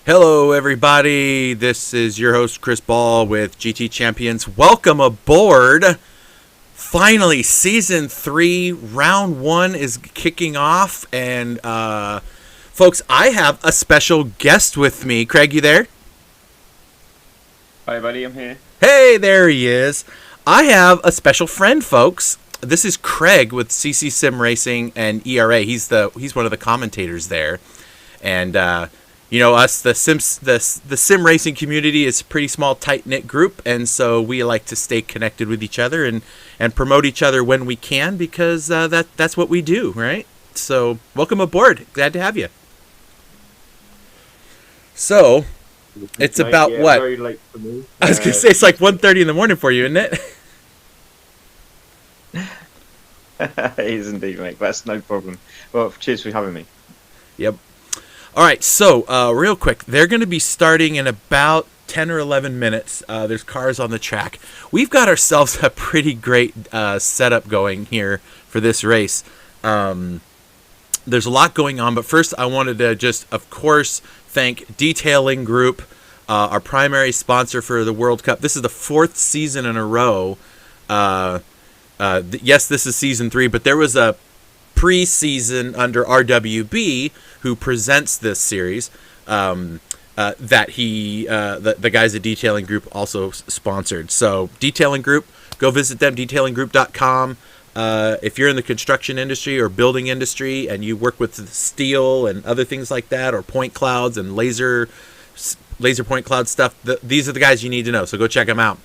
Hello, everybody. This is your host, Chris Ball with GT Champions. Welcome aboard. Finally, Season 3, Round 1 is kicking off. And, folks, I have a special guest with me. Craig, you there? Hi, buddy. I'm here. Hey, there he is. I have a special friend, folks. This is Craig with CC Sim Racing and ERA. He's one of the commentators there. And, you know, us, the sim racing community is a pretty small, tight-knit group, and so we like to stay connected with each other and promote each other when we can, because that's what we do, right? So, welcome aboard. Glad to have you. So, it's late, about what? Very late for me. I was going to say, it's like 1:30 in the morning for you, isn't it? It is indeed, mate. That's no problem. Well, cheers for having me. Yep. All right, so real quick, they're going to be starting in about 10 or 11 minutes. There's cars on the track. We've got ourselves a pretty great setup going here for this race. There's a lot going on, but first I wanted to just, of course, thank Detailing Group, our primary sponsor for the World Cup. This is the 4th season in a row. Yes, this is Season 3, but there was a pre-season under RWB who presents this series the guys at Detailing Group also sponsored. So Detailing Group, go visit them, detailinggroup.com. If you're in the construction industry or building industry and you work with steel and other things like that, or point clouds and laser point cloud stuff, these are the guys you need to know, so go check them out.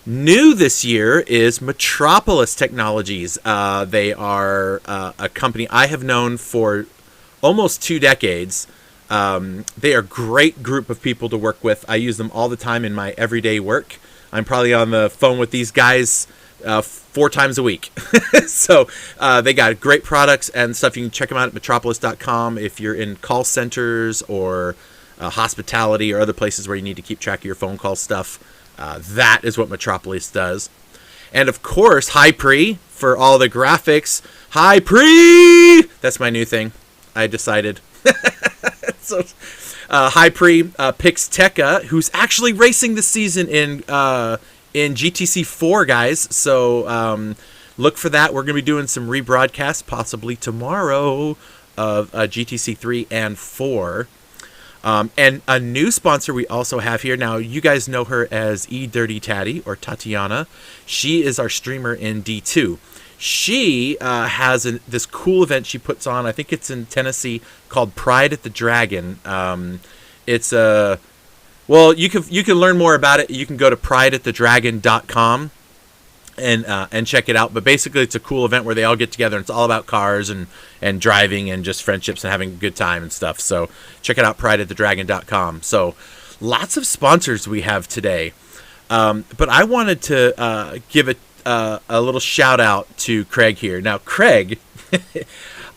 New this year is Metropolis Technologies. They are a company I have known for almost 2 decades. They are a great group of people to work with. I use them all the time in my everyday work. I'm probably on the phone with these guys 4 times a week. So they got great products and stuff. You can check them out at metropolis.com if you're in call centers or hospitality or other places where you need to keep track of your phone call stuff. That is what Metropolis does. And of course, Hi-Pre for all the graphics. Hi-Pre! That's my new thing. I decided. So, Hi-Pre picks Tekka, who's actually racing this season in GTC 4, guys. So look for that. We're going to be doing some rebroadcasts, possibly tomorrow, of GTC 3 and 4. And a new sponsor we also have here. Now, you guys know her as Dirty Tatty, or Tatiana. She is our streamer in D2. She has this cool event she puts on. I think it's in Tennessee, called Pride at the Dragon. It's a... Well, you can learn more about it. You can go to prideatthedragon.com and check it out. But basically, it's a cool event where they all get together. And it's all about cars and driving and just friendships and having a good time and stuff. So check it out, prideatthedragon.com. So lots of sponsors we have today. But I wanted to give a little shout out to Craig here. Now, Craig,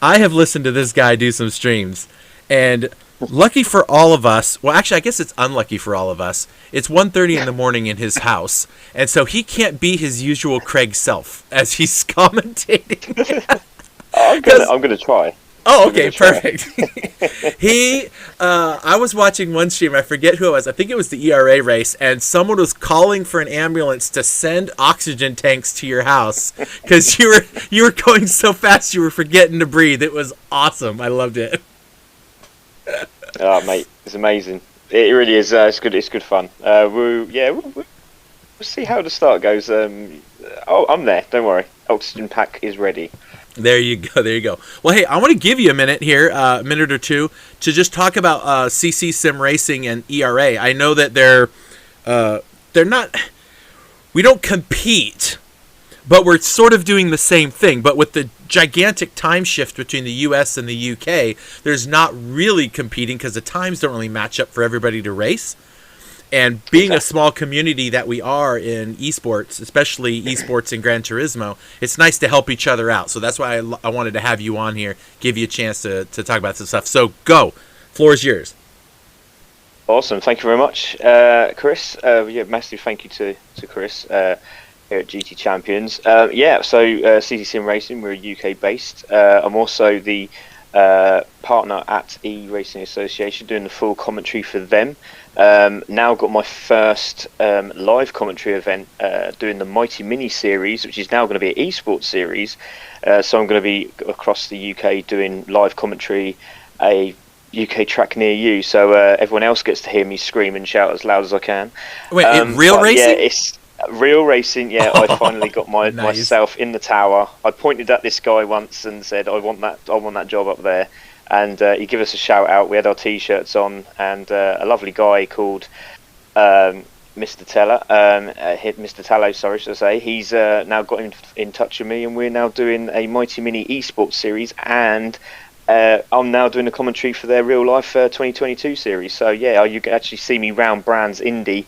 I have listened to this guy do some streams, and lucky for all of us, well, actually, I guess it's unlucky for all of us, it's 1:30 in the morning in his house, and so he can't be his usual Craig self as he's commentating. I'm gonna try. Oh, okay, perfect. I was watching one stream, I forget who it was, I think it was the ERA race, and someone was calling for an ambulance to send oxygen tanks to your house, because you were going so fast you were forgetting to breathe. It was awesome. I loved it. Oh, mate, it's amazing. It really is. It's good. It's good fun. We'll see how the start goes. I'm there. Don't worry. Oxygen pack is ready. There you go. There you go. Well, hey, I want to give you a minute here, a minute or two, to just talk about CC Sim Racing and ERA. I know that they're not. We don't compete, but we're sort of doing the same thing. But with the gigantic time shift between the US and the UK, there's not really competing because the times don't really match up for everybody to race. And being a small community that we are in esports, especially esports in Gran Turismo, it's nice to help each other out. So that's why I wanted to have you on here, give you a chance to talk about this stuff. So go. Floor is yours. Awesome. Thank you very much, Chris. Massive thank you to Chris here at GT Champions. So CC Sim Racing, we're UK based. I'm also the partner at E-Racing Association, doing the full commentary for them. Now got my first live commentary event, doing the Mighty Mini series, which is now going to be an esports series. So I'm going to be across the UK doing live commentary, a UK track near you. So everyone else gets to hear me scream and shout as loud as I can. Wait, real racing? Yeah, it's real racing. Yeah, I finally got Nice. myself in the tower. I pointed at this guy once and said, "I want that job up there." And he gave us a shout out. We had our T-shirts on, and a lovely guy called Mr. Teller, Mr. Tallow, sorry, should I say. He's now got in touch with me, and we're now doing a Mighty Mini esports series, and I'm now doing a commentary for their real life 2022 series. So yeah, you can actually see me round Brands Indy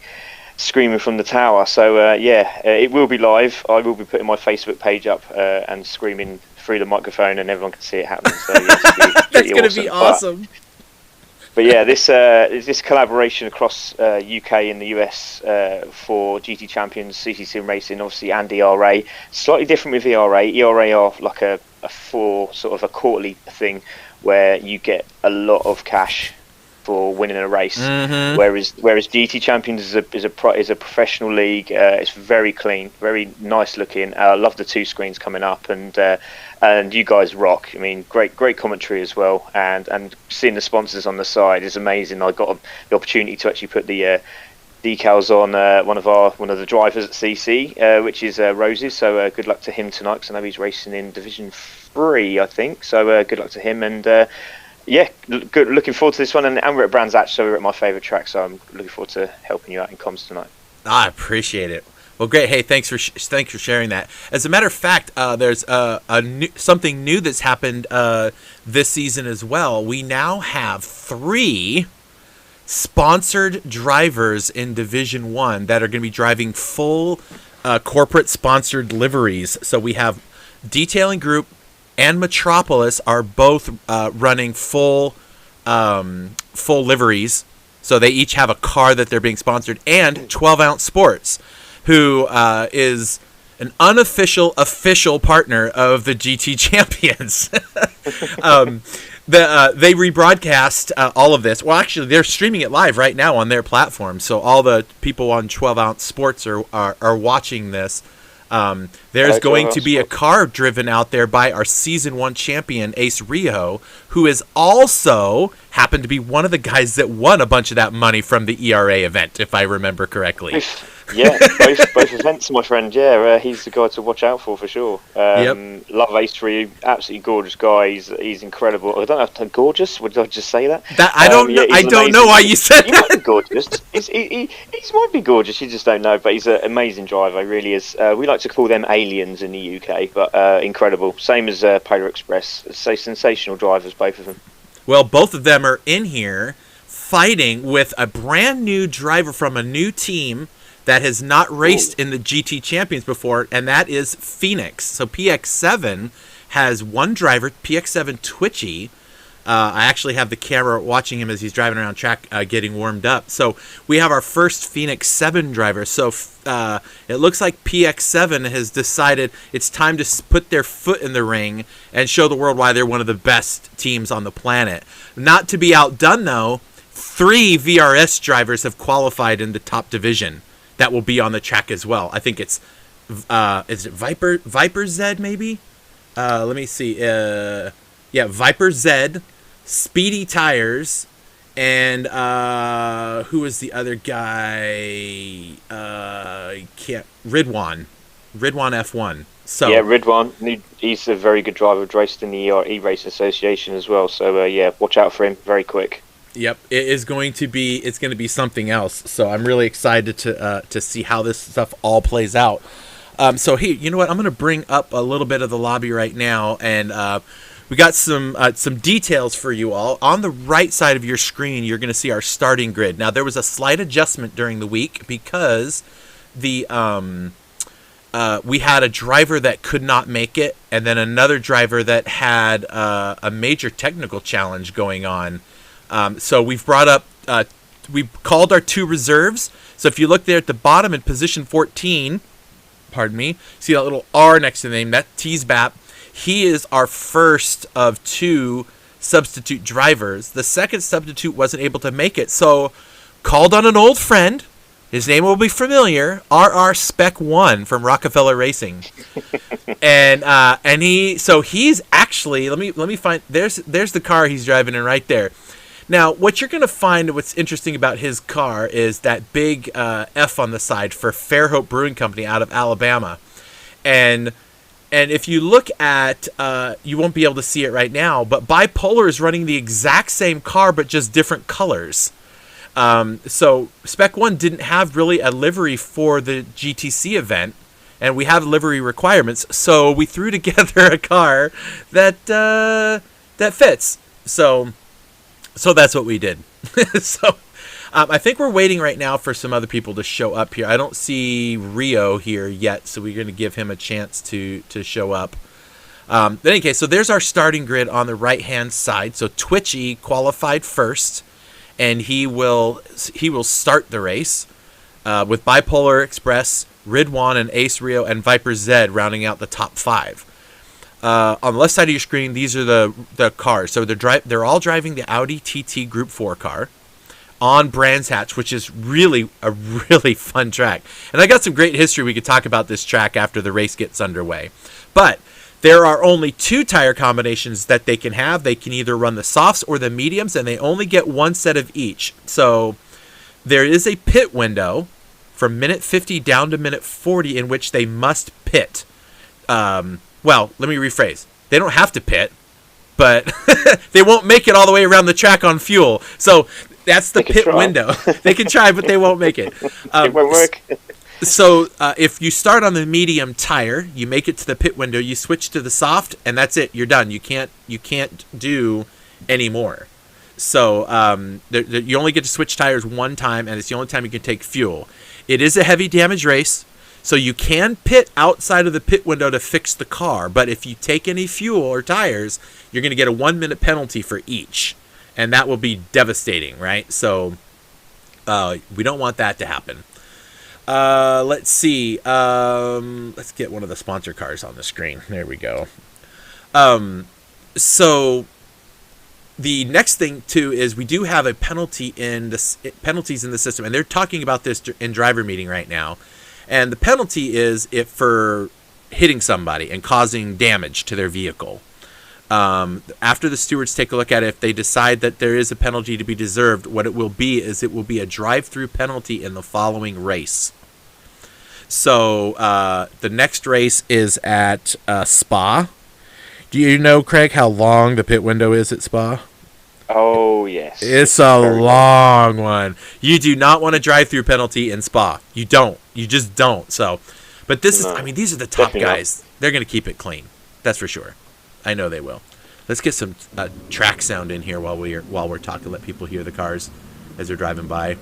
screaming from the tower. So it will be live. I will be putting my Facebook page up and screaming through the microphone, and everyone can see it happening. So yeah, that's going to be awesome. But yeah, this collaboration across UK and the US for GT Champions, CC Sim Racing, obviously, and ERA. Slightly different with ERA. ERA are like a quarterly thing where you get a lot of cash for winning a race, whereas GT Champions is a professional league. It's very clean, very nice looking. I love the 2 screens coming up, and you guys rock. I mean, great commentary as well, and seeing the sponsors on the side is amazing. I got the opportunity to actually put the decals on one of the drivers at CC, which is Roses. So good luck to him tonight, because I know he's racing in Division 3, I think. So good luck to him, and yeah, looking forward to this one. And we're at Brands Hatch, so we're at my favourite track. So I'm looking forward to helping you out in comms tonight. I appreciate it. Well, great. Hey, thanks for sharing that. As a matter of fact, there's something new that's happened this season as well. We now have 3 sponsored drivers in Division 1 that are going to be driving full corporate sponsored liveries. So we have Detailing Group and Metropolis are both running full liveries. So they each have a car that they're being sponsored, and 12 Ounce Sports, who is an unofficial official partner of the GT Champions. They rebroadcast all of this. Well, actually, they're streaming it live right now on their platform. So all the people on 12 Ounce Sports are watching this. There's going to be a car driven out there by our Season 1 champion, Ace Rio, who is also happened to be one of the guys that won a bunch of that money from the ERA event, if I remember correctly. Yeah, both events, my friend. Yeah, he's the guy to watch out for sure. Love Ace Rio, absolutely gorgeous guy. He's incredible. I don't know, gorgeous. Would I just say that? I don't know. I don't know why you said he that. Might be gorgeous. He might be gorgeous. You just don't know. But he's an amazing driver. He really is. We like to call them aliens in the UK, but incredible. Same as Polar Express. So sensational drivers, both of them. Well, both of them are in here fighting with a brand new driver from a new team that has not raced in the GT Champions before, and that is Phoenix. So PX7 has one driver, PX7 Twitchy. I actually have the camera watching him as he's driving around track getting warmed up. So we have our first Phoenix 7 driver. So it looks like PX7 has decided it's time to put their foot in the ring and show the world why they're one of the best teams on the planet. Not to be outdone, though, 3 VRS drivers have qualified in the top division that will be on the track as well. I think it's is it Viper Z maybe? Let me see. Viper Z, Speedy Tires, and who is the other guy? Ridwan F1. So yeah, Ridwan. He's a very good driver. Raced in the E-Race Association as well. So watch out for him. Very quick. Yep, it's going to be something else. So I'm really excited to see how this stuff all plays out. So hey, you know what? I'm going to bring up a little bit of the lobby right now, and we got some details for you all. On the right side of your screen, you're going to see our starting grid. Now, there was a slight adjustment during the week because we had a driver that could not make it, and then another driver that had a major technical challenge going on. So we've brought up, we called our 2 reserves. So if you look there at the bottom in position 14, see that little R next to the name, that T's BAP. He is our first of 2 substitute drivers. The second substitute wasn't able to make it, so called on an old friend. His name will be familiar, RR Spec 1 from Rockefeller Racing. and he's actually, let me find, there's the car he's driving in right there. Now, what you're going to find, what's interesting about his car is that big F on the side for Fairhope Brewing Company out of Alabama. And if you look at, you won't be able to see it right now, but Bipolar is running the exact same car, but just different colors. So Spec 1 didn't have really a livery for the GTC event, and we have livery requirements, so we threw together a car that fits. So that's what we did. I think we're waiting right now for some other people to show up here. I don't see Rio here yet, so we're going to give him a chance to show up. In any case, so there's our starting grid on the right-hand side. So Twitchy qualified first, and he will start the race with Bipolar Express, Ridwan, and Ace Rio, and Viper Z rounding out the top 5. On the left side of your screen, these are the cars. So they're all driving the Audi TT Group 4 car on Brands Hatch, which is really a really fun track. And I got some great history we could talk about this track after the race gets underway. But there are only 2 tire combinations that they can have. They can either run the softs or the mediums, and they only get 1 set of each. So there is a pit window from minute 50 down to minute 40 in which they must pit. Well, let me rephrase. They don't have to pit, but they won't make it all the way around the track on fuel. So that's the pit window. They can try, but they won't make it. It won't work. So if you start on the medium tire, you make it to the pit window, you switch to the soft, and that's it. You're done. You can't do any more. So you only get to switch tires 1 time, and it's the only time you can take fuel. It is a heavy damage race, so you can pit outside of the pit window to fix the car. But if you take any fuel or tires, you're going to get a 1-minute penalty for each, and that will be devastating, right? So we don't want that to happen. Let's see. Let's get one of the sponsor cars on the screen. There we go. So the next thing too is we do have a penalties in the system, and they're talking about this in driver meeting right now. And the penalty is for hitting somebody and causing damage to their vehicle. After the stewards take a look at it, if they decide that there is a penalty to be deserved, what it will be is it will be a drive-through penalty in the following race. So the next race is at Spa. Do you know, Craig, how long the pit window is at Spa? Oh, yes. It's a long one. You do not want a drive-through penalty in Spa. You don't. You just don't. So, but this is, I mean, these are the top guys. They're going to keep it clean. That's for sure. I know they will. Let's get some track sound in here while we're talking. Let people hear the cars as they're driving by.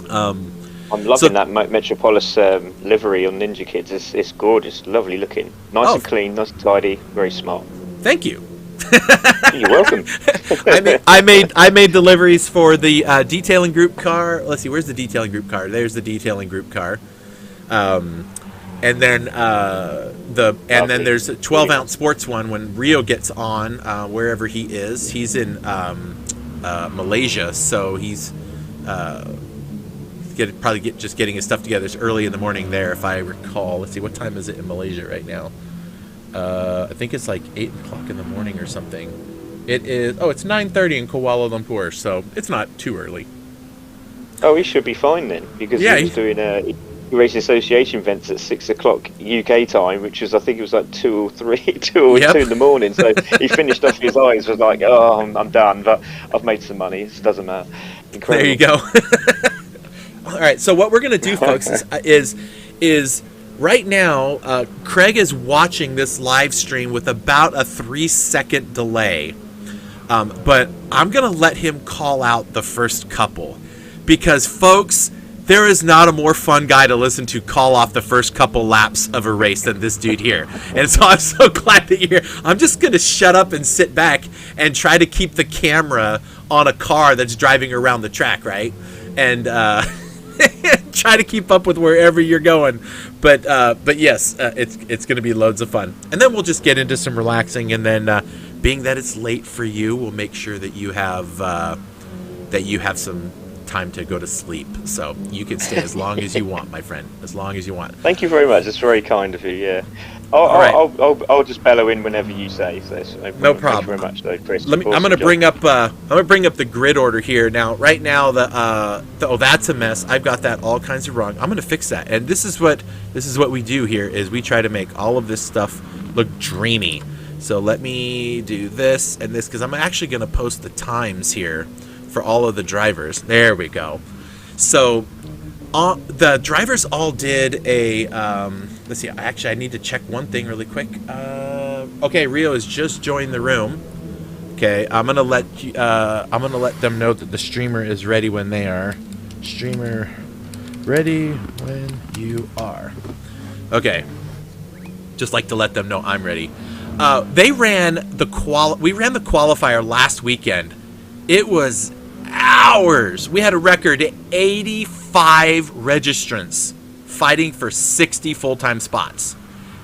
I'm loving that Metropolis livery on Ninja Kids. It's gorgeous, lovely looking, nice and clean, nice and tidy, very smart. Thank you. You're welcome. I made deliveries for the detailing group car. Let's see, where's the detailing group car? There's the detailing group car. And then then there's a 12-ounce sports one when Rio gets on wherever he is. He's in Malaysia, so he's just getting his stuff together. It's early in the morning there, if I recall. Let's see, what time is it in Malaysia right now? I think it's like 8 o'clock in the morning or something. It is. Oh, it's 9:30 in Kuala Lumpur, so it's not too early. Oh, he should be fine then, because he's doing Racing Association events at 6 o'clock UK time, which was, I think it was like 2 or 2 in the morning. So he finished off his eyes, was like, "Oh, I'm done, but I've made some money. It doesn't matter." Incredible. There you go. All right. So what we're gonna do, folks, is right now, Craig is watching this live stream with about a 3-second delay. But I'm going to let him call out the first couple. Because, folks, there is not a more fun guy to listen to call off the first couple laps of a race than this dude here. And so I'm so glad that you're here. I'm just going to shut up and sit back and try to keep the camera on a car that's driving around the track, right? And try to keep up with wherever you're going. But yes, it's going to be loads of fun. And then we'll just get into some relaxing, and then being that it's late for you, we'll make sure that you have some time to go to sleep. So you can stay as long as you want, my friend, as long as you want. Thank you very much. It's very kind of you. Yeah. right. I'll just bellow in whenever you say. So No problem. Thank you very much, though, Chris. I'm going to bring up the grid order here now. Right now, that's a mess. I've got that all kinds of wrong. I'm going to fix that. And this is what we do here is we try to make all of this stuff look dreamy. So let me do this and this because I'm actually going to post the times here for all of the drivers. There we go. So the drivers all did a let's see, actually I need to check one thing really quick. Okay, Rio has just joined the room. Okay, I'm gonna let them know that the streamer is ready when they are. Streamer ready when you are. Okay, just like to let them know I'm ready. We ran the qualifier last weekend. It was hours. We had a record 85 registrants fighting for 60 full-time spots.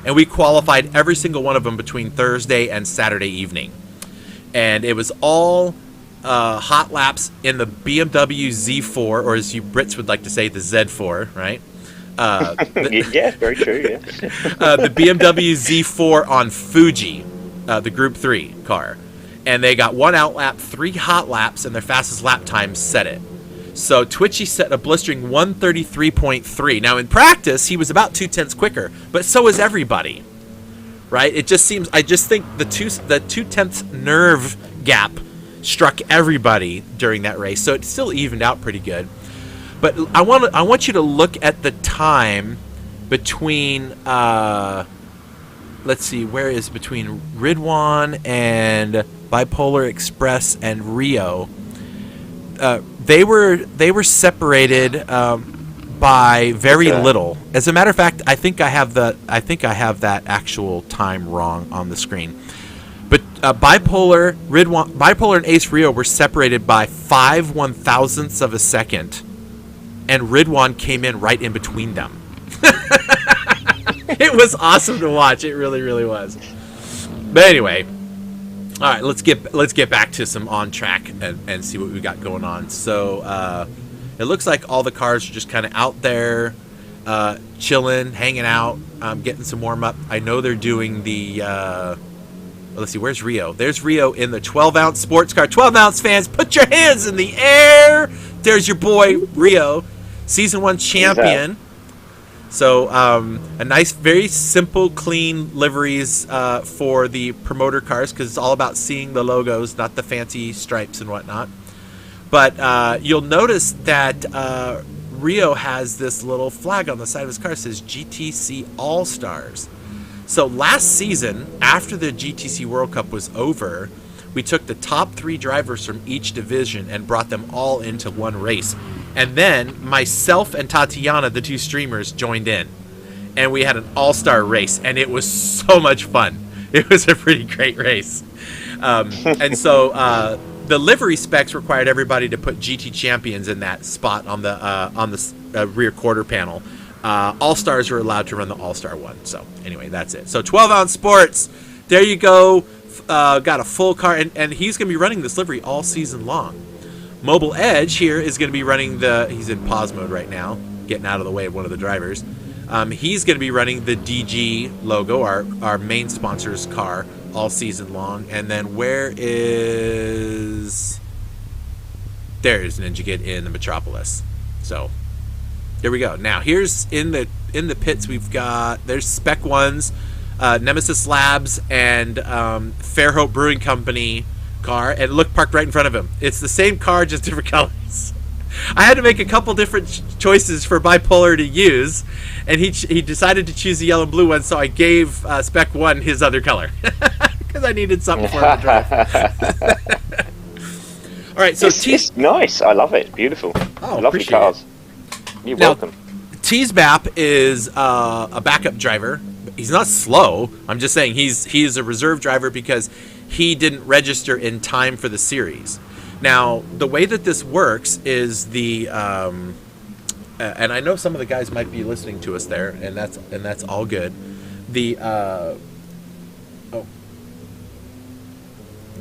And we qualified every single one of them between Thursday and Saturday evening. And it was all hot laps in the BMW Z4, or as you Brits would like to say, the Z4, right? Yeah, very true, yeah. The BMW Z4 on Fuji, the Group 3 car. And they got 1 out lap, 3 hot laps, and their fastest lap time set it. So Twitchy set a blistering 133.3. Now in practice, he was about 0.2 quicker, but so is everybody, right? It just seems, I just think the 0.2 nerve gap struck everybody during that race, so it still evened out pretty good. But I want you to look at the time between let's see, where is between Ridwan and Bipolar Express and Rio. They were separated by very little. As a matter of fact, I think I have that actual time wrong on the screen. But Bipolar and Ace Rio were separated by 5 1,000ths of a second, and Ridwan came in right in between them. It was awesome to watch. It really, really was. But anyway, all right, let's get back to some on track and see what we got going on. So it looks like all the cars are just kind of out there, chilling, hanging out, getting some warm up. I know they're doing the. Let's see, where's Rio? There's Rio in the 12-ounce sports car. 12-ounce fans, put your hands in the air. There's your boy Rio, Season 1 champion. So a nice, very simple, clean liveries for the promoter cars because it's all about seeing the logos, not the fancy stripes and whatnot. But you'll notice that Rio has this little flag on the side of his car that says GTC All-Stars. So last season, after the GTC World Cup was over, we took the top 3 drivers from each division and brought them all into one race. And then myself and Tatiana, the 2 streamers, joined in. And we had an all-star race, and it was so much fun. It was a pretty great race. And so the livery specs required everybody to put GT Champions in that spot on the rear quarter panel. All-stars were allowed to run the all-star one. So anyway, that's it. So 12-ounce sports, there you go. Got a full car, and he's going to be running this livery all season long. Mobile Edge here is going to be running he's in pause mode right now, getting out of the way of one of the drivers. He's going to be running the DG logo, our main sponsor's car, all season long. And then there's Ninja Kid in the Metropolis. So there we go. Now here's in the pits there's Spec Ones, Nemesis Labs, and Fairhope Brewing Company car, and look, parked right in front of him. It's the same car, just different colors. I had to make a couple different choices for Bipolar to use, and he decided to choose the yellow and blue one, so I gave Spec 1 his other color because I needed something for him to drive. All right, so it's nice. I love it. Beautiful. Oh, lovely cars. You're welcome. Teasbap is a backup driver. He's not slow. I'm just saying he's a reserve driver because he didn't register in time for the series. Now, the way that this works is and I know some of the guys might be listening to us there, and that's all good.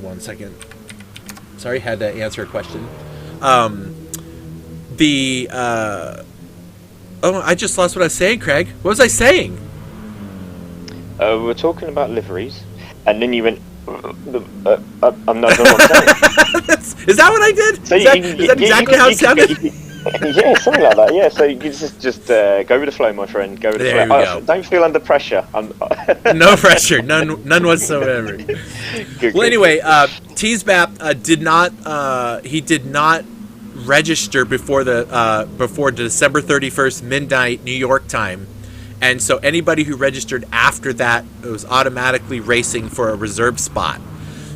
1 second. Sorry, had to answer a question. I just lost what I was saying, Craig. What was I saying? We were talking about liveries, and then you went. I'm not saying. Is that what I did? So is that exactly how it sounded? Yeah, something like that. Yeah, so you just go with the flow, my friend. Go with the flow. Go. Don't feel under pressure. No pressure, none whatsoever. Good. Anyway, Teasbap did not register before December 31st midnight New York time, and so anybody who registered after that was automatically racing for a reserve spot.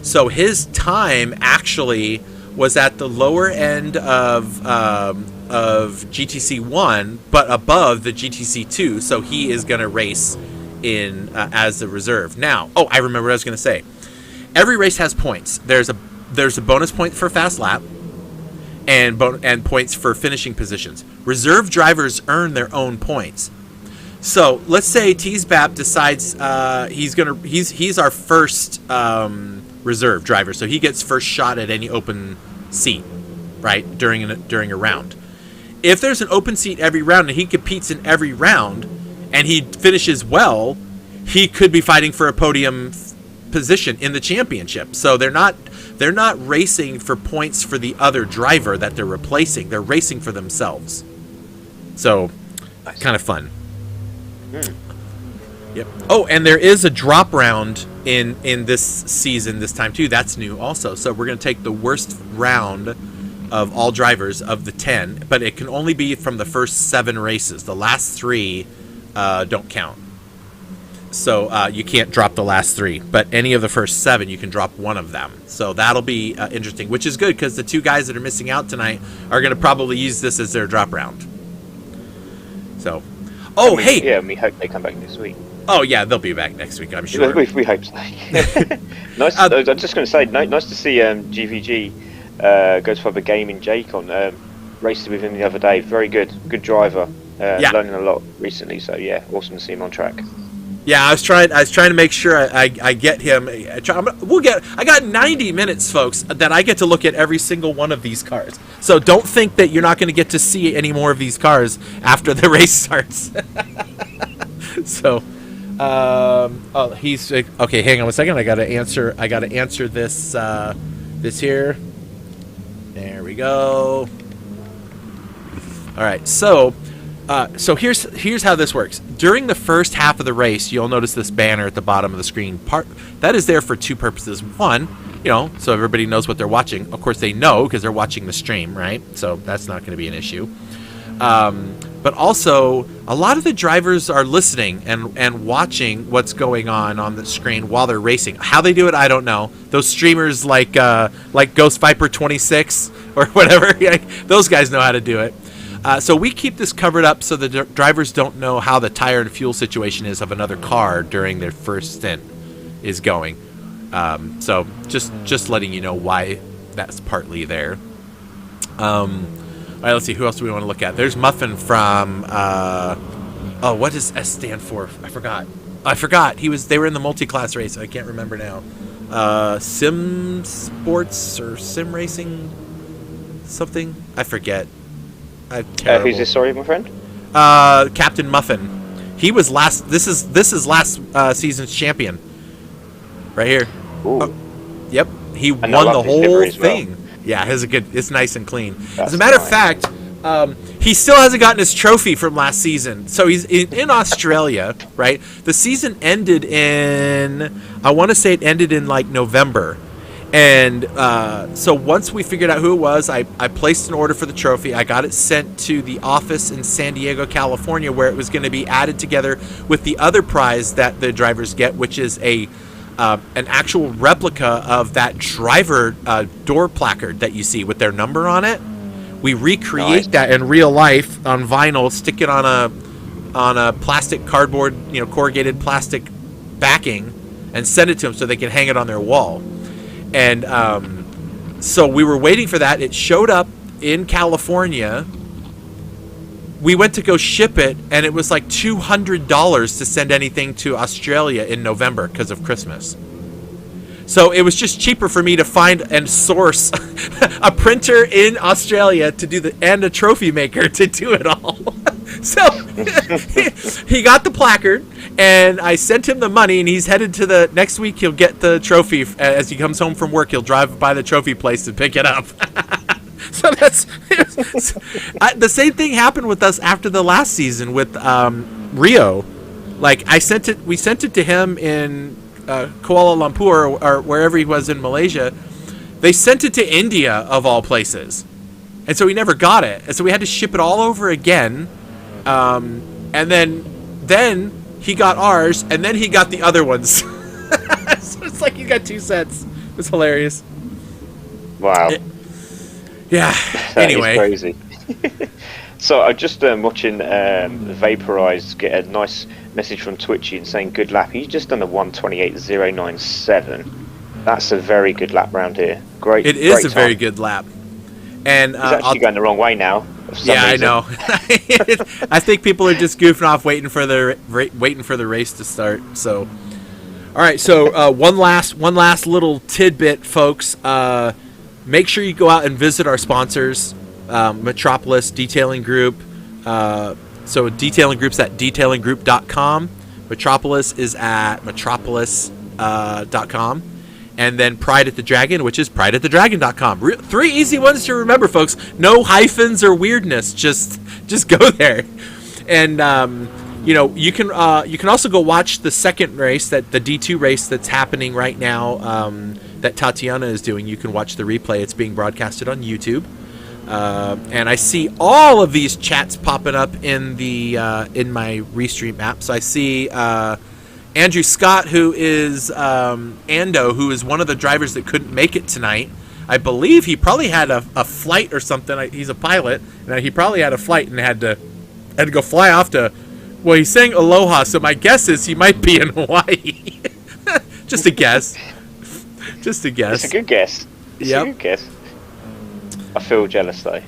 So his time actually was at the lower end of GTC 1, but above the GTC 2. So he is going to race in as a reserve. Now, I remember what I was going to say. Every race has points. There's a bonus point for fast lap, and points for finishing positions. Reserve drivers earn their own points. So let's say Teasbap decides he's our first reserve driver, so he gets first shot at any open seat, right, during a round. If there's an open seat every round and he competes in every round and he finishes well, he could be fighting for a podium position in the championship. So they're not racing for points for the other driver that they're replacing. They're racing for themselves. So kind of fun. Yep. Oh, and there is a drop round in this season this time too. That's new also. So we're going to take the worst round of all drivers of the 10, but it can only be from the first 7 races. The last 3 don't count. So you can't drop the last 3, but any of the first 7 you can drop one of them. So that'll be interesting, which is good because the 2 guys that are missing out tonight are going to probably use this as their drop round. So, hey! Yeah, we hope they come back this week. Oh yeah, they'll be back next week, I'm sure. We hope so. Nice. I was just going to say, nice to see GVG go to Public Gaming. Jake on raced with him the other day. Very good driver. Learning a lot recently. So yeah, awesome to see him on track. Yeah, I was trying to make sure I get him. I got 90 minutes, folks, that I get to look at every single one of these cars. So don't think that you're not going to get to see any more of these cars after the race starts. So, he's okay. Hang on a second. I got to answer this. This here. There we go. All right. So here's how this works. During the first half of the race, you'll notice this banner at the bottom of the screen. That is there for 2 purposes. One, so everybody knows what they're watching. Of course, they know because they're watching the stream, right? So that's not going to be an issue. But also, a lot of the drivers are listening and watching what's going on the screen while they're racing. How they do it, I don't know. Those streamers like Ghost Viper 26 or whatever, those guys know how to do it. So we keep this covered up so the drivers don't know how the tire and fuel situation is of another car during their first stint is going. So just letting you know why that's partly there. All right, let's see. Who else do we want to look at? There's Muffin from... what does S stand for? I forgot. They were in the multi-class race. I can't remember now. Sim Sports or Sim Racing something? I forget. Who's this? Sorry, my friend. Captain Muffin. He was last. This is last season's champion. Right here. Ooh. Yep. He And won I the love his whole livery as well. thing. Yeah, it's nice and clean. That's As a matter of nice. fact, he still hasn't gotten his trophy from last season. So he's in Australia, right? The season ended I want to say it ended in like November. And so once we figured out who it was, I placed an order for the trophy. I got it sent to the office in San Diego, California, where it was going to be added together with the other prize that the drivers get, which is an actual replica of that driver door placard that you see with their number on it. We recreate that in real life on vinyl, stick it on a plastic cardboard, corrugated plastic backing, and send it to them so they can hang it on their wall. And so we were waiting for that. It showed up in California. We went to go ship it, and it was like $200 to send anything to Australia in November because of Christmas. So it was just cheaper for me to find and source a printer in Australia to do and a trophy maker to do it all. So he got the placard, and I sent him the money, and he's headed to next week. He'll get the trophy as he comes home from work. He'll drive by the trophy place to pick it up. So the same thing happened with us after the last season with Rio. Like we sent it to him in Kuala Lumpur or wherever he was in Malaysia. They sent it to India of all places, and so he never got it, and so we had to ship it all over again. And then he got ours, and then he got the other ones. So it's like you got two sets. It was hilarious. Wow. Yeah. Anyway. That is crazy. So I'm just watching Vaporize get a nice message from Twitchy and saying good lap. He's just done a 1:28.097. That's a very good lap round here. Great. It is great a time. very good lap. And he's actually going the wrong way now. Yeah, I know. I think people are just goofing off, waiting for the race to start. So, all right. So one last little tidbit, folks. Make sure you go out and visit our sponsors, Metropolis Detailing Group. So Detailing Group's at detailinggroup.com. Metropolis is at metropolis.com. And then Pride at the Dragon, which is prideatthedragon.com. 3 easy ones to remember, folks. No hyphens or weirdness. Just go there. And you can also go watch the second race, the D2 race that's happening right now, that Tatiana is doing. You can watch the replay. It's being broadcasted on YouTube. And I see all of these chats popping up in my Restream app. So I see Andrew Scott, who is Ando, who is one of the drivers that couldn't make it tonight. I believe he probably had a flight or something. He's a pilot, and he probably had a flight and had to go fly off to. Well, he's saying aloha, so my guess is he might be in Hawaii. Just a guess. Just a guess. It's a good guess. It's a good guess. I feel jealous though.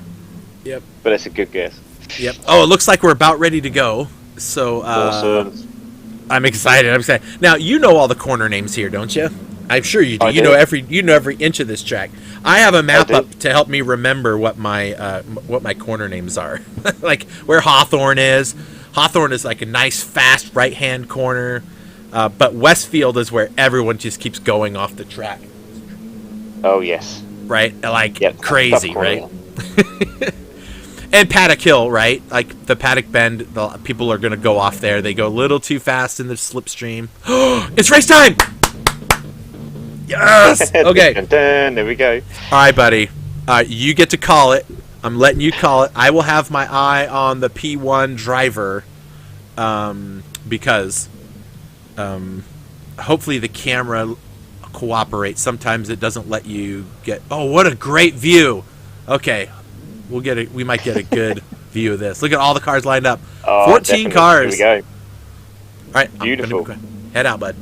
Yep. But it's a good guess. Yep. Oh, it looks like we're about ready to go. So awesome. I'm excited. Now you know all the corner names here, don't you? I'm sure you do. You know every inch of this track. I have a map up to help me remember what my corner names are. Like where Hawthorne is. Hawthorne is like a nice, fast right-hand corner. But Westfield is where everyone just keeps going off the track. Oh, yes. Right? Like crazy, right? And Paddock Hill, right? Like the Paddock Bend, people are going to go off there. They go a little too fast in the slipstream. It's race time! Yes! Okay. There we go. All right, buddy. You get to call it. I'm letting you call it. I will have my eye on the P1 driver because hopefully the camera cooperates. Sometimes it doesn't let you get... Oh, what a great view. Okay. We might get a good view of this. Look at all the cars lined up. 14 cars. Here we go. All right. Beautiful. Head out, bud.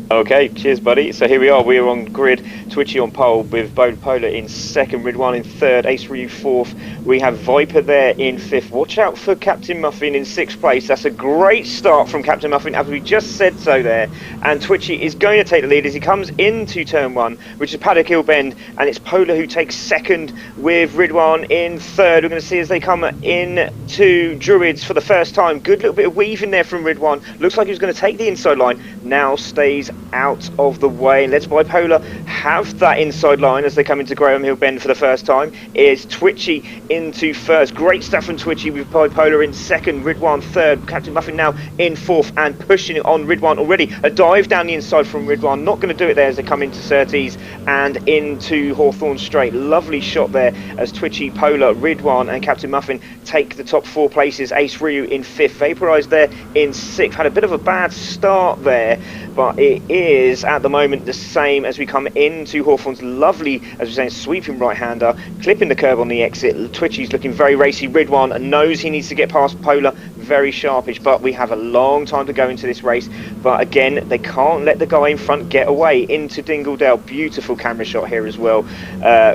Okay, cheers, buddy. So here we are. We're on grid. Twitchy on pole with Bone Polar in second, Ridwan in third, Ace Ryu fourth. We have Viper there in fifth. Watch out for Captain Muffin in sixth place. That's a great start from Captain Muffin, as we just said so there. And Twitchy is going to take the lead as he comes into turn one, which is Paddock Hill Bend, and it's Polar who takes second with Ridwan in third. We're going to see as they come into Druids for the first time. Good little bit of weaving there from Ridwan. Looks like he was going to take the inside line. Now stays out of the way. Let's Bipolar have that inside line as they come into Graham Hill Bend for the first time. Is Twitchy into first. Great stuff from Twitchy with Bipolar in second, Ridwan third, Captain Muffin now in fourth and pushing it on Ridwan already. A dive down the inside from Ridwan. Not going to do it there as they come into Surtees and into Hawthorne Straight. Lovely shot there as Twitchy, Polar, Ridwan and Captain Muffin take the top four places. Ace Ryu in fifth. Vaporized there in sixth. Had a bit of a bad start there, but it is at the moment the same as we come into Hawthorne's lovely, as we're saying, sweeping right-hander, clipping the curb on the exit. Twitchy's looking very racy. Ridwan knows he needs to get past Polar very sharpish, but we have a long time to go into this race. But again, they can't let the guy in front get away into Dingledale. Beautiful camera shot here as well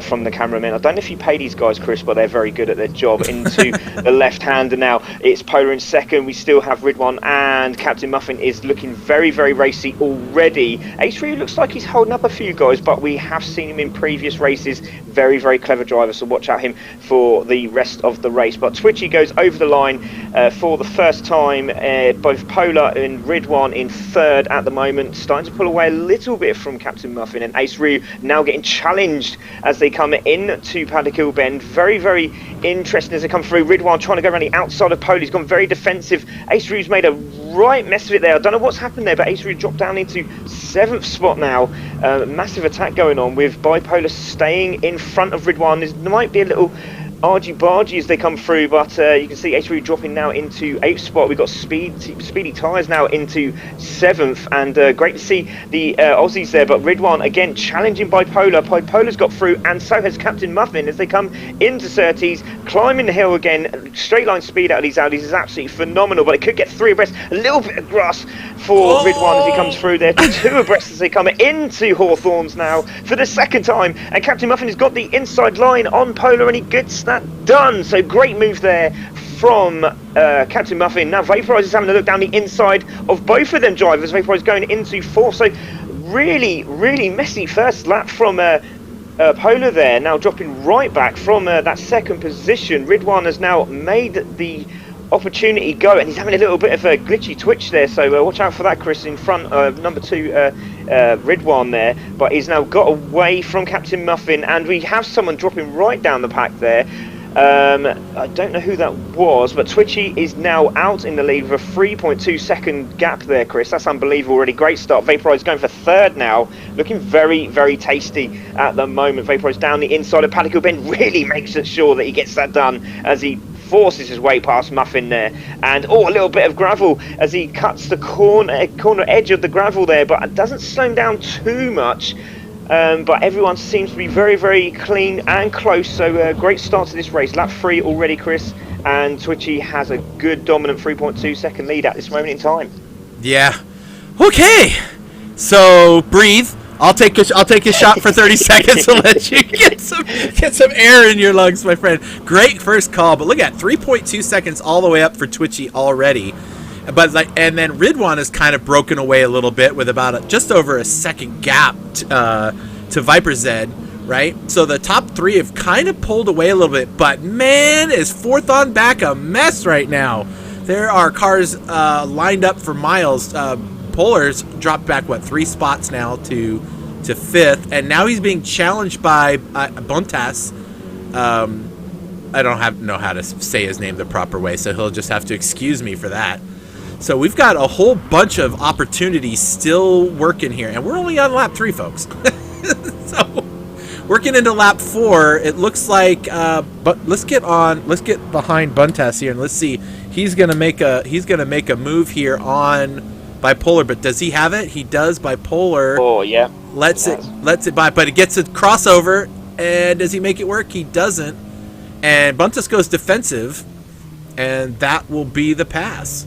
from the cameraman. I don't know if you pay these guys, Chris, but they're very good at their job. Into the left-hander now. It's Polar in second. We still have Ridwan, and Captain Muffin is looking very, very racy already. H3 looks like he's holding up a few guys, but we have seen him in previous races. Very, very clever driver, so watch out him for the rest of the race. But Twitchy goes over the line for the first time. Both Polar and Ridwan in third at the moment, starting to pull away a little bit from Captain Muffin, and Ace Ryu now getting challenged as they come in to Paddock Hill Bend. Very, very interesting as they come through. Ridwan trying to go around the outside of Polar. He's gone very defensive. Ace Ryu's made a right mess of it there. I don't know what's happened there, but Ace Ryu dropped down into 7th spot now. Massive attack going on with Bipolar staying in front of Ridwan. There might be a little argy-bargy as they come through, but you can see H3 dropping now into 8th spot. We've got Speedy Tyres now into 7th, and great to see the Aussies there, but Ridwan again challenging Bipolar. Bipolar's got through, and so has Captain Muffin as they come into Surtees, climbing the hill again. Straight line speed out of these Audis is absolutely phenomenal, but it could get 3 abreast. A little bit of grass for Ridwan as he comes through there. 2 abreast as they come into Hawthorns now for the second time, and Captain Muffin has got the inside line on Polar, and he gets that done. So great move there from Captain Muffin. Now Vaporize is having a look down the inside of both of them drivers. Vaporize going into 4th, so really, really messy first lap from Polar there, now dropping right back from that second position. Ridwan has now made the opportunity go, and he's having a little bit of a glitchy twitch there, so watch out for that, Chris, in front of number 2 Ridwan there, but he's now got away from Captain Muffin, and we have someone dropping right down the pack there. I don't know who that was, but Twitchy is now out in the lead with a 3.2 second gap there, Chris. That's unbelievable already. Great start. Vaporize going for 3rd now, looking very, very tasty at the moment. Vaporize down the inside of Paddock Hill Bend, really makes sure that he gets that done as he forces his way past Muffin there, and a little bit of gravel as he cuts the corner edge of the gravel there, but it doesn't slow him down too much. But everyone seems to be very, very clean and close, so great start to this race. Lap 3 already, Chris, and Twitchy has a good dominant 3.2 second lead at this moment in time. Yeah. Okay. So breathe. I'll take a shot for 30 seconds to let you get some air in your lungs, my friend. Great first call, but look at 3.2 seconds all the way up for Twitchy already. But and then Ridwan is kind of broken away a little bit with about just over a second gap to Viper Zed, right? So the top 3 have kind of pulled away a little bit, but man, is 4th on back a mess right now. There are cars lined up for miles. Polar's dropped back 3 spots now to 5th, and now he's being challenged by Bontas. I don't know how to say his name the proper way, so he'll just have to excuse me for that. So we've got a whole bunch of opportunities still working here, and we're only on lap 3, folks. So working into lap 4, it looks like. But let's get behind Buntas here, and let's see. He's gonna make a move here on Bipolar, but does he have it? He does. Bipolar. Oh yeah. Lets it by, but it gets a crossover, and does he make it work? He doesn't. And Buntas goes defensive, and that will be the pass.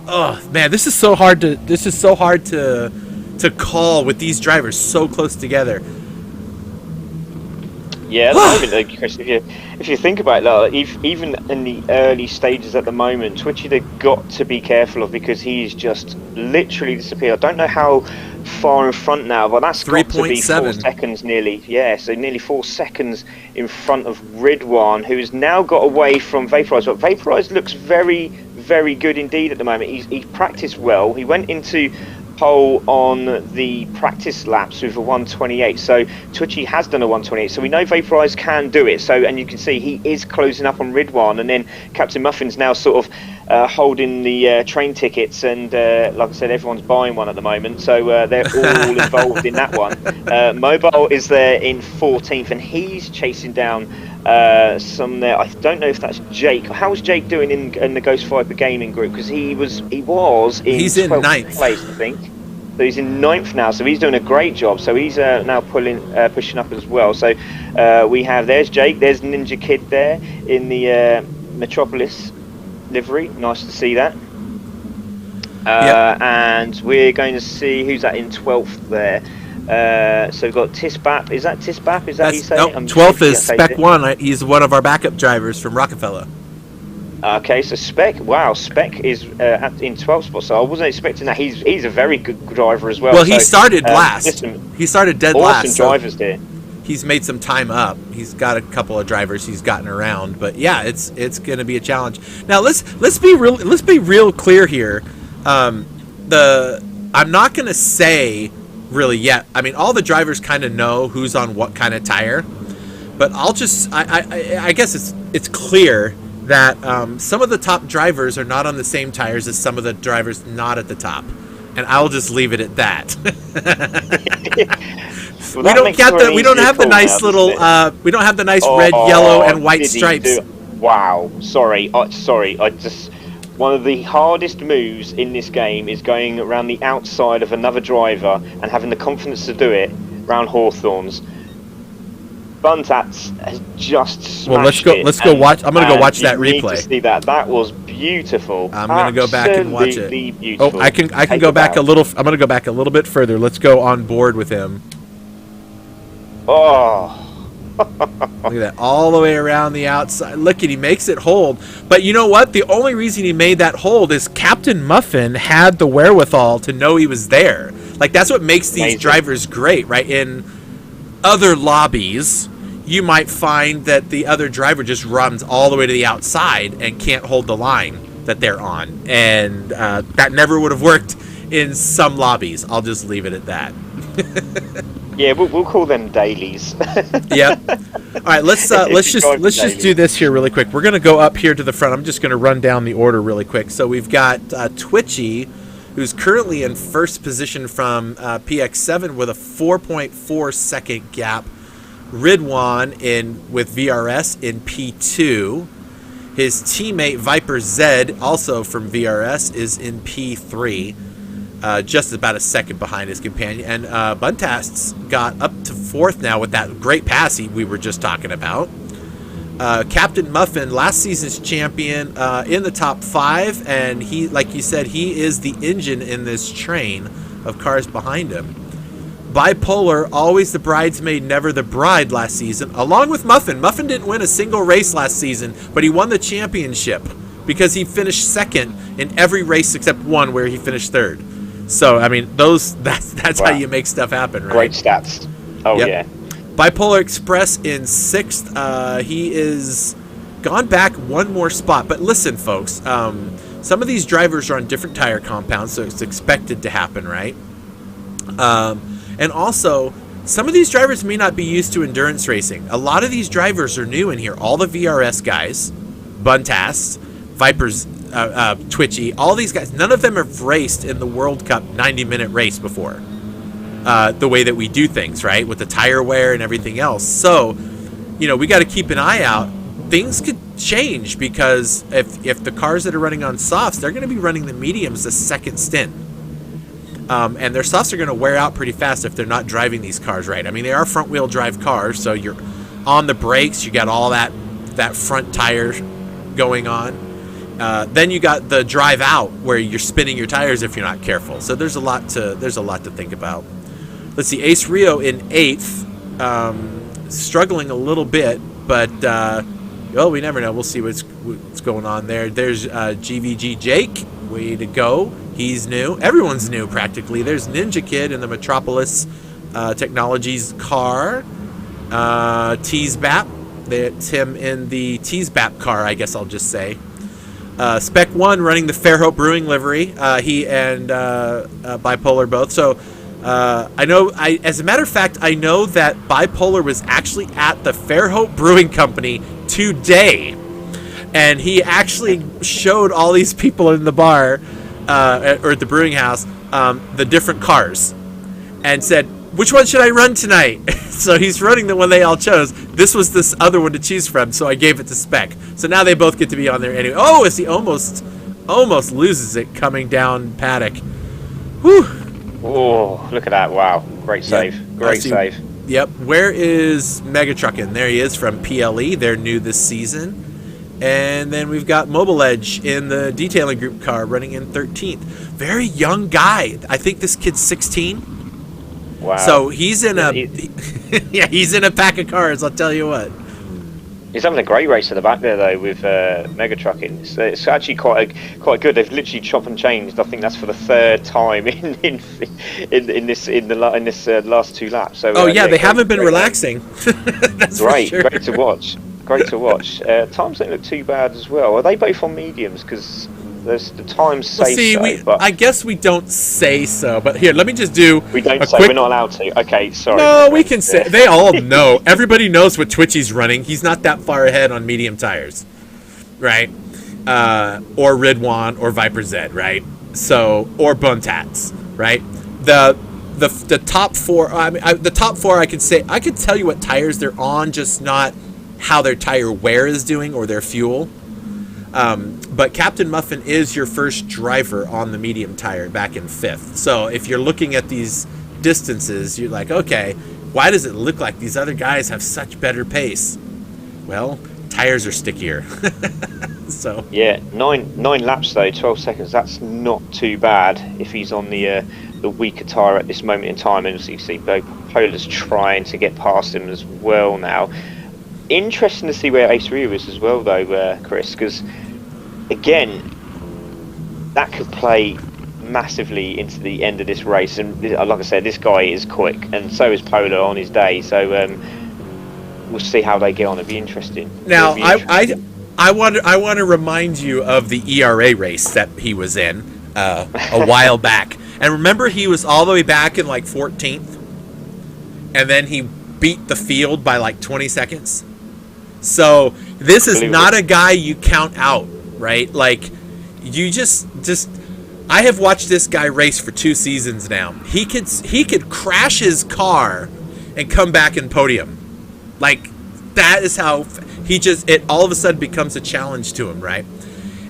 Oh man, this is so hard to call with these drivers so close together. Yeah, at the moment, Chris, if you think about it, even in the early stages at the moment, Twitchy they've got to be careful of, because he's just literally disappeared. I don't know how far in front now, but that's got to be 4 seconds nearly. Yeah, so nearly 4 seconds in front of Ridwan, who has now got away from Vaporize. But Vaporize looks very, very good indeed at the moment. He's practiced well. He went into pole on the practice laps with a 128, so Twitchy has done a 128, so we know Vaporize can do it. So, and you can see he is closing up on Ridwan, and then Captain Muffin's now sort of holding the train tickets, and like I said, everyone's buying one at the moment, so they're all involved in that one. Mobile is there in 14th, and he's chasing down some there. I don't know if that's Jake. How's Jake doing in the Ghost Viper gaming group? Because he's in 12th place, I think. So he's in 9th now, so he's doing a great job. So he's now pushing up as well. So there's Jake, there's Ninja Kid there in the Metropolis livery. Nice to see that. Yep. And we're going to see who's that in 12th there. So we've got Tisbap. Is that Tisbap? Is that how you say it? 12th is Spec 1. He's one of our backup drivers from Rockefeller. Okay, so Spec. Wow, Spec is in 12th spot. So I wasn't expecting that. He's a very good driver as well. Well, he started last. He started dead last. Awesome drivers there. He's made some time up. He's got a couple of drivers he's gotten around, but yeah, it's going to be a challenge. Now let's be real clear here. I'm not going to say really yet. I mean, all the drivers kind of know who's on what kind of tire, but I guess it's clear that some of the top drivers are not on the same tires as some of the drivers not at the top, and I'll just leave it at that. Well, we don't have the nice little we don't have the nice red, yellow, and white stripes. Wow, sorry. I just, one of the hardest moves in this game is going around the outside of another driver and having the confidence to do it around Hawthorns. Buntats has just smashed let's go watch. I'm gonna go watch that replay. Need to see that. That was beautiful. I'm gonna go back and watch it. Beautiful. Oh, I can go back a little. I'm gonna go back a little bit further. Let's go on board with him. Oh. Look at that, all the way around the outside. Look at, he makes it hold. But you know what? The only reason he made that hold is Captain Muffin had the wherewithal to know he was there. Like, that's what makes these drivers great, right? In other lobbies, you might find that the other driver just runs all the way to the outside and can't hold the line that they're on. And that never would have worked in some lobbies. I'll just leave it at that. Yeah, we'll call them dailies. Yep. All right, let's just do this here really quick. We're gonna go up here to the front. I'm just gonna run down the order really quick. So we've got Twitchy, who's currently in first position from PX7 with a 4.4 second gap. Ridwan with VRS in P2. His teammate Viper Z, also from VRS, is in P3. Just about a second behind his companion. And Buntasts got up to fourth now with that great pass we were just talking about. Captain Muffin, last season's champion, in the top 5. And he, like you said, he is the engine in this train of cars behind him. Bipolar, always the bridesmaid, never the bride last season, along with Muffin. Muffin didn't win a single race last season, but he won the championship because he finished second in every race except one where he finished third. So, I mean, that's wow. How you make stuff happen, right? Great stats. Oh, yep. Yeah. Bipolar Express in 6th. He is gone back one more spot. But listen, folks, some of these drivers are on different tire compounds, so it's expected to happen, right? And also, some of these drivers may not be used to endurance racing. A lot of these drivers are new in here. All the VRS guys, Buntasts, Vipers, Twitchy, all these guys, none of them have raced in the World Cup 90-minute race before. The way that we do things, right? With the tire wear and everything else. So, you know, we got to keep an eye out. Things could change because if the cars that are running on softs, they're going to be running the mediums the second stint. And their softs are going to wear out pretty fast if they're not driving these cars right. I mean, they are front-wheel drive cars, so you're on the brakes. You got all that front tire going on. Then you got the drive out where you're spinning your tires if you're not careful. So there's a lot to think about. Let's see, Ace Rio in 8th, struggling a little bit, but well, we never know. We'll see what's going on there. There's GVG Jake, way to go. He's new. Everyone's new practically. There's Ninja Kid in the Metropolis Technologies car. Teasbap. That's him in the Teasbap car, I guess I'll just say. Spec 1 running the Fairhope Brewing livery. He and Bipolar both. So as a matter of fact, I know that Bipolar was actually at the Fairhope Brewing Company today. And he actually showed all these people in the bar, or at the brewing house, the different cars. And said, which one should I run tonight? So he's running the one they all chose. This was this other one to choose from, so I gave it to Spec. So now they both get to be on there anyway. Oh, as he almost loses it coming down paddock. Whew. Oh, look at that. Wow. Great save. Yep. Great save. Yep. Where is Megatruckin'? There he is from PLE. They're new this season. And then we've got Mobile Edge in the detailing group car running in 13th. Very young guy. I think this kid's 16. Wow. So he's in yeah, he's in a pack of cars, I'll tell you what. He's having a great race at the back there, though, with Mega Trucking. It's actually quite good. They've literally chopped and changed. I think that's for the third time in this last 2 laps. So, they haven't been relaxing. That's great, for sure. great to watch. Great to watch. Times don't look too bad as well. Are they both on mediums? Because the times say but I guess we don't say so. But here, let me just do. We don't say. We're not allowed to. Okay, sorry. No, we can say. They all know. Everybody knows what Twitchy's running. He's not that far ahead on medium tires, right? Or Ridwan or Viper Z, right? So, or Buntats, right? The top four. The top four. I could tell you what tires they're on, just not how their tire wear is doing or their fuel. But Captain Muffin is your first driver on the medium tire back in 5th. So if you're looking at these distances, you're like, okay, why does it look like these other guys have such better pace? Well, tires are stickier. So yeah, nine laps though, 12 seconds. That's not too bad if he's on the weaker tire at this moment in time. And as you see, Polar's trying to get past him as well now. Interesting to see where Ace Rio is as well, though, Chris, because again, that could play massively into the end of this race. And like I said, this guy is quick, and so is Polar on his day. So we'll see how they get on. It'll be interesting. Now, I want to remind you of the ERA race that he was in a while back. And remember, he was all the way back in like 14th, and then he beat the field by like 20 seconds. So this is not a guy you count out, right? Like, you just I have watched this guy race for 2 seasons now. He could crash his car and come back and podium. Like, that is how it all of a sudden becomes a challenge to him, right?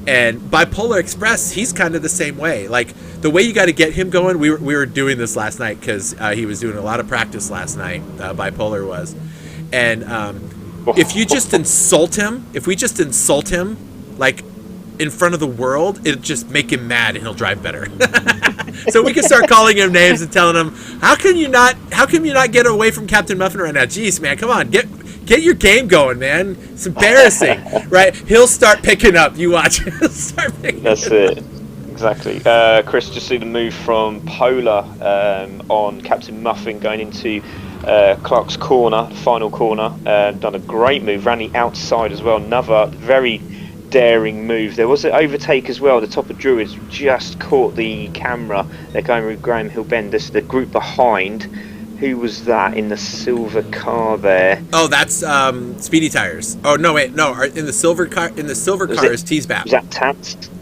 And Bipolar Express, he's kind of the same way. Like, the way you got to get him going, we were doing this last night because he was doing a lot of practice last night. Bipolar was, and if we just insult him, like in front of the world, it'll just make him mad and he'll drive better. So we can start calling him names and telling him, how come you not get away from Captain Muffin right now? Jeez, man, come on, get your game going, man. It's embarrassing, right? He'll start picking up. You watch. He'll start picking That's up. it. Exactly. Chris, just see the move from Polar on Captain Muffin going into Clark's corner, final corner. Done a great move, ran the outside as well. Another very daring move. There was an overtake as well. The top of Druids just caught the camera. They're going with Graham Hill Bendis. The group behind, who was that in the silver car there? Oh, that's Speedy Tires. Oh no, wait, no. In the silver car is Teasbat. Is that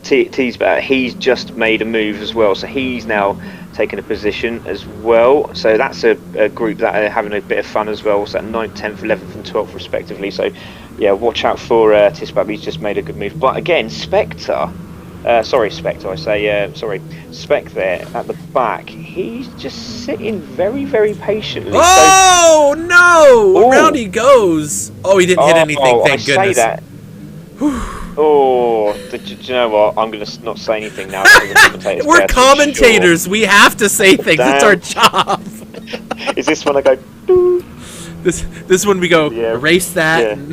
Teasbat? He's just made a move as well, so he's now taken a position as well. So that's a group that are having a bit of fun as well. So at 9th, 10th, 11th and 12th respectively. So yeah, watch out for Teasbat. He's just made a good move. But again, Spec there at the back, he's just sitting very, very patiently. Oh, no! Around he goes. Oh, he didn't hit anything, thank goodness. Say that. Do you know what? I'm going to not say anything now. We're commentators. Sure. We have to say things. Damn. It's our job. Is this when I go... Doo? This one we go, erase that. Yeah.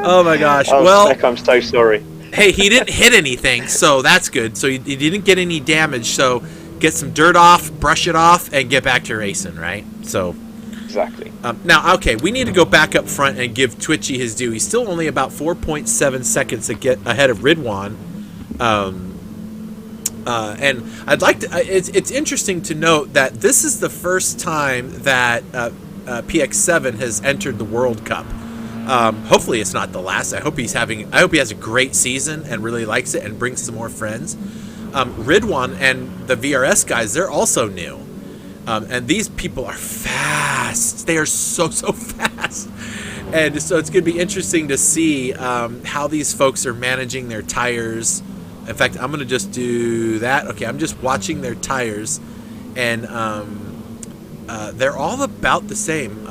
Oh, my gosh. Spec, I'm so sorry. Hey, he didn't hit anything, so that's good. So he didn't get any damage, so get some dirt off, brush it off, and get back to racing, right? So exactly. Now, okay, we need to go back up front and give Twitchy his due. He's still only about 4.7 seconds to get ahead of Ridwan. And I'd like to. It's interesting to note that this is the first time that PX7 has entered the World Cup. Hopefully it's not the last. I hope he has a great season and really likes it and brings some more friends. Ridwan and the VRS guys, they're also new. And these people are fast. They are so fast. And so it's going to be interesting to see how these folks are managing their tires. In fact, I'm going to just do that. Okay, I'm just watching their tires. And they're all about the same.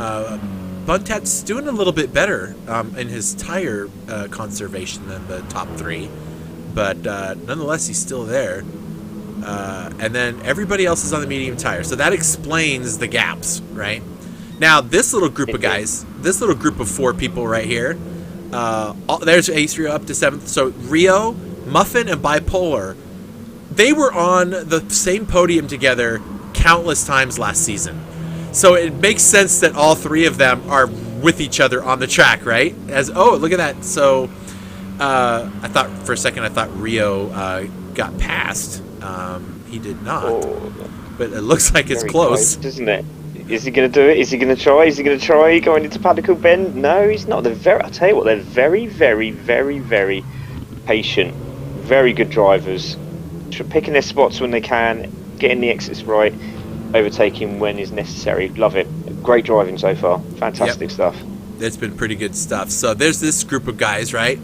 Buntat's doing a little bit better in his tire conservation than the top three, but nonetheless, he's still there. And then everybody else is on the medium tire, so that explains the gaps, right? Now, this little group of guys, this little group of 4 people right here, there's Ace Rio up to 7th. So Rio, Muffin, and Bipolar, they were on the same podium together countless times last season. So it makes sense that all 3 of them are with each other on the track, right? Look at that. So I thought for a second, Rio got passed. He did not, but it looks like it's close, doesn't it? Is he going to do it? Is he going to try? Is he going to try going into Particle Bend? No, he's not. I'll tell you what, they're very, very, very, very patient. Very good drivers. Picking their spots when they can, getting the exits right, overtaking when is necessary. Love it. Great driving so far. Fantastic stuff. It's been pretty good stuff. So there's this group of guys, right?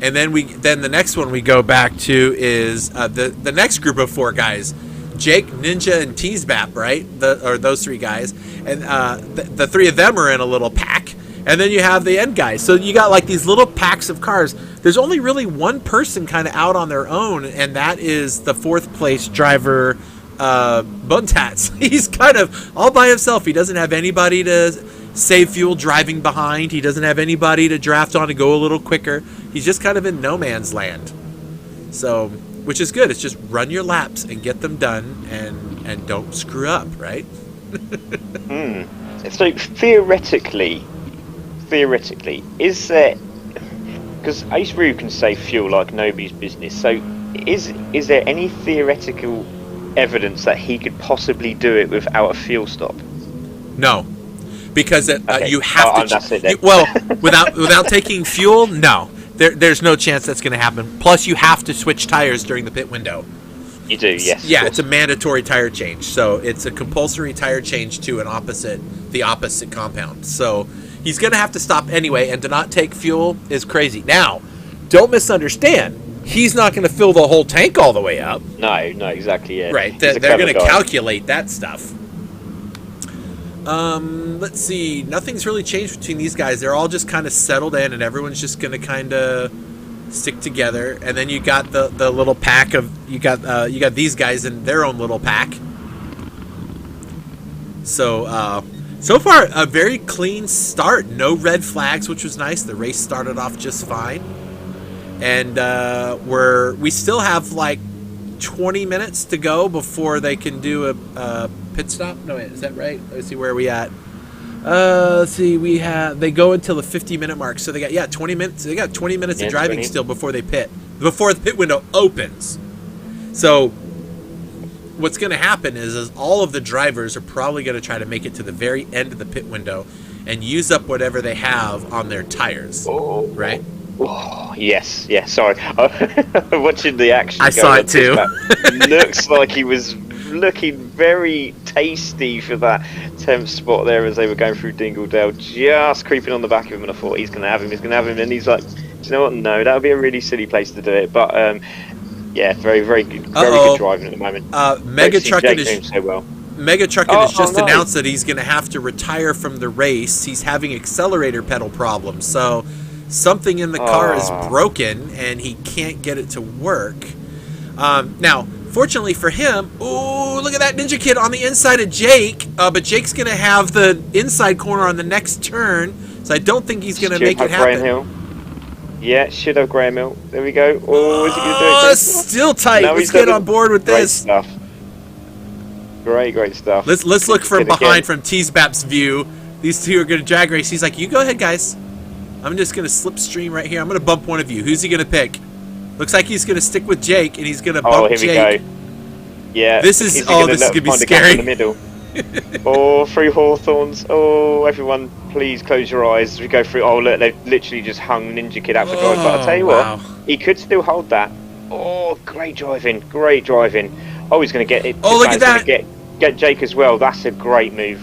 And then the next one we go back to is the next group of 4 guys. Jake, Ninja, and Teasbap, right? Those 3 guys. And the 3 of them are in a little pack. And then you have the end guys. So you got like these little packs of cars. There's only really one person kind of out on their own, and that is the 4th place driver, Buntats. He's kind of all by himself. He doesn't have anybody to save fuel driving behind. He doesn't have anybody to draft on to go a little quicker. He's just kind of in no man's land. So, which is good. It's just run your laps and get them done, and don't screw up, right? So theoretically, is there? Because Ace Roo can save fuel like nobody's business. So, is there any theoretical evidence that he could possibly do it without a fuel stop? No, because you have to. That's it then. Without taking fuel, no. There's no chance that's going to happen. Plus, you have to switch tires during the pit window. You do, yes. Yeah, it's a mandatory tire change. So it's a compulsory tire change to the opposite compound. So he's going to have to stop anyway, and to not take fuel is crazy. Now, don't misunderstand. He's not going to fill the whole tank all the way up. No, exactly, yeah. Right, they're going to calculate that stuff. Let's see. Nothing's really changed between these guys. They're all just kind of settled in, and everyone's just going to kind of stick together. And then you got the little pack of you got these guys in their own little pack. So so far a very clean start. No red flags, which was nice. The race started off just fine, and we still have like 20 minutes to go before they can do a pit stop. No, wait, is that right? Let's see, where are we at? Let's see, they go until the 50-minute mark. So they got 20 minutes. They got 20 minutes of driving 20. still before the pit window opens. So what's going to happen is all of the drivers are probably going to try to make it to the very end of the pit window and use up whatever they have on their tires. Oh, right? Oh, yes. Sorry, watching the action. I saw it too. Looks like he was looking very tasty for that 10th spot there as they were going through Dingledale, just creeping on the back of him, and I thought he's going to have him, and he's like, do you know what, no, that would be a really silly place to do it, but yeah, very, very good driving at the moment. Mega Truckin' has just nice. announced that he's going to have to retire from the race. He's having accelerator pedal problems, so something in the car is broken and he can't get it to work. Now, fortunately for him, look at that Ninja Kid on the inside of Jake, but Jake's going to have the inside corner on the next turn, so I don't think he's going to make it happen. Graham Hill. Yeah, should have Graham Hill. There we go. Oh, is he going to do it? Still tight. Let's get on board with this. Great stuff. Great stuff. Let's look from behind, from Teasbap's view. These two are going to drag race. He's like, you go ahead, guys. I'm just going to slipstream right here. I'm going to bump one of you. Who's he going to pick? Looks like he's going to stick with Jake, and he's going to bump Jake. Here we go. Yeah. This is going to be scary. In the middle. Through Hawthorns. Everyone, please close your eyes as we go through. Oh, look, they've literally just hung Ninja Kid out for drive. But I'll tell you what, he could still hold that. Great driving. He's going to get it. Look at that. Get Jake as well. That's a great move.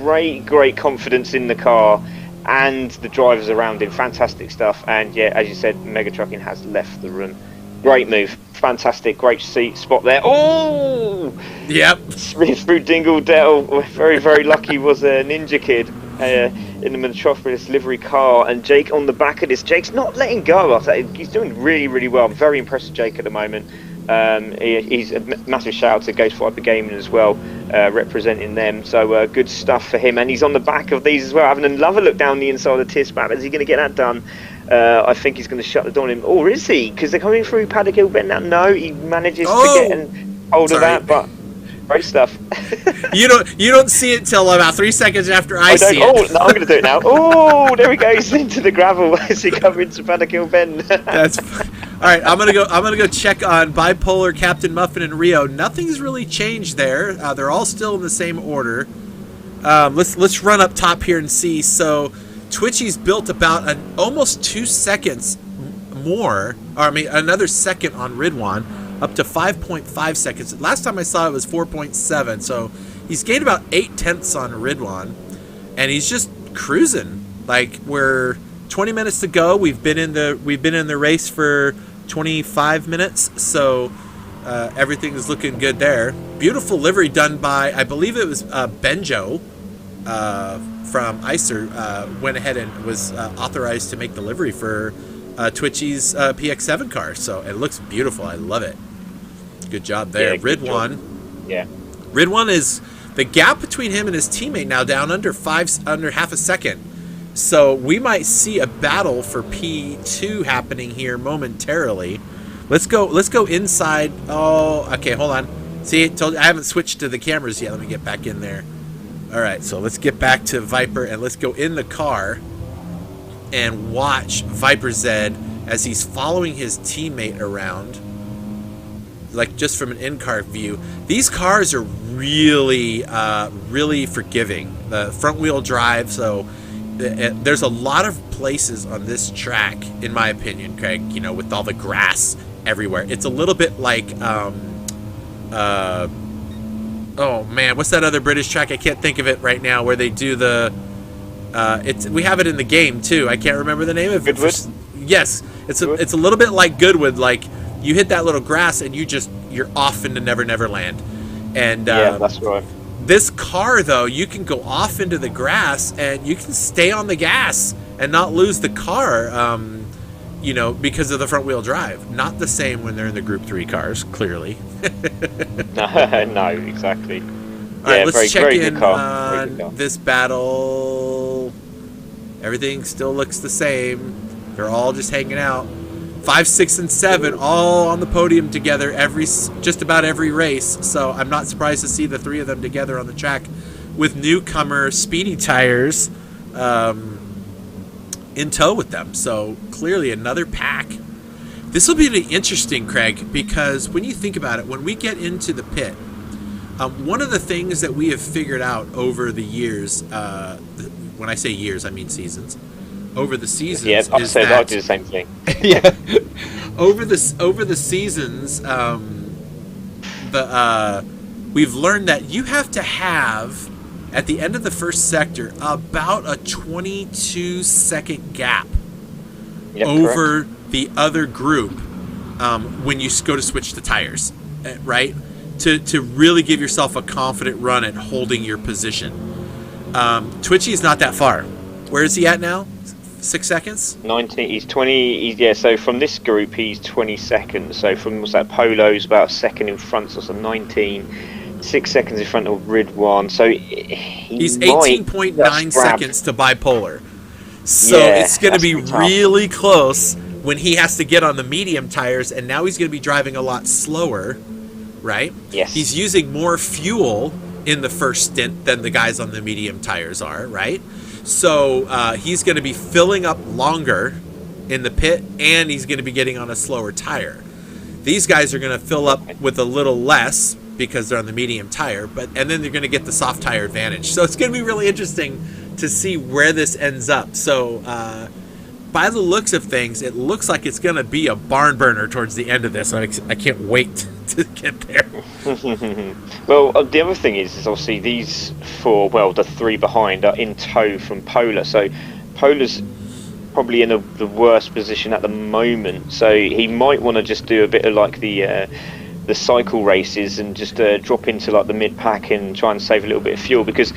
Great confidence in the car and the drivers around him. Fantastic stuff. And yeah, as you said, Mega Truckin' has left the room. Great move. Fantastic. Great spot there. Yep. Through Dingledale. Very, very lucky was Ninja Kid. in the Metropolis livery car, and Jake on the back of this. Jake's not letting go. He's doing really, really well. I'm very impressed with Jake at the moment. He's a massive shout out to Ghost Viper Gaming as well, representing them. So good stuff for him. And he's on the back of these as well, having another look down the inside of the TIS map. Is he going to get that done? I think he's going to shut the door on him. Or is he? Because they're coming through Paddock Hill Bend now. No, he manages to get hold of that, but great stuff. You don't see it till about 3 seconds after I see it. Oh, no, I'm going to do it now. Oh, there he goes into the gravel as he comes into Paddock Hill Bend. That's all right. I'm gonna go check on Bipolar, Captain Muffin, and Rio. Nothing's really changed there. They're all still in the same order. Let's run up top here and see. So Twitchy's built about almost 2 seconds more, or I mean another second on Ridwan, up to 5.5 seconds. Last time I saw it was 4.7, so he's gained about 0.8 on Ridwan, and he's just cruising. Like, we're 20 minutes to go. We've been in the race for 25 minutes, so everything is looking good there. Beautiful livery done by, I believe it was Benjo from ICER, went ahead and was authorized to make the livery for Twitchy's PX7 car. So it looks beautiful. I love it. Good job there. Yeah, Ridwan. Yeah. Ridwan is the gap between him and his teammate now down under half a second. So we might see a battle for P2 happening here momentarily. Let's go inside. Oh, okay, hold on. See, I haven't switched to the cameras yet. Let me get back in there. All right, so let's get back to Viper and let's go in the car and watch Viper Zed as he's following his teammate around, like just from an in-car view. These cars are really, really forgiving. The front-wheel drive, so there's a lot of places on this track, in my opinion, Craig, you know, with all the grass everywhere. It's a little bit like, oh man, what's that other British track? I can't think of it right now, where they do the, we have it in the game too. I can't remember the name of it. Goodwood? Yes, it's a little bit like Goodwood. Like, you hit that little grass and you're off into Never Never Land. And yeah, that's right. This car, though, you can go off into the grass and you can stay on the gas and not lose the car, you know, because of the front wheel drive. Not the same when they're in the Group 3 cars, clearly. No, exactly. All right, let's check in on this battle. Everything still looks the same. They're all just hanging out. 5, 6, and 7 all on the podium together just about every race. So I'm not surprised to see the three of them together on the track with newcomer Speedy Tires in tow with them. So clearly another pack. This will be really interesting, Craig, because when you think about it, when we get into the pit, one of the things that we have figured out over the years, when I say years, I mean seasons. Over the seasons, yeah, I'll do the same thing. Yeah, over the seasons, we've learned that you have to have at the end of the first sector about a 22-second gap over the other group when you go to switch the tires, right? To really give yourself a confident run at holding your position. Twitchy is not that far. Where is he at now? 6 seconds? 19. He's 20. So from this group, he's 20 seconds. So from what's that? Polo's about a second in front. So 19. 6 seconds in front of Ridwan. So he's 18.9 seconds to Bipolar. So it's going to be really close when he has to get on the medium tires, and now he's going to be driving a lot slower, right? Yes. He's using more fuel in the first stint than the guys on the medium tires are, right? So he's going to be filling up longer in the pit, and he's going to be getting on a slower tire. These guys are going to fill up with a little less because they're on the medium tire, and then they're going to get the soft tire advantage. So it's going to be really interesting to see where this ends up. So by the looks of things, it looks like it's going to be a barn burner towards the end of this. I can't wait to get there. Well, the other thing is obviously these four, well, the three behind are in tow from Polar. So Polar's probably in the worst position at the moment. So he might want to just do a bit of like the cycle races and just drop into like the mid pack and try and save a little bit of fuel, because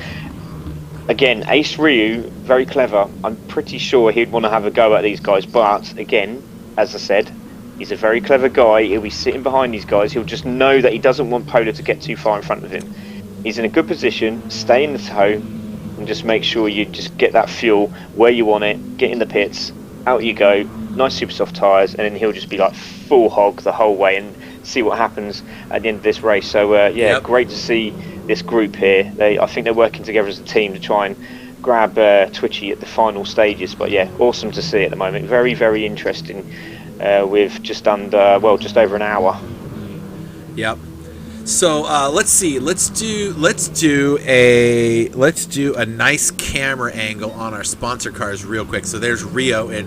again, Ace Ryu, very clever. I'm pretty sure he'd want to have a go at these guys, but again, as I said, he's a very clever guy. He'll be sitting behind these guys. He'll just know that he doesn't want Polar to get too far in front of him. He's in a good position. Stay in the tow and just make sure you just get that fuel where you want it. Get in the pits. Out you go. Nice super soft tyres, and then he'll just be like full hog the whole way and see what happens at the end of this race. So great to see this group here. I think they're working together as a team to try and grab Twitchy at the final stages. But yeah, awesome to see at the moment. Very, very interesting. With just over an hour. Yep. So let's see. Let's do a nice camera angle on our sponsor cars real quick. So there's Rio in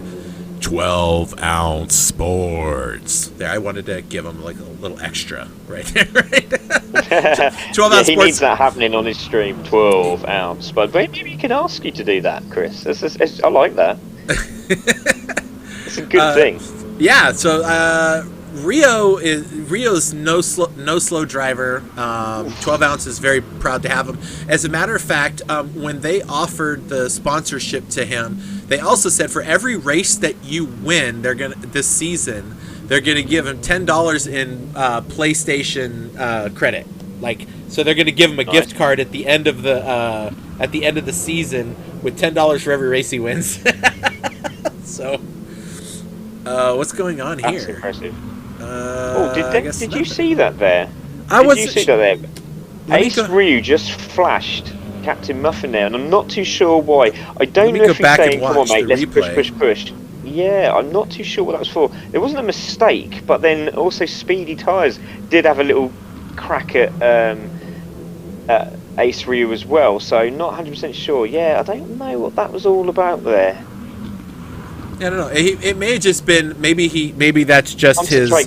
12-ounce sports. There, I wanted to give him like a little extra right there. Right? 12-ounce he sports. needs that happening on his stream. 12-ounce. But maybe he can ask you to do that, Chris. I like that. It's a good thing. Yeah, so Rio's no slow driver. 12 ounce is very proud to have him. As a matter of fact, when they offered the sponsorship to him, they also said for every race that you win, this season they're gonna give him $10 in PlayStation credit. So they're gonna give him a gift card at the end of the season with $10 for every race he wins. So. What's going on here? That's impressive. Did you see that there? Did you see that there? Ace Ryu just flashed Captain Muffin there, and I'm not too sure why. I don't know if he's saying, "Come on, mate, let's push." Yeah, I'm not too sure what that was for. It wasn't a mistake, but then also Speedy Tyres did have a little crack at Ace Ryu as well, so not 100% sure. Yeah, I don't know what that was all about there. I don't know. It may have just been maybe that's just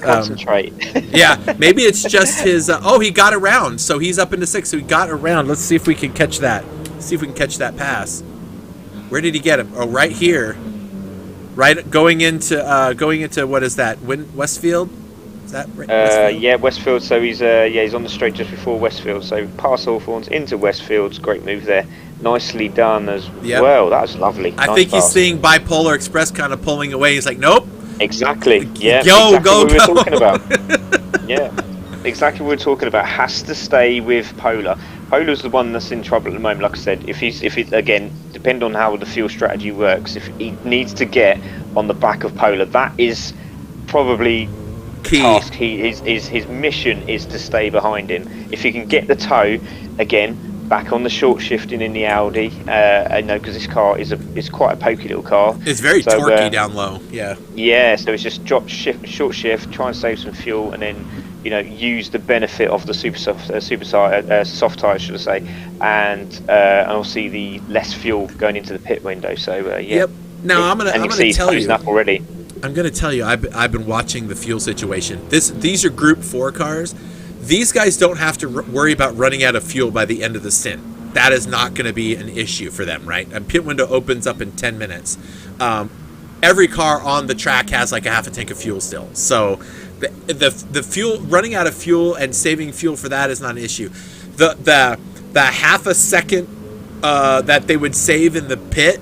concentrate. Yeah, maybe it's just his. He got around, so he's up into 6. So he got around. Let's see if we can catch that. See if we can catch that pass. Where did he get him? Oh, right here. Right, going into what is that? Westfield? Is that right? Westfield? Yeah, Westfield. So he's on the straight just before Westfield. So past Hawthorns into Westfield's great move there. Nicely done as well. That was lovely. I think he's seeing Bipolar Express kind of pulling away. He's like, nope. Exactly. Yeah. Go. We were talking about. Yeah. Exactly what we're talking about. Has to stay with Polar. Polar's the one that's in trouble at the moment. Like I said, if it again, depend on how the fuel strategy works. If he needs to get on the back of Polar, that is probably key. Task. His mission is to stay behind him. If he can get the tow again. Back on the short shifting in the Audi, I know because this car is quite a pokey little car. It's very torquey down low. Yeah. Yeah, so it's just short shift, try and save some fuel, and then use the benefit of the soft tires, should I say, and obviously the less fuel going into the pit window. So yeah. Yep. Now I'm gonna tell you already. I'm gonna tell you. I've been watching the fuel situation. These are Group 4 cars. These guys don't have to worry about running out of fuel by the end of the stint. That is not going to be an issue for them, right? A pit window opens up in 10 minutes. Every car on the track has like a half a tank of fuel still. So the fuel, running out of fuel and saving fuel for that is not an issue. The half a second that they would save in the pit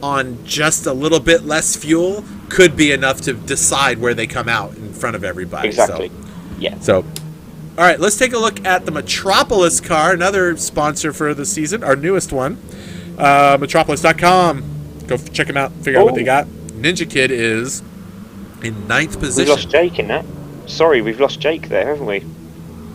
on just a little bit less fuel could be enough to decide where they come out in front of everybody. Exactly. So, yeah. So. All right, let's take a look at the Metropolis car, another sponsor for the season, our newest one. Metropolis.com. Go check them out, figure out what they got. Ninja Kid is in 9th position. We lost Jake in that. Sorry, we've lost Jake there, haven't we?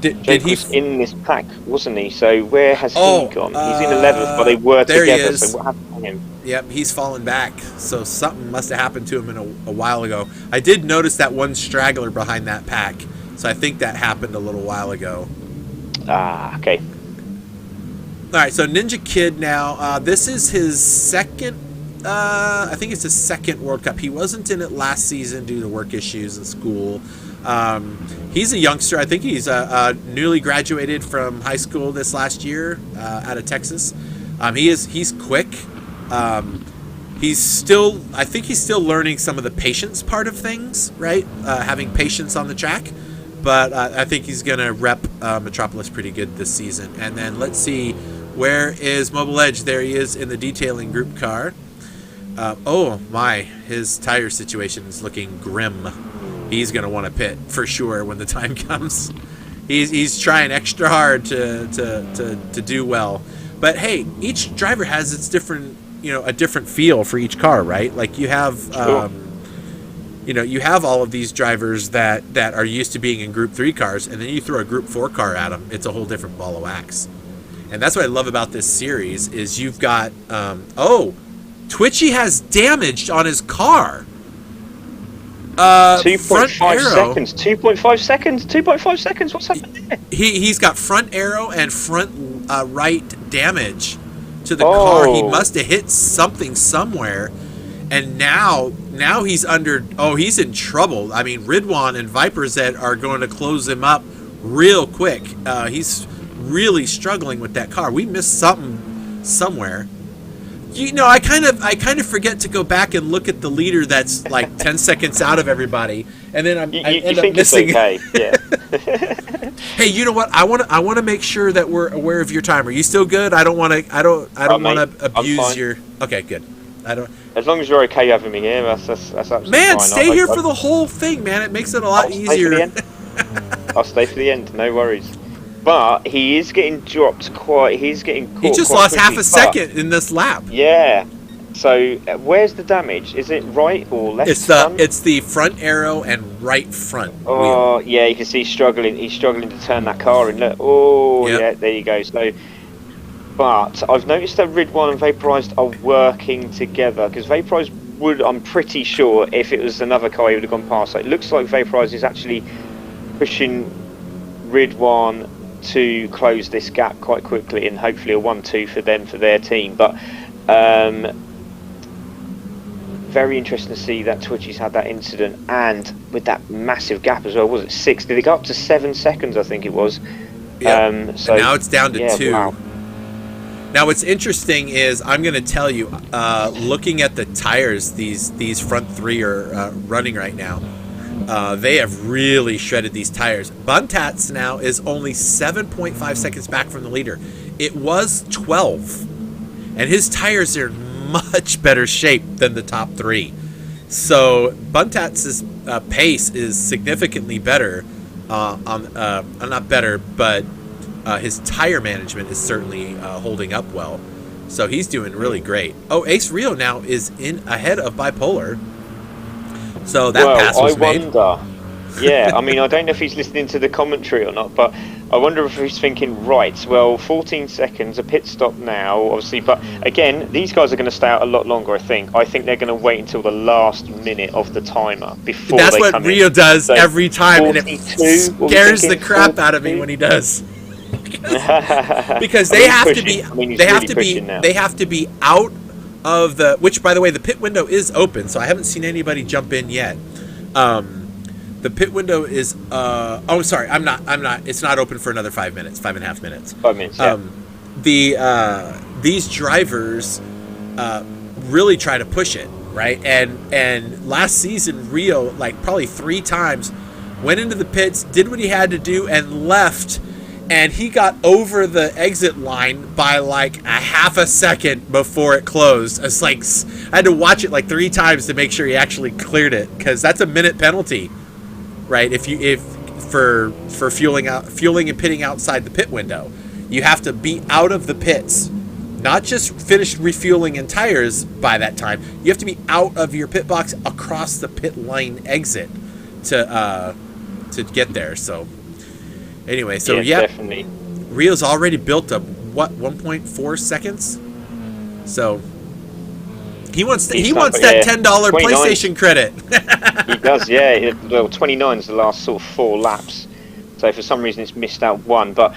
Did he was in this pack, wasn't he? So where has he gone? He's in 11th, but they were together. So what happened to him? Yep, he's fallen back. So something must have happened to him a while ago. I did notice that one straggler behind that pack. So I think that happened a little while ago. Okay. All right, so Ninja Kid now. This is his second. I think it's his second World Cup. He wasn't in it last season due to work issues in school. He's a youngster. I think he's newly graduated from high school this last year out of Texas. He's quick. I think he's still learning some of the patience part of things, right? Having patience on the track. But I think he's going to rep Metropolis pretty good this season. And then let's see Where is Mobile Edge? There he is in the detailing group car. Oh my, his tire situation is looking grim. He's going to want to pit for sure when the time comes. He's trying extra hard to do well. But hey, each driver has its different, a different feel for each car, right? Like you have, Sure. You have all of these drivers that are used to being in Group 3 cars, and then you throw a Group 4 car at them, it's a whole different ball of wax. And that's what I love about this series is you've got, Twitchy has damaged on his car. 2.5 seconds. 2.5 seconds. 2.5 seconds. What's happening there? He's got front arrow and front right damage to the car. He must have hit something somewhere, and now he's under. Oh, he's in trouble. I mean, Ridwan and Viper's Ed are going to close him up real quick. He's really struggling with that car. We missed something somewhere. I kind of forget to go back and look at the leader that's like 10 seconds out of everybody, and then I end up missing. Okay. Yeah. Hey, you know what? I want to make sure that we're aware of your time. Are you still good? I don't want to abuse your. Okay, good. I don't. As long as you're okay having me here, that's absolutely man, fine. stay here for the whole thing, man. It makes it a lot easier. I'll stay for the end. No worries. But he is getting dropped quite. He's getting caught. He just quite lost quickly, half a second in this lap. Yeah. So where's the damage? Is it right or left? It's the front arrow and right front. Oh yeah, you can see he's struggling. He's struggling to turn that car in. Look. Oh Yep. yeah, there you go. So, but I've noticed that Ridwan and Vaporized are working together because Vaporized would. I'm pretty sure if it was another car, he would have gone past. So it looks like Vaporized is actually pushing Ridwan to close this gap quite quickly, and hopefully a 1-2 for them for their team. But very interesting to see that Twitchy's had that incident, and with that massive gap as well. Was it 6? Did it go up to 7 seconds? I think it was. Yeah. So and now it's down to 2. Wow. Now what's interesting is I'm going to tell you, looking at the tires, these front 3 are running right now. They have really shredded these tires. Buntats now is only 7.5 seconds back from the leader. It was 12. And his tires are in much better shape than the top 3. So Buntats' pace is significantly better. Not better, but his tire management is certainly holding up well. So he's doing really great. Oh, Ace Rio now is ahead of Bipolar. So that pass was made. Wonder. Yeah, I mean, I don't know if he's listening to the commentary or not, but I wonder if he's thinking, right, well, 14 seconds, a pit stop now, obviously. But again, these guys are going to stay out a lot longer, I think. I think they're going to wait until the last minute of the timer before That's they what come Rio in. does So every time, and it 42, scares the crap out of me when he does. Because they have to be, they have to be out of the, which by the way, the pit window is open, so I haven't seen anybody jump in yet. The pit window is sorry, I'm not it's not open for another 5 minutes, 5.5 minutes. 5 minutes, yeah. These drivers really try to push it, right? And last season Rio, like probably 3 times, went into the pits, did what he had to do, and left. And he got over the exit line by like a half a second before it closed. It's like I had to watch it like 3 times to make sure he actually cleared it, because that's a minute penalty, right? If for fueling and pitting outside the pit window, you have to be out of the pits, not just finish refueling and tires by that time. You have to be out of your pit box across the pit lane exit to get there. So. Anyway, so yeah, definitely. Rio's already built up 1.4 seconds. So he wants that $10 PlayStation credit. He does, yeah. Well, 29 is the last sort of 4 laps. So for some reason it's missed out 1, but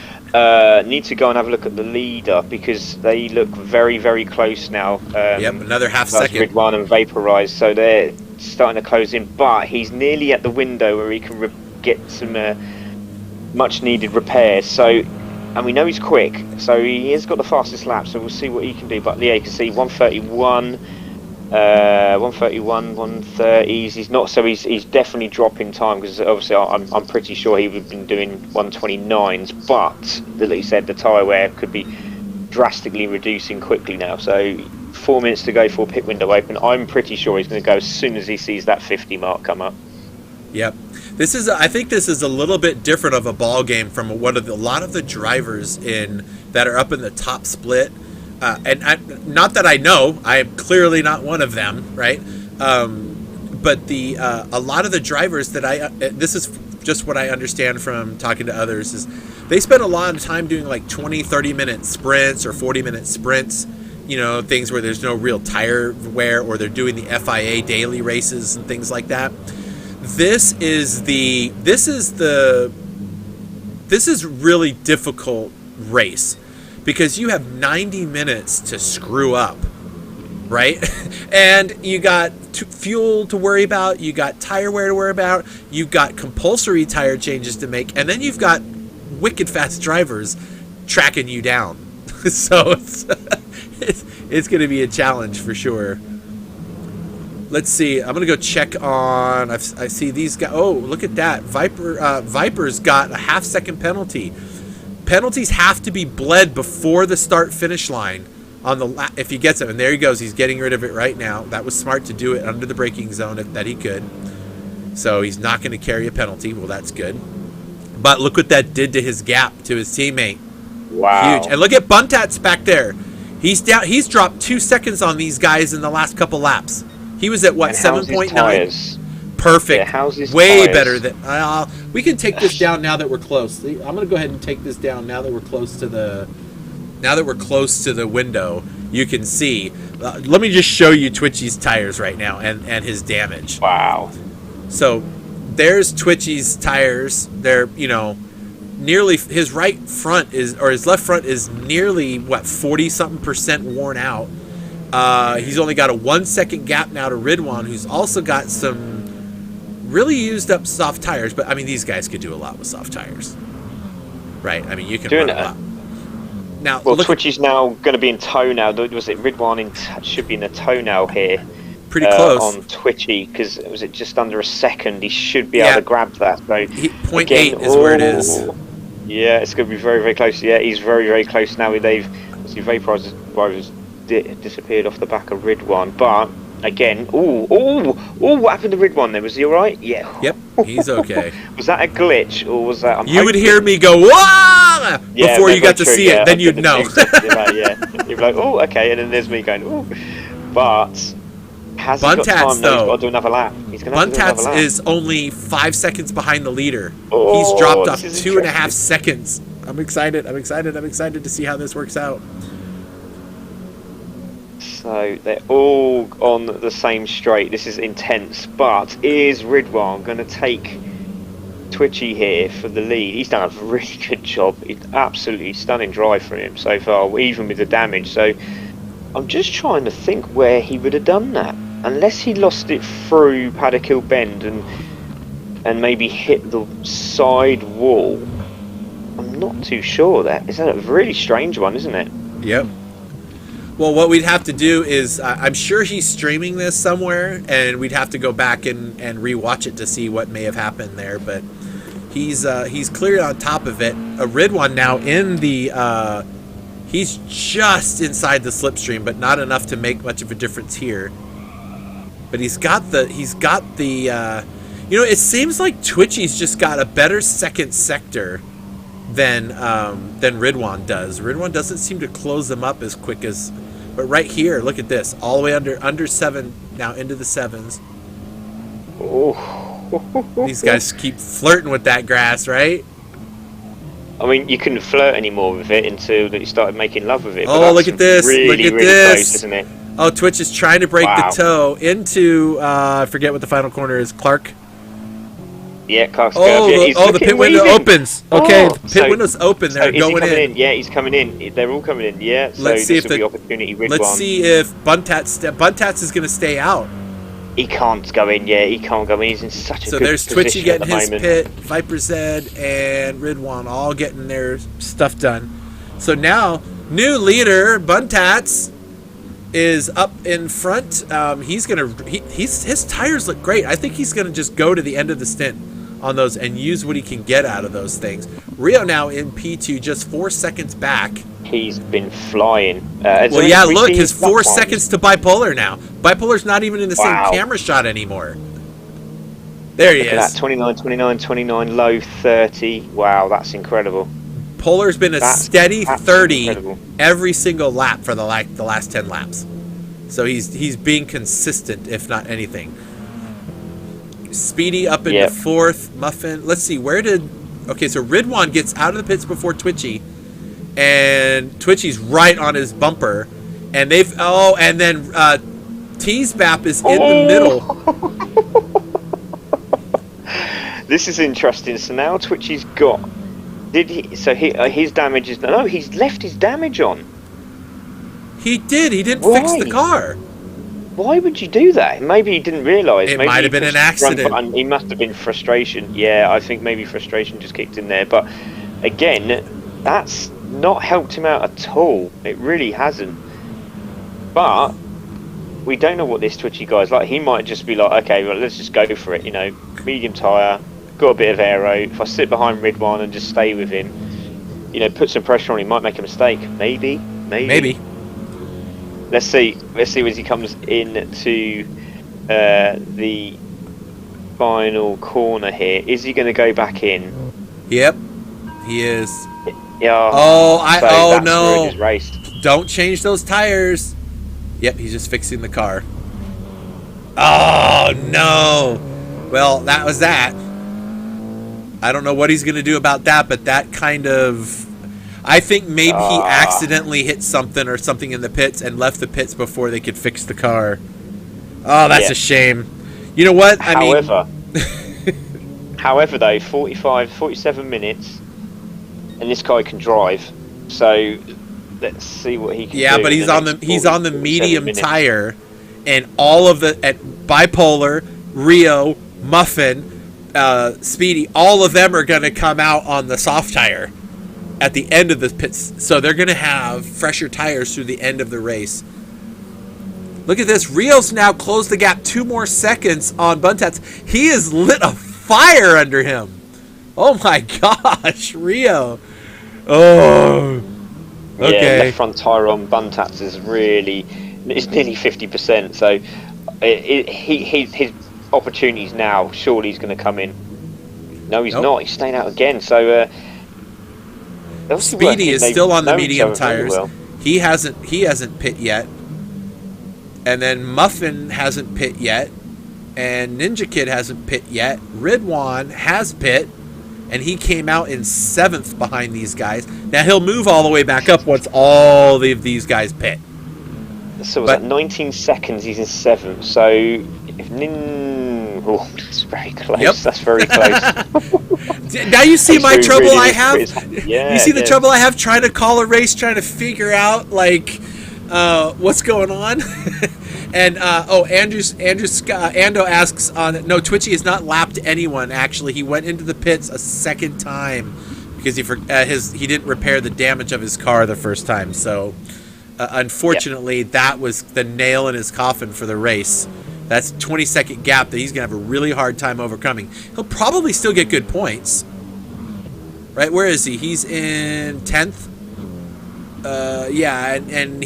need to go and have a look at the leader because they look very, very close now. Yep, another half second. Ridwan and Vaporized, so they're starting to close in, but he's nearly at the window where he can get some much needed repairs. So, and we know he's quick, so he has got the fastest lap, so we'll see what he can do. But yeah, you can see 131, 130s. He's not, so he's definitely dropping time because obviously I'm pretty sure he would have been doing 129s, but like you said, the tyre wear could be drastically reducing quickly now. So 4 minutes to go for pit window open. I'm pretty sure he's going to go as soon as he sees that 50 mark come up. Yep. I think this is a little bit different of a ball game from a lot of the drivers that are up in the top split. Not that I know, I am clearly not one of them, right? But a lot of the drivers this is just what I understand from talking to others, is they spend a lot of time doing like 20, 30-minute sprints or 40-minute sprints, things where there's no real tire wear, or they're doing the FIA daily races and things like that. This is really difficult race because you have 90 minutes to screw up, right? And you got fuel to worry about, you got tire wear to worry about, you got compulsory tire changes to make, and then you've got wicked fast drivers tracking you down. So it's going to be a challenge for sure. Let's see. I'm going to go check on... I see these guys... Oh, look at that. Viper's got a half-second penalty. Penalties have to be bled before the start-finish line on the if he gets it. And there he goes. He's getting rid of it right now. That was smart to do it under the braking zone that he could. So he's not going to carry a penalty. Well, that's good. But look what that did to his gap, to his teammate. Wow. Huge. And look at Buntat's back there. He's dropped 2 seconds on these guys in the last couple laps. He was at, what, 7.9? Perfect. Yeah, how's his way tires? Better than... we can take this down now that we're close. I'm going to go ahead and take this down now that we're close to the... Now that we're close to the window, you can see. Let me just show you Twitchy's tires right now and his damage. Wow. So there's Twitchy's tires. They're, nearly... His right front is... Or his left front is nearly, 40-something% worn out. He's only got a 1 second gap now to Ridwan, who's also got some really used up soft tires. But I mean, these guys could do a lot with soft tires, right? I mean, you can run a lot. Now, well, Twitchy's now going to be in tow now. Was it Ridwan should be in the tow now here? Pretty close on Twitchy, because was it just under a second? He should be able to grab that. So 0.8 is where it is. Yeah, it's going to be very, very close. Yeah, he's very, very close now. Vaporizers disappeared off the back of Ridwan, but again, what happened to Ridwan then? Was he alright? Yeah. Yep, he's okay. Was that a glitch, or was that... You would hear me go, "Wah!" before you got to see it, then you'd know. You'd be like, oh, okay, and then there's me going, oh. But has he got time though? He's got to do another lap. Buntats is only 5 seconds behind the leader. He's dropped off 2.5 seconds. I'm excited to see how this works out. So they're all on the same straight. This is intense. But is Ridwan going to take Twitchy here for the lead? He's done a really good job. It's absolutely stunning drive from him so far, even with the damage. So I'm just trying to think where he would have done that. Unless he lost it through Paddock Hill Bend and maybe hit the side wall. I'm not too sure. Is that a really strange one, isn't it? Yep. Well, what we'd have to do is, I'm sure he's streaming this somewhere, and we'd have to go back and rewatch it to see what may have happened there. But he's clearly on top of it. Ridwan now in the, he's just inside the slipstream, but not enough to make much of a difference here. But he's got the, it seems like Twitchy's just got a better second sector than Ridwan does. Ridwan doesn't seem to close them up as quick as... But right here, look at this. All the way under 7, now into the 7s. Oh. These guys keep flirting with that grass, right? I mean, you couldn't flirt anymore with it until you started making love with it. Oh, look at this. Really, look at really this. Close, isn't it? Oh, Twitch is trying to break the toe into, I forget what the final corner is, Clark. Yeah, Clark's the pit window opens. Okay, the pit window's open. They're going in. Yeah, he's coming in. They're all coming in. Yeah. So let's see if the opportunity. Let's see if Buntats is going to stay out. He can't go in. Yeah, he can't go in. He's in such a good position. So there's Twitchy getting his pit, Viper Zed, and Ridwan all getting their stuff done. So now, new leader Buntats is up in front. His tires look great. I think he's gonna just go to the end of the stint. on those and use what he can get out of those things. Rio now in P2, just 4 seconds back. He's been flying. Well, yeah, look, his 4 seconds to Bipolar now. Bipolar's not even in the same camera shot anymore. There he is. That 29, 29, 29, low 30. Wow, that's incredible. Polar's been a steady 30 incredible. every single lap for the last 10 laps. So he's being consistent, if not anything. Speedy up into fourth. Muffin. Let's see, okay, so Ridwan gets out of the pits before Twitchy. And Twitchy's right on his bumper. And and then Teasbap is in the middle. This is interesting. So now Twitchy's got... his damage is... No, he's left his damage on. He did. He didn't fix the car. Why would you do that? Maybe he didn't realise. It might have been an accident. He must have been frustration. Yeah, I think maybe frustration just kicked in there. But again, that's not helped him out at all. It really hasn't. But we don't know what this Twitchy guy's like. He might just be like, okay, well, let's just go for it. You know, medium tyre, got a bit of aero. If I sit behind Ridwan and just stay with him, you know, put some pressure on him, might make a mistake. Maybe. Let's see as he comes into the final corner here. Is he going to go back in? Yep, he is. Yeah. No! Don't change those tires. Yep, he's just fixing the car. Oh no! Well, that was that. I don't know what he's going to do about that, but that kind of... I think maybe he accidentally hit something or something in the pits and left the pits before they could fix the car. Oh, that's a shame. You know what? However, though, 47 minutes, and this guy can drive. So let's see what he can do. Yeah, but he's on the medium tire, and all of at Bipolar, Rio, Muffin, Speedy, all of them are going to come out on the soft tire at the end of the pits, so they're going to have fresher tires through the end of the race. Look at this. Rio's now closed the gap 2 more seconds on Buntats. He has lit a fire under him. Oh my gosh, Rio. Oh. Okay. Yeah, left front tire on Buntats is nearly 50%. So his opportunities now, surely he's going to come in. No, he's not. He's staying out again. So Speedy is still on the medium tires. He hasn't pit yet. And then Muffin hasn't pit yet. And Ninja Kid hasn't pit yet. Ridwan has pit. And he came out in 7th behind these guys. Now he'll move all the way back up once all of these guys pit. So was that 19 seconds he's in 7th. So if that's very close. Yep. That's very close. Now you see my trouble really I have? Yeah, you see the trouble I have trying to call a race, trying to figure out, what's going on? And, Ando asks no, Twitchy has not lapped anyone, actually. He went into the pits a second time because he didn't repair the damage of his car the first time. So, unfortunately, that was the nail in his coffin for the race. That's a 20-second gap that he's going to have a really hard time overcoming. He'll probably still get good points. Right? Where is he? He's in 10th? Yeah, and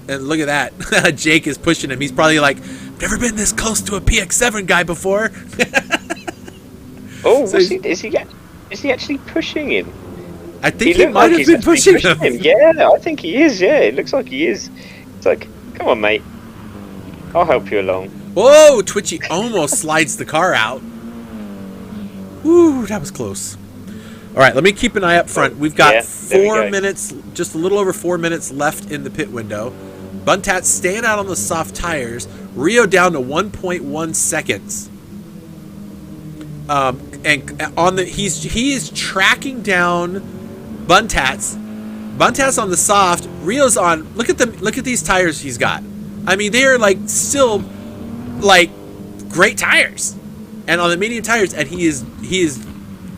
and look at that. Jake is pushing him. He's probably like, never been this close to a PX7 guy before. So is he actually pushing him? I think he might have been pushing him. Yeah, I think he is. Yeah, it looks like he is. It's like, come on, mate. I'll help you along. Whoa, Twitchy almost slides the car out. Woo, that was close. All right, let me keep an eye up front. We've got 4 minutes, just a little over 4 minutes left in the pit window. Buntats staying out on the soft tires. Rio down to 1.1 seconds. And on he is tracking down Buntats. Buntats on the soft. Rio's on. Look at these tires he's got. I mean, they are still great tires. And on the medium tires, and he is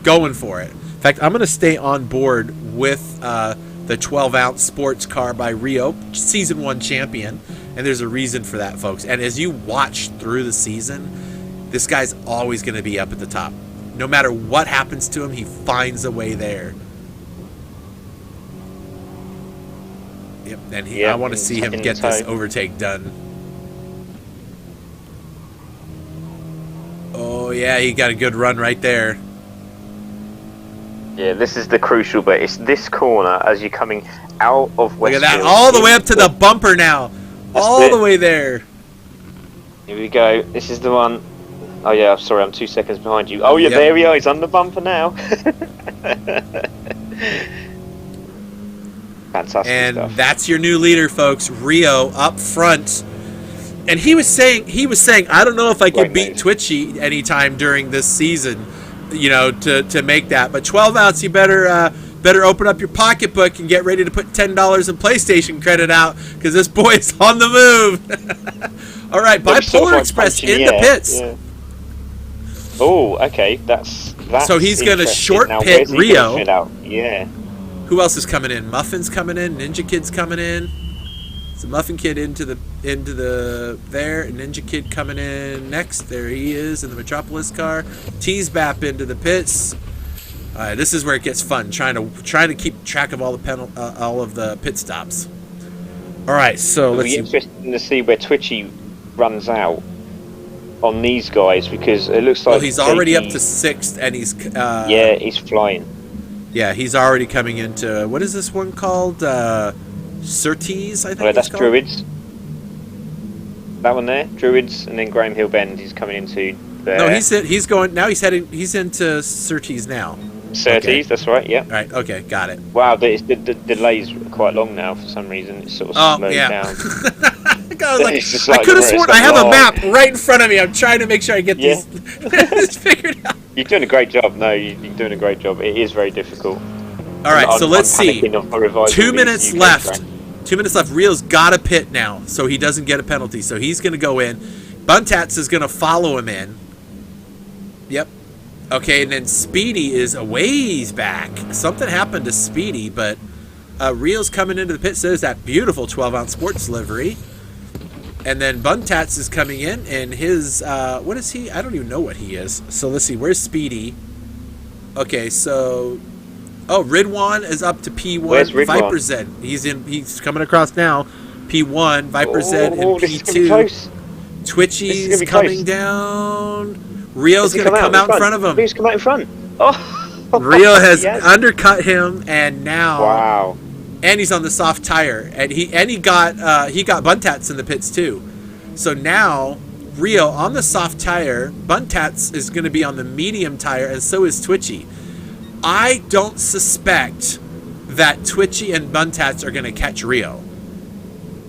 going for it. In fact, I'm going to stay on board with the 12-ounce sports car by Rio, Season 1 champion. And there's a reason for that, folks. And as you watch through the season, This guy's always going to be up at the top. No matter what happens to him, he finds a way there. Yep, and I want to see him get this overtake done. Oh, yeah, he got a good run right there. Yeah, this is the crucial bit. It's this corner as you're coming out of Westfield. Look at that, all the way up to the bumper now. All the way there. Here we go. This is the one. Oh, yeah, I'm sorry, I'm 2 seconds behind you. Oh, yeah, there we are. He's on the bumper now. Fantastic and stuff. That's your new leader, folks. Rio up front. And he was saying, I don't know if I could beat Twitchy anytime during this season, you know, to make that. But 12 ounce, you better open up your pocketbook and get ready to put $10 in PlayStation credit out, because this boy's on the move. All right, Bipolar Express in the pits. Yeah. Oh, okay, that's so he's going to short pit Rio. Yeah. Who else is coming in? Muffin's coming in. Ninja Kid's coming in. So Muffin Kid into the there. Ninja Kid coming in next. There he is in the Metropolis car. Tease Bap into the pits. This is where it gets fun. Trying to keep track of all the pit stops. All right, so It'll let's be see. Interesting to see where Twitchy runs out on these guys, because it looks like he's already up to 6th, and he's he's flying. Yeah, he's already coming into, what is this one called? Surtees, I think. That's Druids. That one there, Druids, and then Graham Hill Bend. He's coming into there. No, he's going now. He's into Surtees now. Surtees, okay. That's right. Yeah. All right. Okay, got it. Wow, the delay's quite long now for some reason. It's sort of slowed down. I could have sworn I have a map right in front of me. I'm trying to make sure I get this figured out. You're doing a great job. No, you're doing a great job. It is very difficult. All right, so let's see. 2 minutes left. 2 minutes left. Rio's got to pit now, so he doesn't get a penalty. So he's going to go in. Buntats is going to follow him in. Yep. Okay, and then Speedy is a ways back. Something happened to Speedy, but Rio's coming into the pit. So there's that beautiful 12-ounce sports livery. And then Buntats is coming in, and his, what is he? I don't even know what he is. So let's see, where's Speedy? Okay, so, Ridwan is up to P1. Where's Ridwan? Viper Z. He's coming across now. P1, Viper Z, and P2. Twitchy's coming down. Rio's going to come out in front of him. Who's come out in front? Oh, Rio has undercut him, and now... Wow. And he's on the soft tire, and he got Buntats in the pits too. So now Rio on the soft tire, Buntats is going to be on the medium tire, and so is Twitchy. I don't suspect that Twitchy and Buntats are going to catch Rio.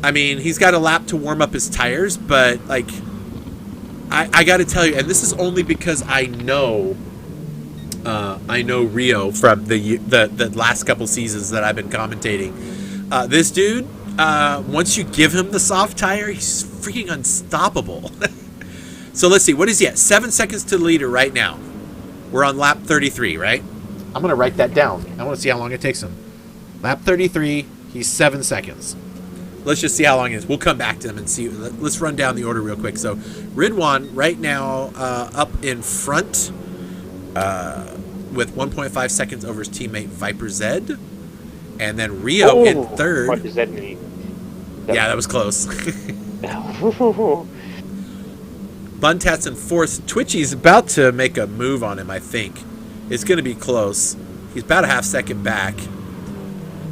I mean, he's got a lap to warm up his tires, but like, I got to tell you, and this is only because I know Rio from the last couple seasons that I've been commentating. This dude, once you give him the soft tire, he's freaking unstoppable. So let's see, what is he at? 7 seconds to the leader right now. We're on lap 33, right? I'm going to write that down. I want to see how long it takes him. Lap 33, he's 7 seconds. Let's just see how long it is. We'll come back to them and see. Let's run down the order real quick. So Ridwan right now up in front. With 1.5 seconds over his teammate Viper Z, and then Rio in third. Viper Z. Yeah, that was close. Buntats in fourth. Twitchy's about to make a move on him, I think. It's going to be close. He's about a half second back.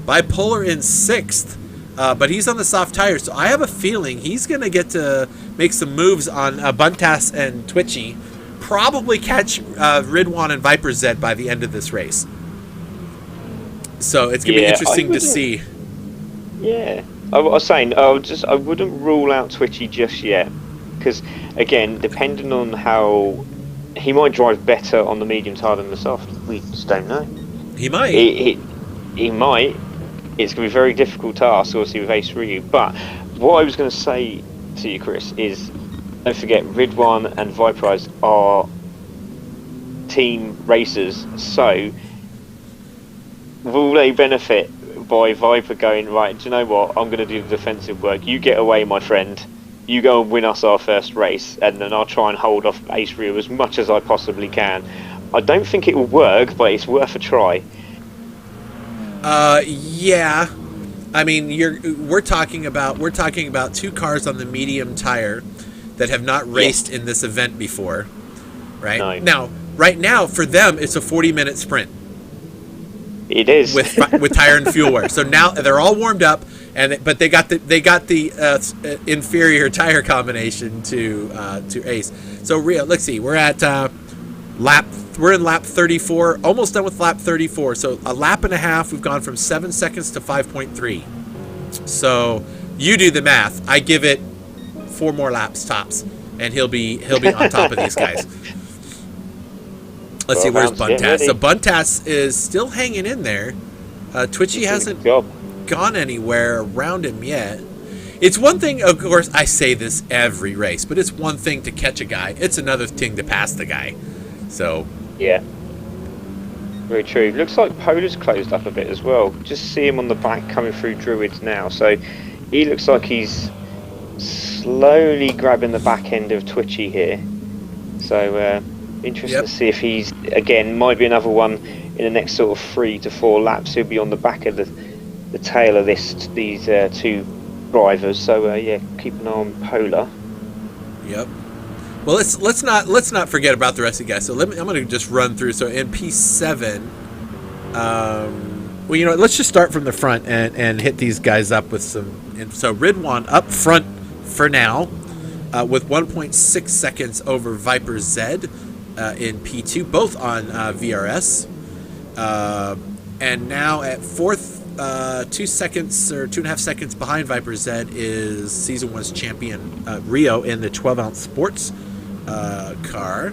Bipolar in sixth, but he's on the soft tire, so I have a feeling he's going to get to make some moves on Buntats and Twitchy. Probably catch Ridwan and Viper Z by the end of this race. So it's going to be interesting to see. Yeah. I was saying, I wouldn't rule out Twitchy just yet. Because, again, depending on how... He might drive better on the medium tire than the soft. We just don't know. He might. He might. It's going to be a very difficult task, obviously, with Ace Ryu. But what I was going to say to you, Chris, is... Don't forget, Ridwan and Viperize are team racers, so will they benefit by Viper going, right, do you know what, I'm going to do the defensive work, you get away, my friend, you go and win us our first race, and then I'll try and hold off Ace Rio as much as I possibly can. I don't think it will work, but it's worth a try. Yeah. I mean, we're talking about 2 cars on the medium tire that have not raced in this event before, right? No. Now, right now for them, it's a 40-minute sprint. It is with tire and fuel wear. So now they're all warmed up, but they got the inferior tire combination to Ace. So Rio, let's see, we're at we're in lap 34, almost done with lap 34. So a lap and a half, we've gone from 7 seconds to 5.3. So you do the math. I give it 4 more laps tops, and he'll be on top of these guys. Let's see, where's Buntas? So Buntas is still hanging in there. Twitchy hasn't gone anywhere around him yet. It's one thing, of course, I say this every race, but it's one thing to catch a guy. It's another thing to pass the guy. So yeah, very true. Looks like Polar's closed up a bit as well. Just see him on the back coming through Druids now. So he looks like he's slowly grabbing the back end of Twitchy here. So interesting to see if he's, again, might be another one in the next sort of 3 to 4 laps. He'll be on the back of the tail of these 2 drivers. So yeah, keep an eye on Polar. Yep. Well, let's not forget about the rest of the guys. So I'm going to just run through. So in P7, well, you know, let's just start from the front and hit these guys up with some. And so Ridwan up front for now, with 1.6 seconds over Viper Z in P2, both on VRS, and now at 4th, 2 seconds or 2.5 seconds behind Viper Z is Season 1's champion Rio in the 12-ounce sports car.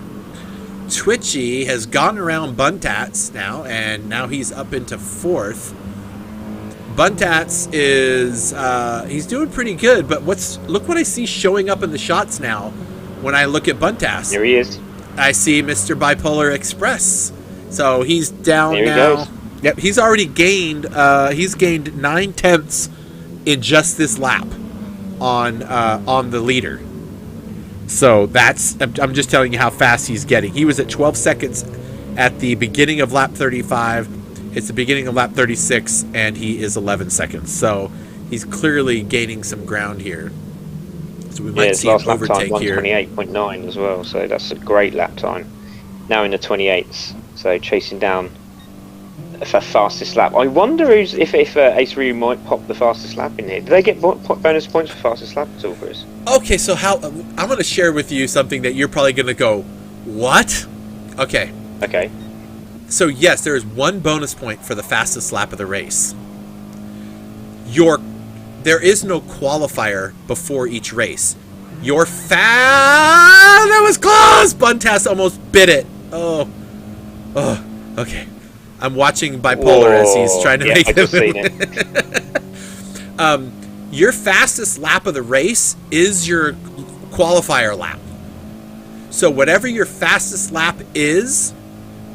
Twitchy has gone around Buntats now, and now he's up into 4th. Buntats is he's doing pretty good, but look what I see showing up in the shots now. When I look at Buntats, there he is. I see Mr. Bipolar Express. So he's down there now. Goes. Yep, he's already gained. He's gained 9/10 in just this lap on the leader. So I'm just telling you how fast he's getting. He was at 12 seconds at the beginning of lap 35. It's the beginning of lap 36, and he is 11 seconds. So he's clearly gaining some ground here. So we might see an overtake here. 128.9 as well. So that's a great lap time. Now in the 28s. So chasing down for fastest lap. I wonder if Ace Ryu might pop the fastest lap in here. Do they get bonus points for fastest lap at all, Chris? Okay, so I'm going to share with you something that you're probably going to go, what? Okay. Okay. So yes, there is 1 bonus point for the fastest lap of the race. There is no qualifier before each race. That was close! Buntas almost bit it. Oh, okay. I'm watching Bipolar as he's trying to make it. I've just seen it. Your fastest lap of the race is your qualifier lap. So whatever your fastest lap is,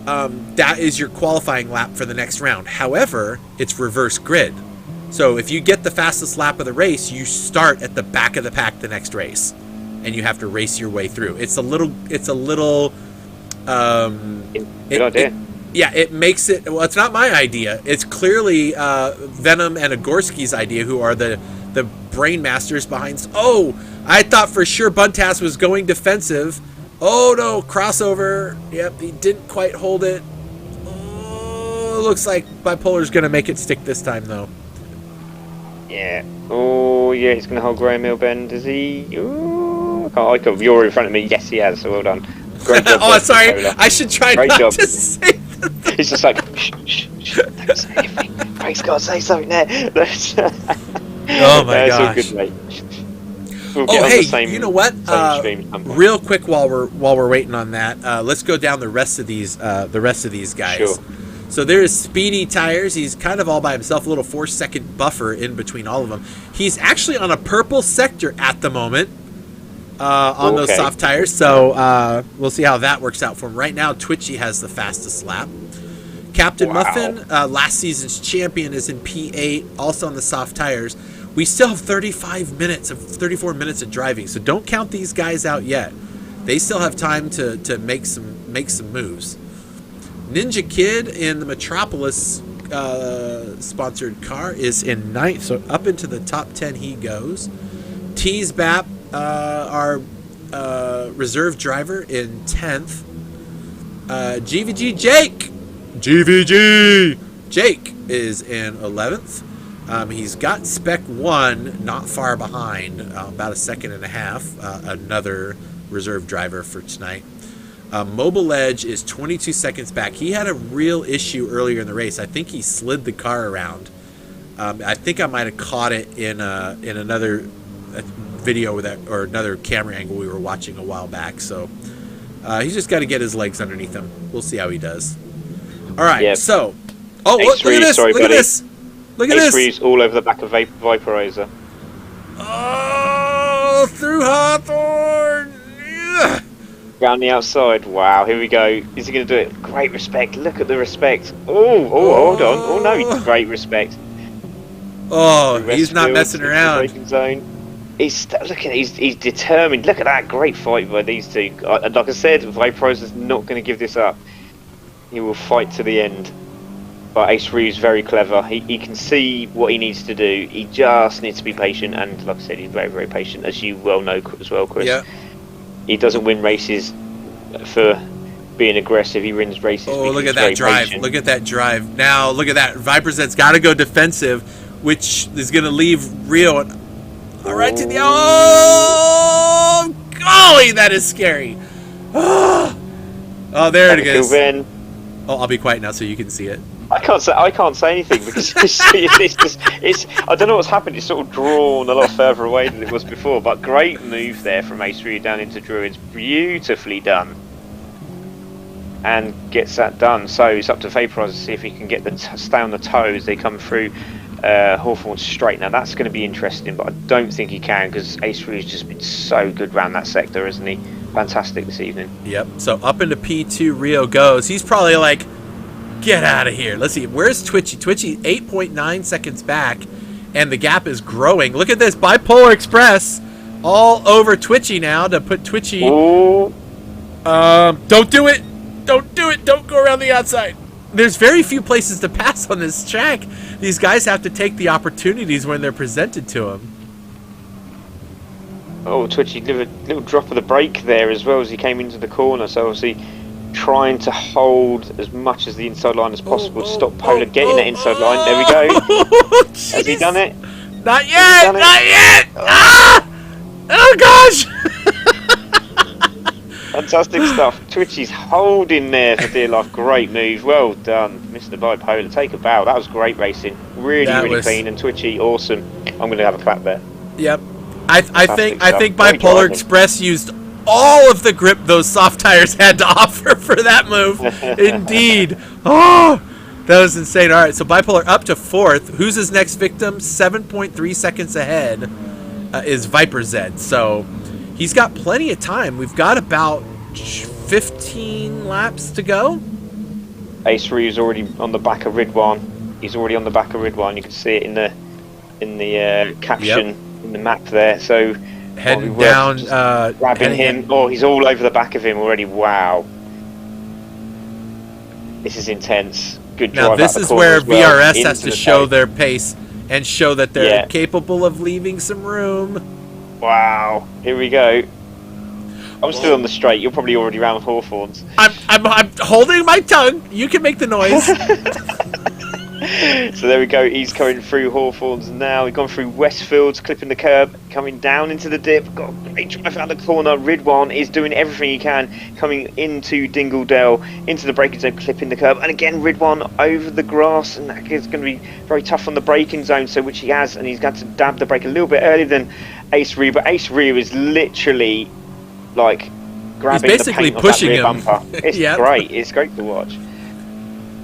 that is your qualifying lap for the next round. However, it's reverse grid. So if you get the fastest lap of the race, you start at the back of the pack the next race, and you have to race your way through. It's a little. Good idea. It makes it. Well, it's not my idea. It's clearly Venom and Agorski's idea, who are the brain masters behind. Oh, I thought for sure Buntas was going defensive. Oh no, crossover. Yep, he didn't quite hold it. Oh, looks like Bipolar's gonna make it stick this time though. Yeah. Oh yeah, he's gonna hold Graham Hill bend. Is he? Ooh. You're in front of me. Yes, he has. So well done. Great job. Oh, sorry. I should try not to say that. He's just like, shh, don't say anything. Frank's got to say something there. Oh my gosh. All good, mate. We'll you know what? Real quick, while we're waiting on that, let's go down the rest of these guys. Sure. So there is Speedy Tires. He's kind of all by himself, a little 4-second buffer in between all of them. He's actually on a purple sector at the moment on those soft tires. So we'll see how that works out for him. Right now, Twitchy has the fastest lap. Captain Muffin, last season's champion, is in P8, also on the soft tires. We still have 34 minutes of driving, so don't count these guys out yet. They still have time to make some moves. Ninja Kid in the Metropolis sponsored car is in 9th, so up into the top 10 he goes. Tease Bap, our reserve driver, in 10th. GVG Jake is in 11th. He's got Spec 1 not far behind, about a second and a half, another reserve driver for tonight. Mobile Edge is 22 seconds back. He had a real issue earlier in the race. I think he slid the car around. I think I might have caught it in another video with that, or another camera angle we were watching a while back. So he's just got to get his legs underneath him. We'll see how he does. All right. Yep. So, look at this! Sorry, look at this! Look at this! H3's all over the back of Viporizer. Oh, through Hawthorne! Yeah. Down the outside. Wow, here we go. Is he going to do it? Great respect. Look at the respect. Oh, hold on. Oh, no, great respect. Oh, he's not messing around. Braking zone. He's determined. Look at that great fight by these two. Like I said, Viperizer's not going to give this up. He will fight to the end. But Ace Reeves very clever. He can see what he needs to do. He just needs to be patient, and like I said, he's very, very patient, as you well know as well, Chris. Yeah. He doesn't win races for being aggressive. He wins races. Oh, look at that drive. Patient. Look at that drive. Now, look at that. Viperzet's got to go defensive, which is going to leave Rio right to the... Oh, golly, that is scary. Oh, there it is. Oh, I'll be quiet now so you can see it. I can't say anything because it's I don't know what's happened. It's sort of drawn a lot further away than it was before. But great move there from Ace Ryu down into Druids, beautifully done, and gets that done. So it's up to Vaporizer to see if he can get stay on the toes. They come through Hawthorne straight. Now that's going to be interesting, but I don't think he can because Ace Ryu's just been so good around that sector, isn't he? Fantastic this evening. Yep. So up into P2 Rio goes. He's probably like, get out of here. Let's see. Where's Twitchy? Twitchy 8.9 seconds back, and the gap is growing. Look at this. Bipolar Express all over Twitchy now to put Twitchy. Ooh. Don't do it. Don't do it. Don't go around the outside. There's very few places to pass on this track. These guys have to take the opportunities when they're presented to them. Oh, Twitchy, little drop of the brake there as well as he came into the corner. So obviously trying to hold as much as the inside line as possible to stop Polar getting that inside line. There we go. Has he done it? Not yet. Not yet. Ah! Oh gosh. Fantastic stuff. Twitchy's holding there for dear life. Great move. Well done, Mr. Bipolar. Take a bow. That was great racing. Really clean. And Twitchy, awesome. I'm going to have a clap there. Yep. I think Bipolar Express used all of the grip those soft tires had to offer for that move. Indeed. Oh, that was insane. All right, so Bipolar up to 4th. Who's his next victim? 7.3 seconds ahead is Viper Z. So he's got plenty of time. We've got about 15 laps to go. Ace Ryu's already on the back of Ridwan. He's already on the back of Ridwan. You can see it in the caption in the map there. So heading down, grabbing him. Oh, he's all over the back of him already. Wow, this is intense. Good drive. Now this is where VRS has to show their pace and show that they're capable of leaving some room. Wow, here we go. I'm still on the straight. You're probably already round Hawthorns. I'm holding my tongue. You can make the noise. So there we go. He's coming through Hawthorns now. We've gone through Westfields, clipping the curb, coming down into the dip. Got a great drive out the corner. Ridwan is doing everything he can, coming into Dingledale, into the braking zone, clipping the curb, and again Ridwan over the grass, and that is going to be very tough on the braking zone. So which he has, and he's got to dab the brake a little bit earlier than Ace Ryu. But Ace Ryu is literally like grabbing He's basically the paint pushing on that rear him. bumper. It's great. It's great to watch.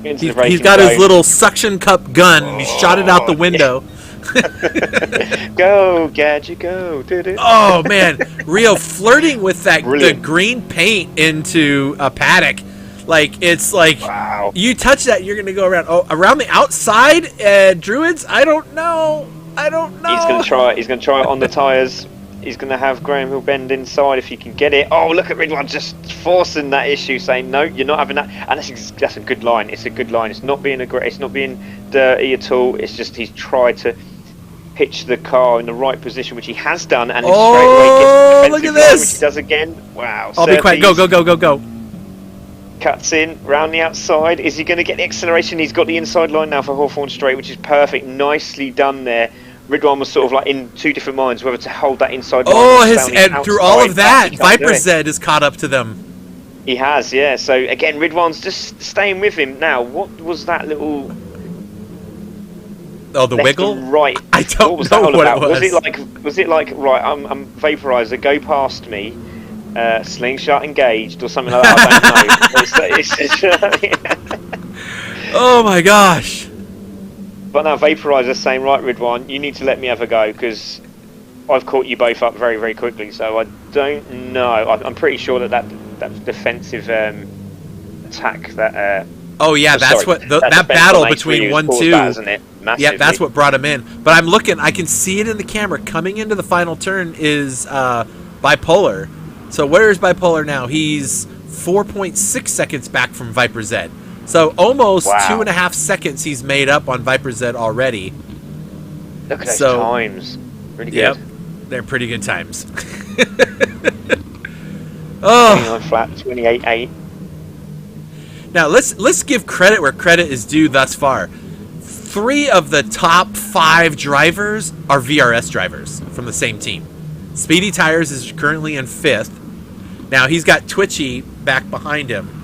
He's got his little suction cup gun, and he's shot it out the window. Go, Gadget, go. Oh, man. Rio flirting with that the green paint into a paddock. Like, it's like, you touch that, you're going to go around. Oh, around the outside, Druids? I don't know. I don't know. He's going to try it. He's going to try it on the tyres. He's going to have Graham Hill bend inside if he can get it. Oh, look at Ridwan just forcing that issue, saying no, you're not having that. And that's a good line. It's a good line. It's not being it's not being dirty at all. It's just he's tried to pitch the car in the right position, which he has done, and straight away gets the defensive look at line, this, which he does again. Wow. I'll be quiet. Go. Cuts in round the outside. Is he going to get the acceleration? He's got the inside line now for Hawthorne Straight, which is perfect. Nicely done there. Ridwan was sort of like in two different minds whether to hold that inside line. And through all of that, Viper Z is caught up to them. He has, yeah. So again, Ridwan's just staying with him now. What was that little? Oh, the wiggle. Right. I don't what was know that all what about? it was. Was it like right? I'm vaporizer. Go past me. Slingshot engaged or something like that. I don't know. Oh my gosh. But now Vaporizer's saying, right, Ridwan, you need to let me have a go because I've caught you both up very, very quickly. So I don't know. I'm pretty sure that defensive attack that. Oh yeah, that's what that battle between 1-2. Yeah, that's what brought him in. But I'm looking. I can see it in the camera. Coming into the final turn is Bipolar. So where is Bipolar now? He's 4.6 seconds back from Viper Z. So almost 2.5 seconds he's made up on Viper Z already. Look at those times. Really good. Yep, they're pretty good times. Oh, 29 flat, 28.8. Now let's give credit where credit is due thus far. 3 of the top 5 drivers are VRS drivers from the same team. Speedy Tires is currently in 5th. Now he's got Twitchy back behind him.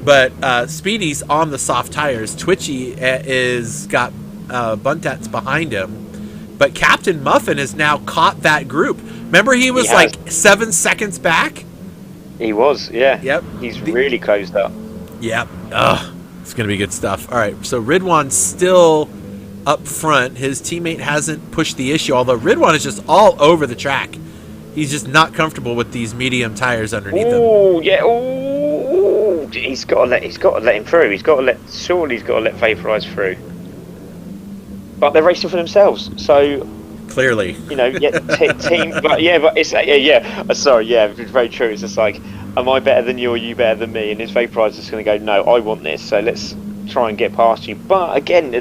But Speedy's on the soft tires. Twitchy is got Buntats behind him. But Captain Muffin has now caught that group. Remember he was like 7 seconds back? He was, yeah. Yep. He's really closed up. Yep. Ugh. It's going to be good stuff. All right, so Ridwan's still up front. His teammate hasn't pushed the issue, although Ridwan is just all over the track. He's just not comfortable with these medium tires underneath him. Oh, yeah. Ooh. He's got to let him through. Surely he's got to let Vaporize through. But they're racing for themselves, so clearly, team. But it's sorry, it's very true. It's just like, am I better than you or you better than me? And his Vaporizer is going to go, no, I want this, so let's try and get past you. But again,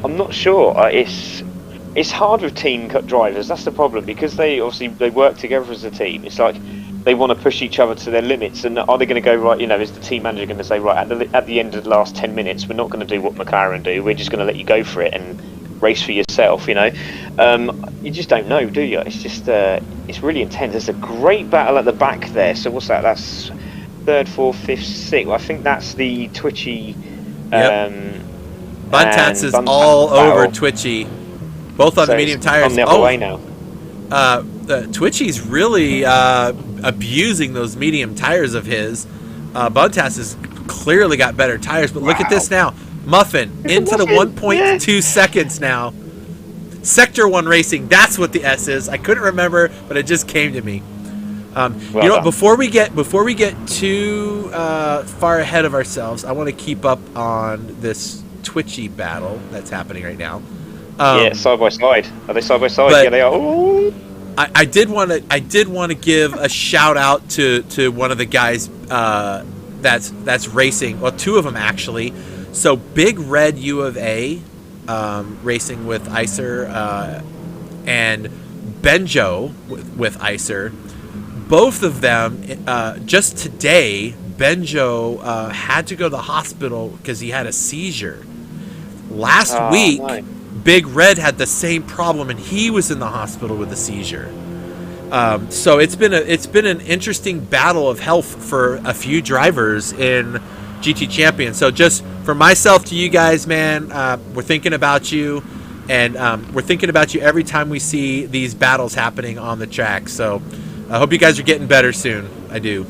I'm not sure. It's hard with team drivers. That's the problem, because they work together as a team. It's like they want to push each other to their limits. And are they going to go right? Is the team manager going to say, right, at the end of the last 10 minutes, we're not going to do what McLaren do. We're just going to let you go for it and race for yourself. You just don't know, do you? It's just it's really intense. There's a great battle at the back there. So what's that? That's 3rd, 4th, 5th, 6th. I think that's the Twitchy. Buntats is all over Twitchy. Both on the medium tires. On the other way now. Twitchy's really abusing those medium tires of his. Buntas has clearly got better tires, but look at this now. Muffin into the 1.2 seconds now. Sector 1 Racing, that's what the S is. I couldn't remember, but it just came to me. Before we get too far ahead of ourselves, I want to keep up on this Twitchy battle that's happening right now. Side by side. Are they side by side? Yeah, they are. Ooh. I did want to give a shout out to one of the guys that's racing. Well, 2 of them actually. So Big Red U of A racing with Icer and Benjo with Icer. Both of them just today. Benjo had to go to the hospital because he had a seizure. Last week. Nice. Big Red had the same problem, and he was in the hospital with a seizure. So it's been an interesting battle of health for a few drivers in GT Champion. So just from myself to you guys, man, we're thinking about you, and we're thinking about you every time we see these battles happening on the track. So I hope you guys are getting better soon. I do.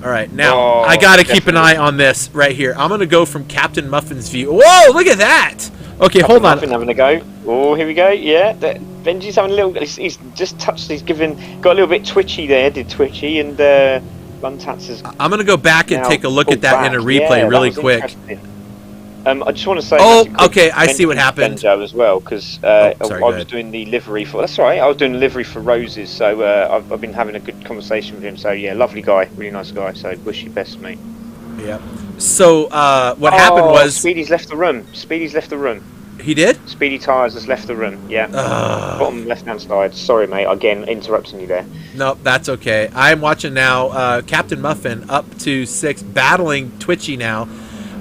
All right, now I got to keep an eye on this right here. I'm going to go from Captain Muffin's view. Whoa, look at that. Okay, hold on. Having a go. Oh, here we go. Yeah, Benji's having a little. He's just touched. Got a little bit twitchy there. Did Twitchy and Buntats has. I'm gonna go back and take a look at that in a replay really quick. I just want to say. Oh, actually, quick okay, I see what mention happened. Benjo as well, because sorry, I go was ahead. doing the livery for. That's all right. I was doing the livery for Roses, so I've been having a good conversation with him. So yeah, lovely guy, really nice guy. So wish you best, mate. Yeah. So what happened was Speedy's left the room. Speedy's left the room. he did. Speedy Tyres has left the room. Yeah. Bottom left-hand side. Sorry, mate. Again, interrupting you there. No, that's okay. I'm watching now. Captain Muffin up to 6, battling Twitchy now.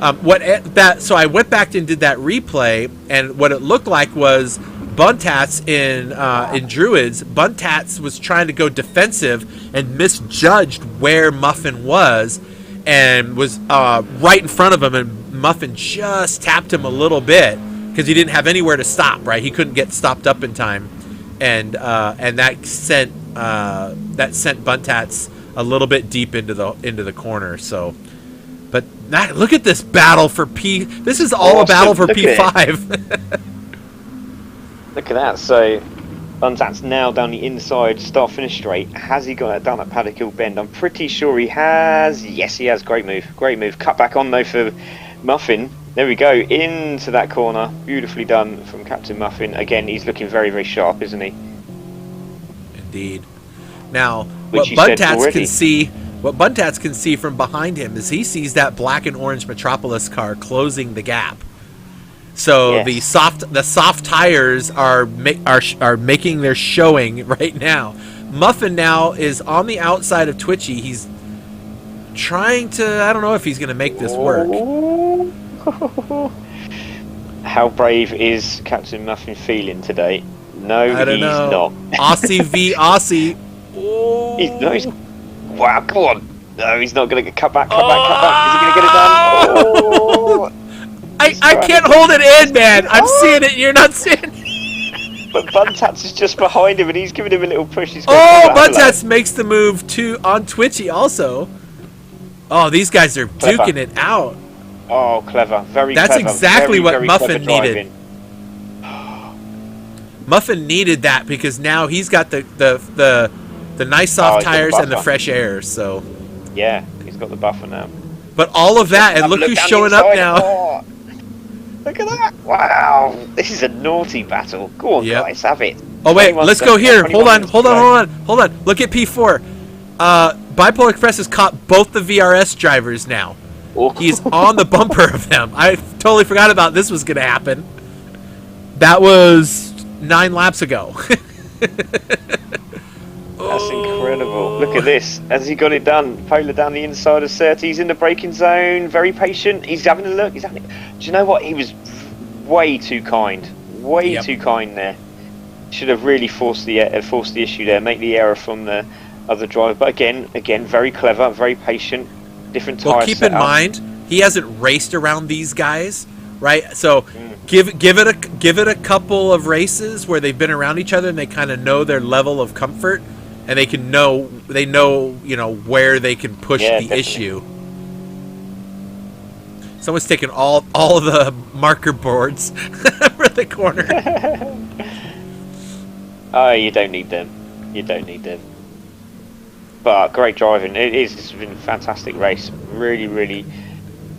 So I went back and did that replay, and what it looked like was Buntats in Druids. Buntats was trying to go defensive and misjudged where Muffin was, and was right in front of him, and Muffin just tapped him a little bit because he didn't have anywhere to stop. Right, he couldn't get stopped up in time, and that sent Buntats a little bit deep into the corner. So. But look at this battle for P. This is all a battle for P5. Look at that. So, Buntat's now down the inside, start-finish straight. Has he got that down at Paddock Hill Bend? I'm pretty sure he has. Yes, he has. Great move. Great move. Cut back on, though, for Muffin. There we go. Into that corner. Beautifully done from Captain Muffin. Again, he's looking very, very sharp, isn't he? Indeed. Now, what Buntats can see from behind him is he sees that black and orange Metropolis car closing the gap. So yes. the soft tires are making their showing right now. Muffin now is on the outside of Twitchy. He's trying to. I don't know if he's going to make this work. How brave is Captain Muffin feeling today? No, I don't know. Not. Aussie v Aussie. Oh. He's wow, come on. No, he's not going to get cut back. Is he going to get it done? I can't hold it in, man. I'm seeing it. You're not seeing it. But Buntats is just behind him, and he's giving him a little push. Buntats makes the move on Twitchy also. Oh, these guys are duking it out. Oh, clever. Very That's clever. exactly very, what very Muffin needed. Muffin needed that because now he's got the nice soft tires and the fresh air. So yeah, he's got the buffer now. But all of that, and look who's showing up now. Oh, look at that! Wow, this is a naughty battle. Go on, guys, have it. Oh wait, let's go here. Hold on. Look at P4. Bipolar Express has caught both the VRS drivers now. Oh. He's on the bumper of them. I totally forgot about this was going to happen. That was 9 laps ago. That's incredible. Look at this. Has he got it done? Polar down the inside of 30. He's in the braking zone. Very patient. He's having a look. Do you know what? He was way too kind. Way too kind there. Should have really forced the issue there. Make the error from the other driver. But again, very clever, very patient. Different tire. Well, keep in mind, he hasn't raced around these guys, right? So give it a couple of races where they've been around each other and they kind of know their level of comfort, and they know where they can push the issue. Someone's taking all of the marker boards for the corner. Oh, you don't need them. But great driving. It's been a fantastic race. Really, really.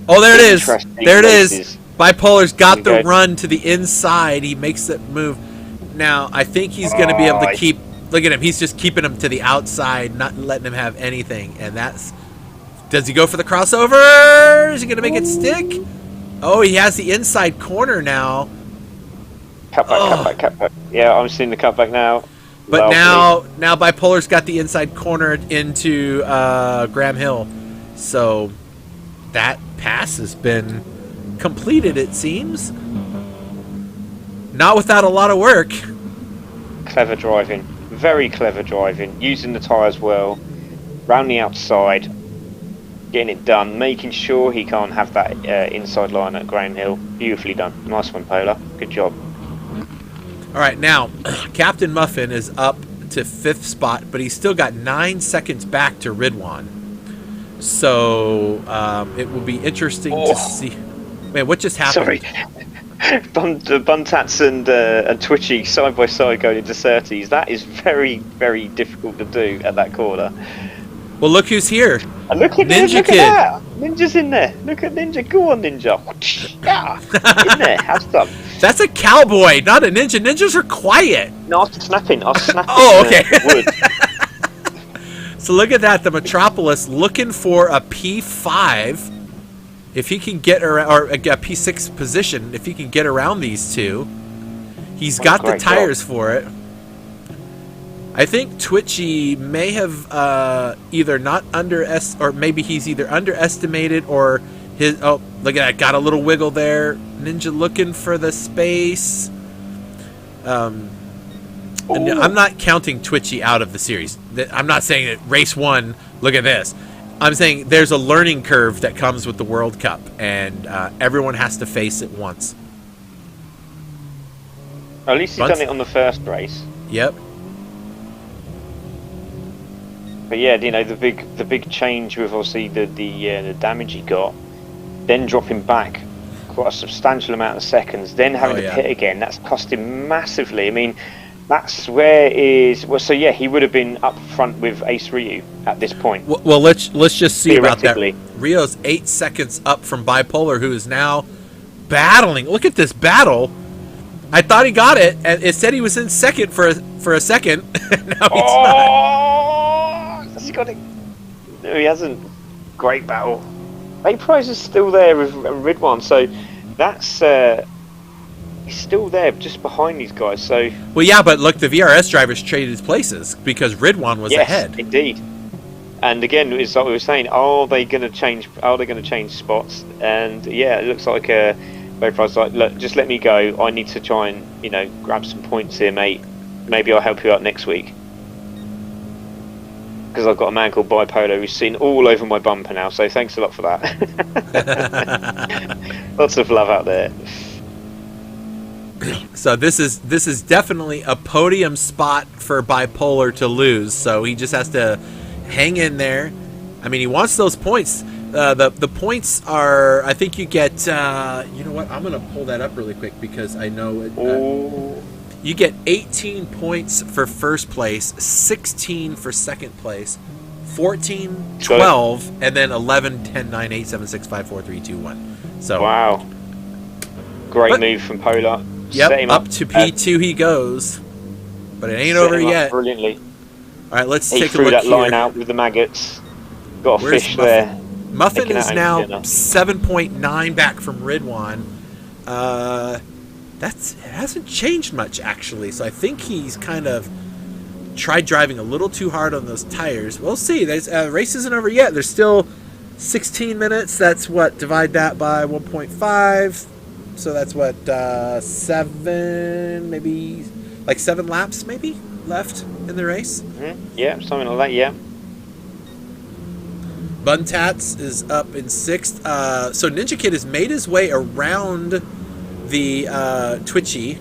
Oh, there it is. There it races. is. Bipolar's got the run to the inside. He makes that move. Now, I think he's going to be able to keep. Look at him. He's just keeping him to the outside, not letting him have anything. And that's. Does he go for the crossover? Is he going to make it stick? Oh, he has the inside corner now. Cutback. Yeah, I'm seeing the cutback now. But now Bipolar's got the inside corner into Graham Hill. So that pass has been completed, it seems. Not without a lot of work. Clever driving. Very clever driving. Using the tyres well. Round the outside. Getting it done. Making sure he can't have that inside line at Graham Hill. Beautifully done. Nice one, Polar. Good job. All right, now, Captain Muffin is up to 5th spot, but he's still got 9 seconds back to Ridwan. So it will be interesting to see. Man, what just happened? Sorry. Buntats and Twitchy side by side going into 30s. That is very, very difficult to do at that corner. Well, look who's here. And look at Ninja look Kid. at that. Ninja's in there. Look at Ninja. Go on, Ninja. Yeah. In there. Have some. That's a cowboy, not a ninja. Ninjas are quiet. No, I was snapping. Oh, okay. Wood. So look at that. The Metropolis looking for a P5. If he can get around, or a P6 position, if he can get around these two. He's got the tires for it. I think Twitchy may have either not or maybe he's either underestimated or his. Oh, look at that! Got a little wiggle there. Ninja looking for the space. And I'm not counting Twitchy out of the series. I'm not saying that race 1. Look at this. I'm saying there's a learning curve that comes with the World Cup, and everyone has to face it once. At least he's done it on the first race. Yep. But yeah, you know, the big change with obviously the damage he got, then dropping back quite a substantial amount of seconds, then having to pit again. That's cost him massively. I mean, that's where so yeah, he would have been up front with Ace Ryu at this point. Well, let's just see about that. Rio's 8 seconds up from Bipolar, who is now battling. Look at this battle. I thought he got it, and it said he was in second for a second. Now he's not. Has he got it? No, he hasn't. Great battle. Vaporise is still there with Ridwan, so that's he's still there just behind these guys. So well, yeah, but look, the VRS drivers traded places because Ridwan was ahead. Indeed. And again, it's like we were saying, are they going to change spots? And yeah, it looks like Vaporise like, look, just let me go. I need to try and grab some points here, mate. Maybe I'll help you out next week. Because I've got a man called Bipolar who's seen all over my bumper now, so thanks a lot for that. Lots of love out there. So this is definitely a podium spot for Bipolar to lose, so he just has to hang in there. I mean, he wants those points. The points are, I think you get, you know what, I'm going to pull that up really quick because I know it. You get 18 points for first place, 16 for second place, 14, 12, and then 11, 10, 9, 8, 7, 6, 5, 4, 3, 2, 1. So, wow. Great move from Polar. Yep, up to P2 he goes. But it ain't over yet. Brilliantly. All right, let's take a look here. He threw that line here. out with the maggots. Got a Where's fish Muffin? there. Muffin is now 7.9 back from Ridwan. It hasn't changed much, actually. So I think he's kind of tried driving a little too hard on those tires. We'll see. There's race isn't over yet. There's still 16 minutes. That's what, divide that by 1.5. So that's what, 7, maybe, like 7 laps maybe left in the race. Mm-hmm. Yeah, something like that, yeah. Buntats is up in 6th. So Ninja Kid has made his way around the Twitchy.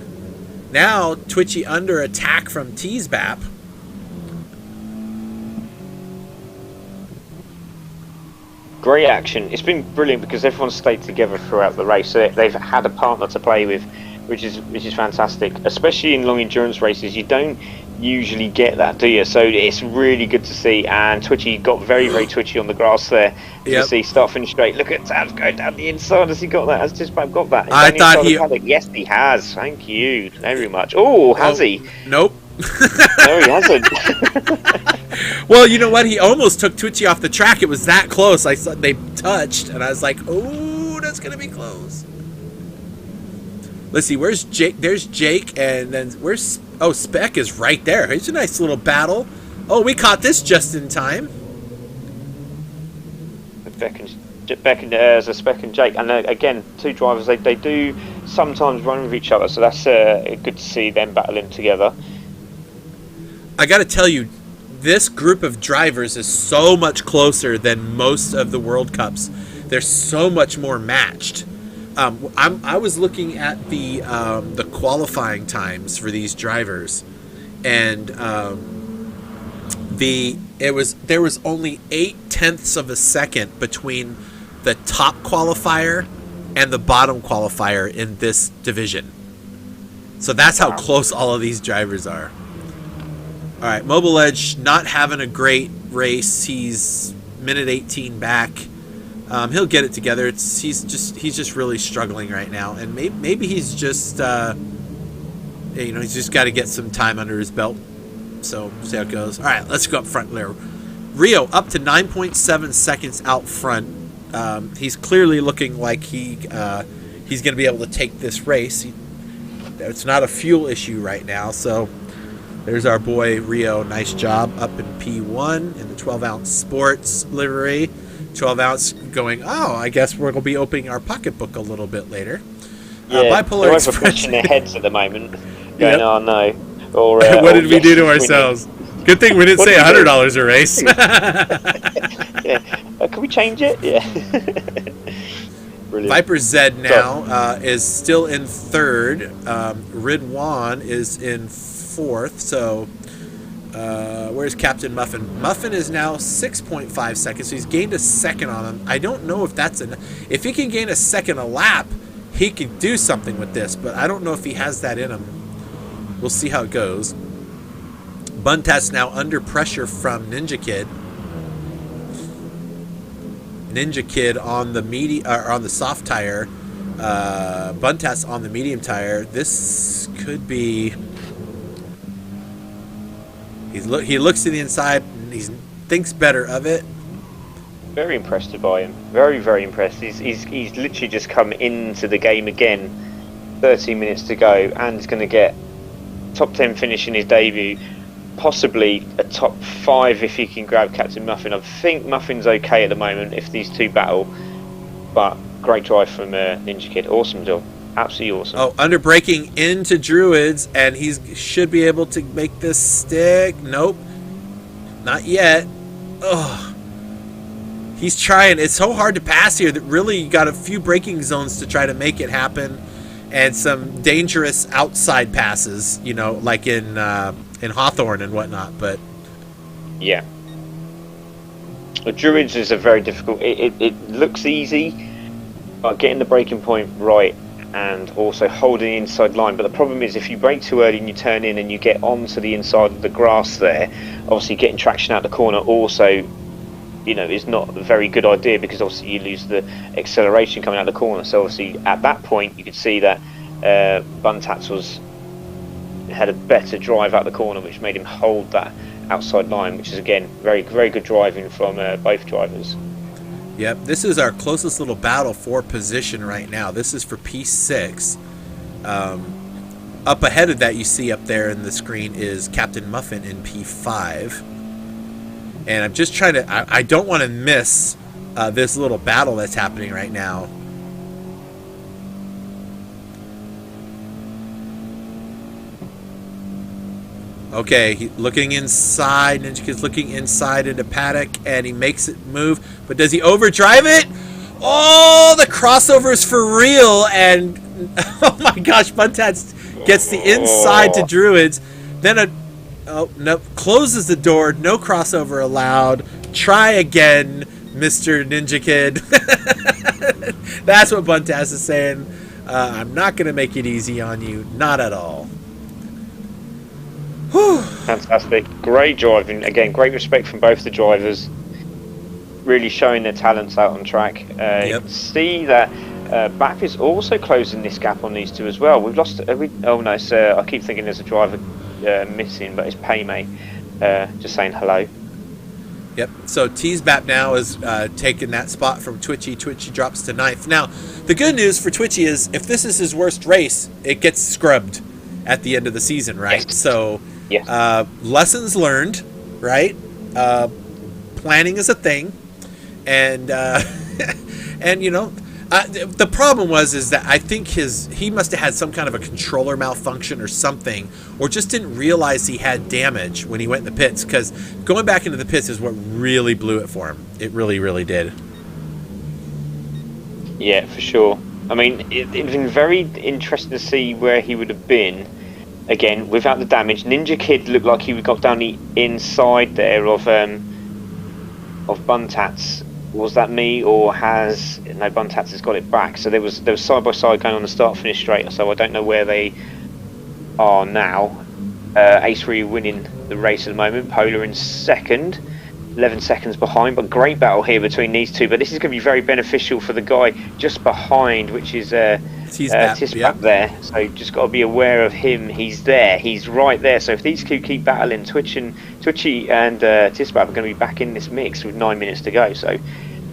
Now Twitchy under attack from Teasbap. Great action. It's been brilliant because everyone's stayed together throughout the race. So they've had a partner to play with, which is fantastic. Especially in long endurance races, you don't usually get that, do you? So it's really good to see. And Twitchy got very, very twitchy on the grass there. You see, start finish straight. Look at Tabs going down the inside. Has he got that? Has Teasbap got that? I thought he. Yes, he has. Thank you very much. Oh, has he? Nope. No, he hasn't. Well, you know what? He almost took Twitchy off the track. It was that close. I saw they touched, and I was like, "Oh, that's gonna be close." Let's see. Where's Jake? There's Jake, and then where's? Oh, Spec is right there. It's a nice little battle. Oh, we caught this just in time. Spec I got to tell you, this group of drivers is so much closer than most of the World Cups. They're so much more matched. I was looking at the qualifying times for these drivers, and there was only 0.8 of a second between the top qualifier and the bottom qualifier in this division. So that's how close all of these drivers are. All right, Mobile Edge not having a great race. He's minute 18 back. He'll get it together. He's just really struggling right now, and maybe he's just he's just got to get some time under his belt. So see how it goes. All right, let's go up front there. Rio up to 9.7 seconds out front. He's clearly looking like he's going to be able to take this race. It's not a fuel issue right now, so there's our boy Rio. Nice job up in P1 in the 12-ounce sports livery. 12-ounce going, I guess we're going to be opening our pocketbook a little bit later. Bipolar they're pushing their heads at the moment. Going, oh no. Or, what did we do to ourselves? Good thing we didn't say $100 a race. Yeah. Can we change it? Yeah. Brilliant. Viper Z now is still in third. Ridwan is in fourth. So where's Captain Muffin? Muffin is now 6.5 seconds. So he's gained a second on him. I don't know if that's enough. If he can gain a second a lap, he could do something with this. But I don't know if he has that in him. We'll see how it goes. Buntat's now under pressure from Ninja Kid. Ninja Kid on the on the soft tire. Buntat's on the medium tire. This could be. He looks to the inside and he thinks better of it. Very impressed by him. Very, very impressed. He's literally just come into the game again. 13 minutes to go, and he's going to get top 10 finish in his debut. Possibly a top 5 if he can grab Captain Muffin. I think Muffin's okay at the moment if these two battle. But great drive from Ninja Kid. Awesome job. Absolutely awesome. Oh, under braking into Druids, and he should be able to make this stick. Nope. Not yet. Ugh. He's trying. It's so hard to pass here that really you got a few braking zones to try to make it happen. And some dangerous outside passes, like in Hawthorne and whatnot. But yeah, Druids is a very difficult. It looks easy, but getting the braking point right and also holding the inside line. But the problem is if you brake too early and you turn in and you get onto the inside of the grass there, obviously getting traction out the corner also, is not a very good idea because obviously you lose the acceleration coming out the corner. So obviously at that point you could see that Buntats had a better drive out the corner, which made him hold that outside line, which is again very, very good driving from both drivers. Yep, this is our closest little battle for position right now. This is for P6. Up ahead of that, you see up there in the screen is Captain Muffin in P5. And I'm just trying to... I don't want to miss this little battle that's happening right now. Okay, looking inside. Ninja Kid's looking inside into Paddock, and he makes it move. But does he overdrive it? Oh, the crossover's for real. And, oh my gosh, Buntats gets the inside to Druids. Then closes the door. No crossover allowed. Try again, Mr. Ninja Kid. That's what Buntas is saying. I'm not going to make it easy on you. Not at all. Whew. Fantastic. Great driving. Again, great respect from both the drivers. Really showing their talents out on track. You can see that BAP is also closing this gap on these two as well. We've lost... oh no, I keep thinking there's a driver missing, but it's Paymay just saying hello. Yep, so Teasbap now is taking that spot from Twitchy. Twitchy drops to 9th. Now, the good news for Twitchy is if this is his worst race, it gets scrubbed at the end of the season, right? Yes. So, yes. Lessons learned, right? Planning is a thing. And, the problem is that I think he must have had some kind of a controller malfunction or something, or just didn't realize he had damage when he went in the pits, because going back into the pits is what really blew it for him. It really, really did. Yeah, for sure. I mean, it'd been very interesting to see where he would have been, again, without the damage. Ninja Kid looked like he got down the inside there of Buntats. Was that me, or has no Buntats has got it back? So there was side by side going on the start finish straight. So I don't know where they are now. Ace Ryu winning the race at the moment. Polar in second. 11 seconds behind, but great battle here between these two. But this is going to be very beneficial for the guy just behind, which is Tisbap there. So just got to be aware of him. He's there. He's right there. So if these two keep battling, Twitchy and Tisbap are going to be back in this mix with 9 minutes to go. So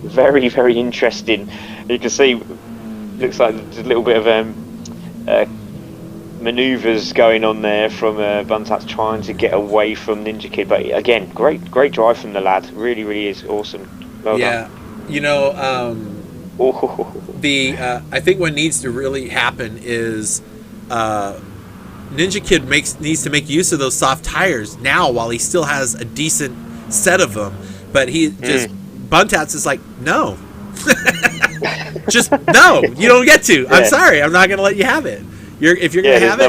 very, very interesting. You can see, looks like there's a little bit of manoeuvres going on there from Buntats trying to get away from Ninja Kid, but again, great drive from the lad. Really, really is awesome. Well done. You know, I think what needs to really happen is Ninja Kid needs to make use of those soft tires now while he still has a decent set of them, but he just Buntats is like, no. Just no, you don't get to. I'm sorry, I'm not going to let you have it. If you're going to have it.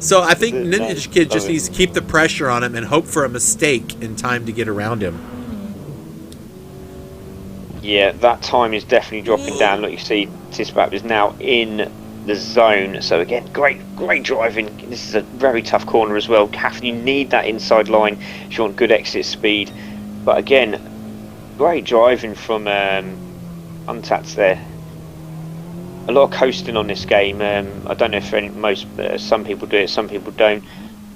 So I think Ninja Kid just needs to keep the pressure on him and hope for a mistake in time to get around him. Yeah, that time is definitely dropping down. Look, you see Tisbap is now in the zone. So again, great driving. This is a very tough corner as well. You need that inside line if you want good exit speed. But again, great driving from Untats there. A lot of coasting on this game. I don't know if some people do it, some people don't.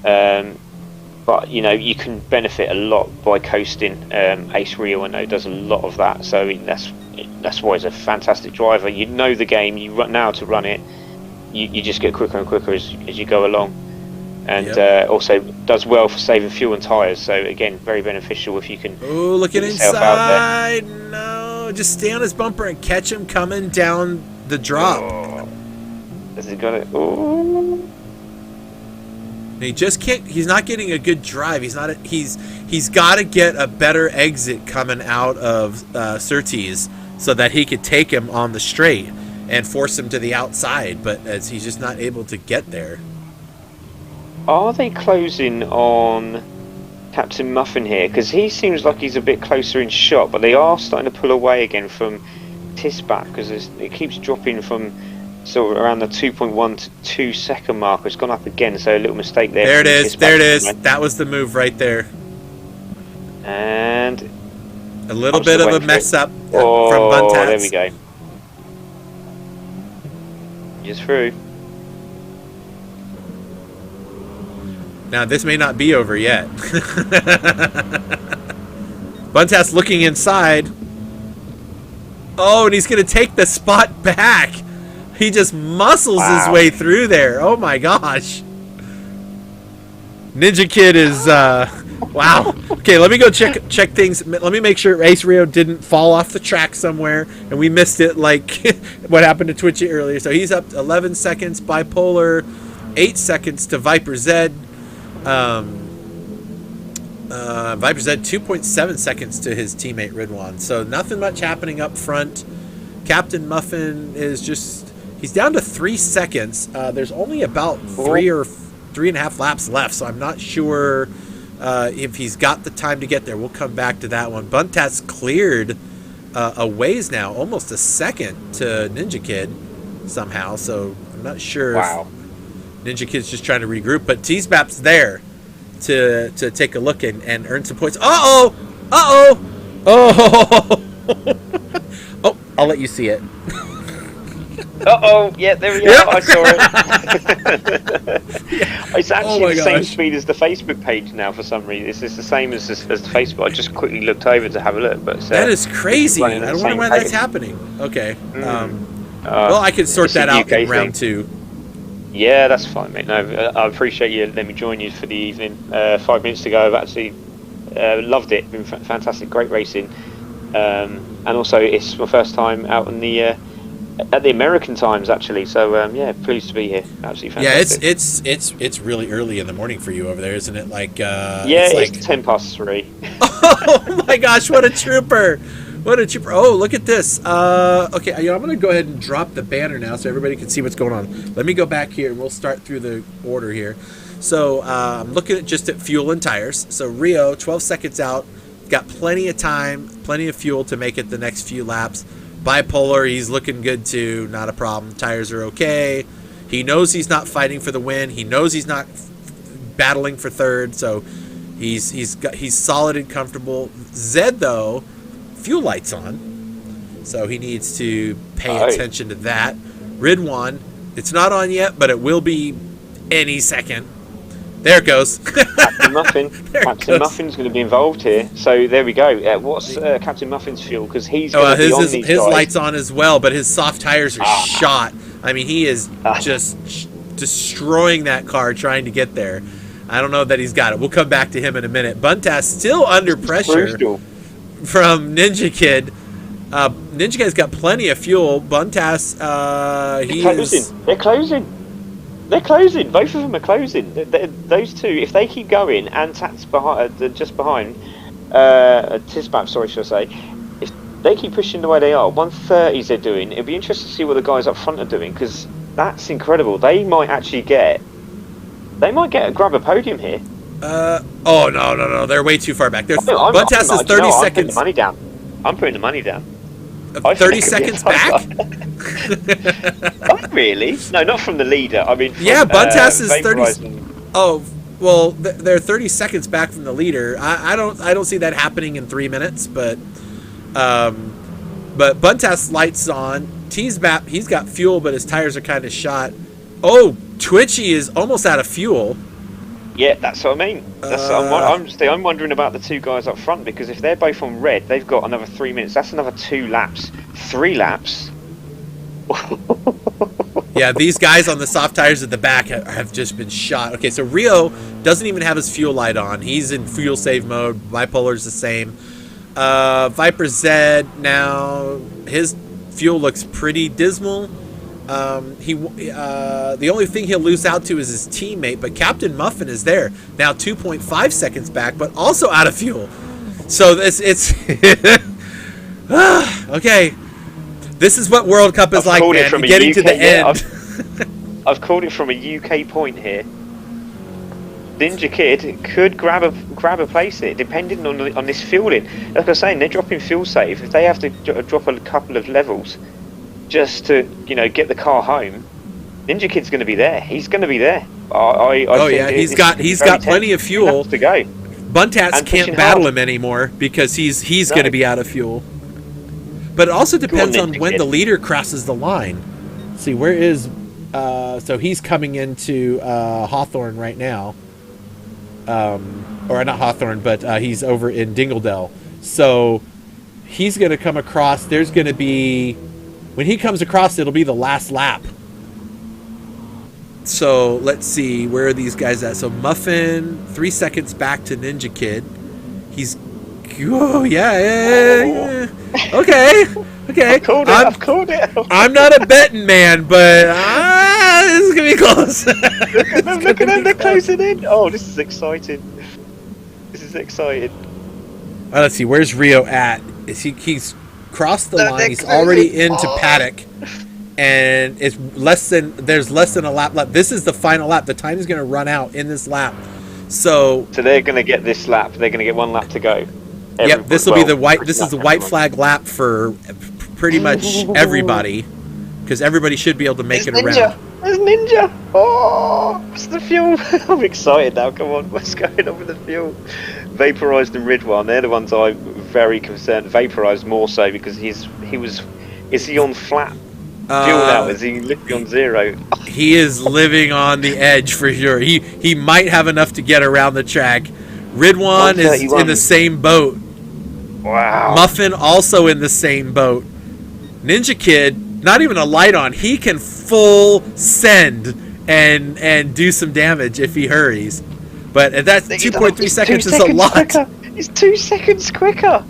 But you know, you can benefit a lot by coasting. Ace Rio, I know, does a lot of that. So that's why he's a fantastic driver. You know the game. You know how to run it. You just get quicker and quicker as you go along. And also does well for saving fuel and tyres. So again, very beneficial if you can. Oh, looking inside! No, just stay on his bumper and catch him coming down the drop. Has he got it? Oh. He just can't. He's not getting a good drive. He's got to get a better exit coming out of Surtees so that he could take him on the straight and force him to the outside. But as he's just not able to get there. Are they closing on Captain Muffin here? Because he seems like he's a bit closer in shot, but they are starting to pull away again from Tisbap because it keeps dropping from sort of around the 2.1 to 2 second mark. It's gone up again, so a little mistake there. There it is. There it is. That was the move right there. And a little bit of a mess up from Buntats. Oh, there we go. Just through. Now, this may not be over yet. Buntats looking inside. Oh, and he's going to take the spot back. He just muscles his way through there. Oh, my gosh. Ninja Kid is... wow. Okay, let me go check things. Let me make sure Ace Rio didn't fall off the track somewhere, and we missed it like what happened to Twitchy earlier. So he's up 11 seconds. Bipolar, 8 seconds to Viper Z. Viper Z 2.7 seconds to his teammate Ridwan. So nothing much happening up front. Captain Muffin is just, he's down to 3 seconds. There's only about 3 or 3.5 laps left, so I'm not sure if he's got the time to get there. We'll come back to that one. Buntats cleared a ways now, almost a second to Ninja Kid somehow, so I'm not sure if Ninja Kid's just trying to regroup, but Tisbap's there to take a look and earn some points. Oh, I'll let you see it. Yeah, there we go. Yep. I saw it. It's actually the same speed as the Facebook page now for some reason. It's the same as the Facebook. I just quickly looked over to have a look, but that is crazy. I don't wonder why that's happening. Okay. Well, I can sort that out in round 2. Yeah, that's fine, mate. No, I appreciate you letting me join you for the evening. 5 minutes to go. I've actually loved it. Been fantastic, great racing, and also it's my first time out in the at the American times actually. So yeah, pleased to be here. Absolutely fantastic. Yeah, it's really early in the morning for you over there, isn't it? Like it's 3:10. Oh my gosh, what a trooper! What a trooper! Oh, look at this. Okay, I'm going to go ahead and drop the banner now so everybody can see what's going on. Let me go back here and we'll start through the order here. So I'm looking at fuel and tires. So Rio, 12 seconds out, got plenty of time, plenty of fuel to make it the next few laps. Bipolar, he's looking good too, not a problem. Tires are okay. He knows he's not fighting for the win. He knows he's not battling for third, so He's solid and comfortable. Zed, though, fuel lights on, so he needs to pay attention to that. Ridwan, it's not on yet, but it will be any second. There it goes. Captain Muffin. Captain Muffin's going to be involved here. So there we go. What's Captain Muffin's fuel? Because he's going to be on these his guys. lights on as well, but his soft tires are shot. I mean, he is just destroying that car trying to get there. I don't know that he's got it. We'll come back to him in a minute. Buntas still under pressure from Ninja Kid. Ninja Kid's got plenty of fuel. Buntas, They're closing. They're closing. Both of them are closing. Those two, if they keep going, and Tat's behind, just behind, Tisbap, sorry, should I say, if they keep pushing the way they are, 130s they're doing, it'd be interesting to see what the guys up front are doing, because that's incredible. They might actually grab a podium here. No. They're way too far back. Buntas is 30 seconds. I'm putting the money down. 30 seconds back? Oh, really? No, not from the leader. I mean, Buntas is 30. Oh, well, they're 30 seconds back from the leader. I don't see that happening in 3 minutes, but Buntas lights on. Teasbap, he's got fuel, but his tires are kind of shot. Oh, Twitchy is almost out of fuel. Yeah, that's what I mean. I'm wondering about the two guys up front, because if they're both on red, they've got another 3 minutes. That's another 2 laps. 3 laps. Yeah, these guys on the soft tires at the back have just been shot. Okay, so Rio doesn't even have his fuel light on. He's in fuel save mode. Bipolar's the same. Viper Zed, now his fuel looks pretty dismal. The only thing he'll lose out to is his teammate, but Captain Muffin is there now, 2.5 seconds back, but also out of fuel. So it's okay. This is what World Cup is like, man. Getting to the end. I've called it from a UK point here. Ninja Kid could grab a place here, depending on this fueling. Like I was saying, they're dropping fuel save. If they have to drop a couple of levels just to get the car home, Ninja Kid's going to be there. He's going to be there. He's got plenty of fuel to go. Buntas can't battle him anymore because he's going to be out of fuel. But it also depends on when the leader crosses the line. Let's see, where is so he's coming into Hawthorne right now. Or not Hawthorne, but he's over in Dingledale. So he's going to come across. There's going to be, when he comes across, it'll be the last lap. So let's see, where are these guys at? So Muffin, 3 seconds back to Ninja Kid. He's, yeah. Okay. I've called it. I'm not a betting man, but this is gonna be close. Look at them, they're closing in. Oh, this is exciting. Let's see, where's Rio at? He's crossed the line. He's already into paddock, and there's less than a lap left. This is the final lap. The time is going to run out in this lap. So they're going to get this lap. They're going to get 1 lap to go. Yep, this will be the white. This is the white flag lap for pretty much everybody, because everybody should be able to make it around. There's Ninja. Oh, what's the fuel? I'm excited now. Come on, what's going on with the fuel? Vaporized and Ridwan, they're the ones I'm very concerned. Vaporized more so because is he on flat fuel now? Is he living on zero? He is living on the edge for sure. He might have enough to get around the track. Ridwan is in the same boat. Wow. Muffin also in the same boat. Ninja Kid, not even a light on. He can full send and do some damage if he hurries. But that's 2.3 seconds is a lot. Quicker. He's 2 seconds quicker.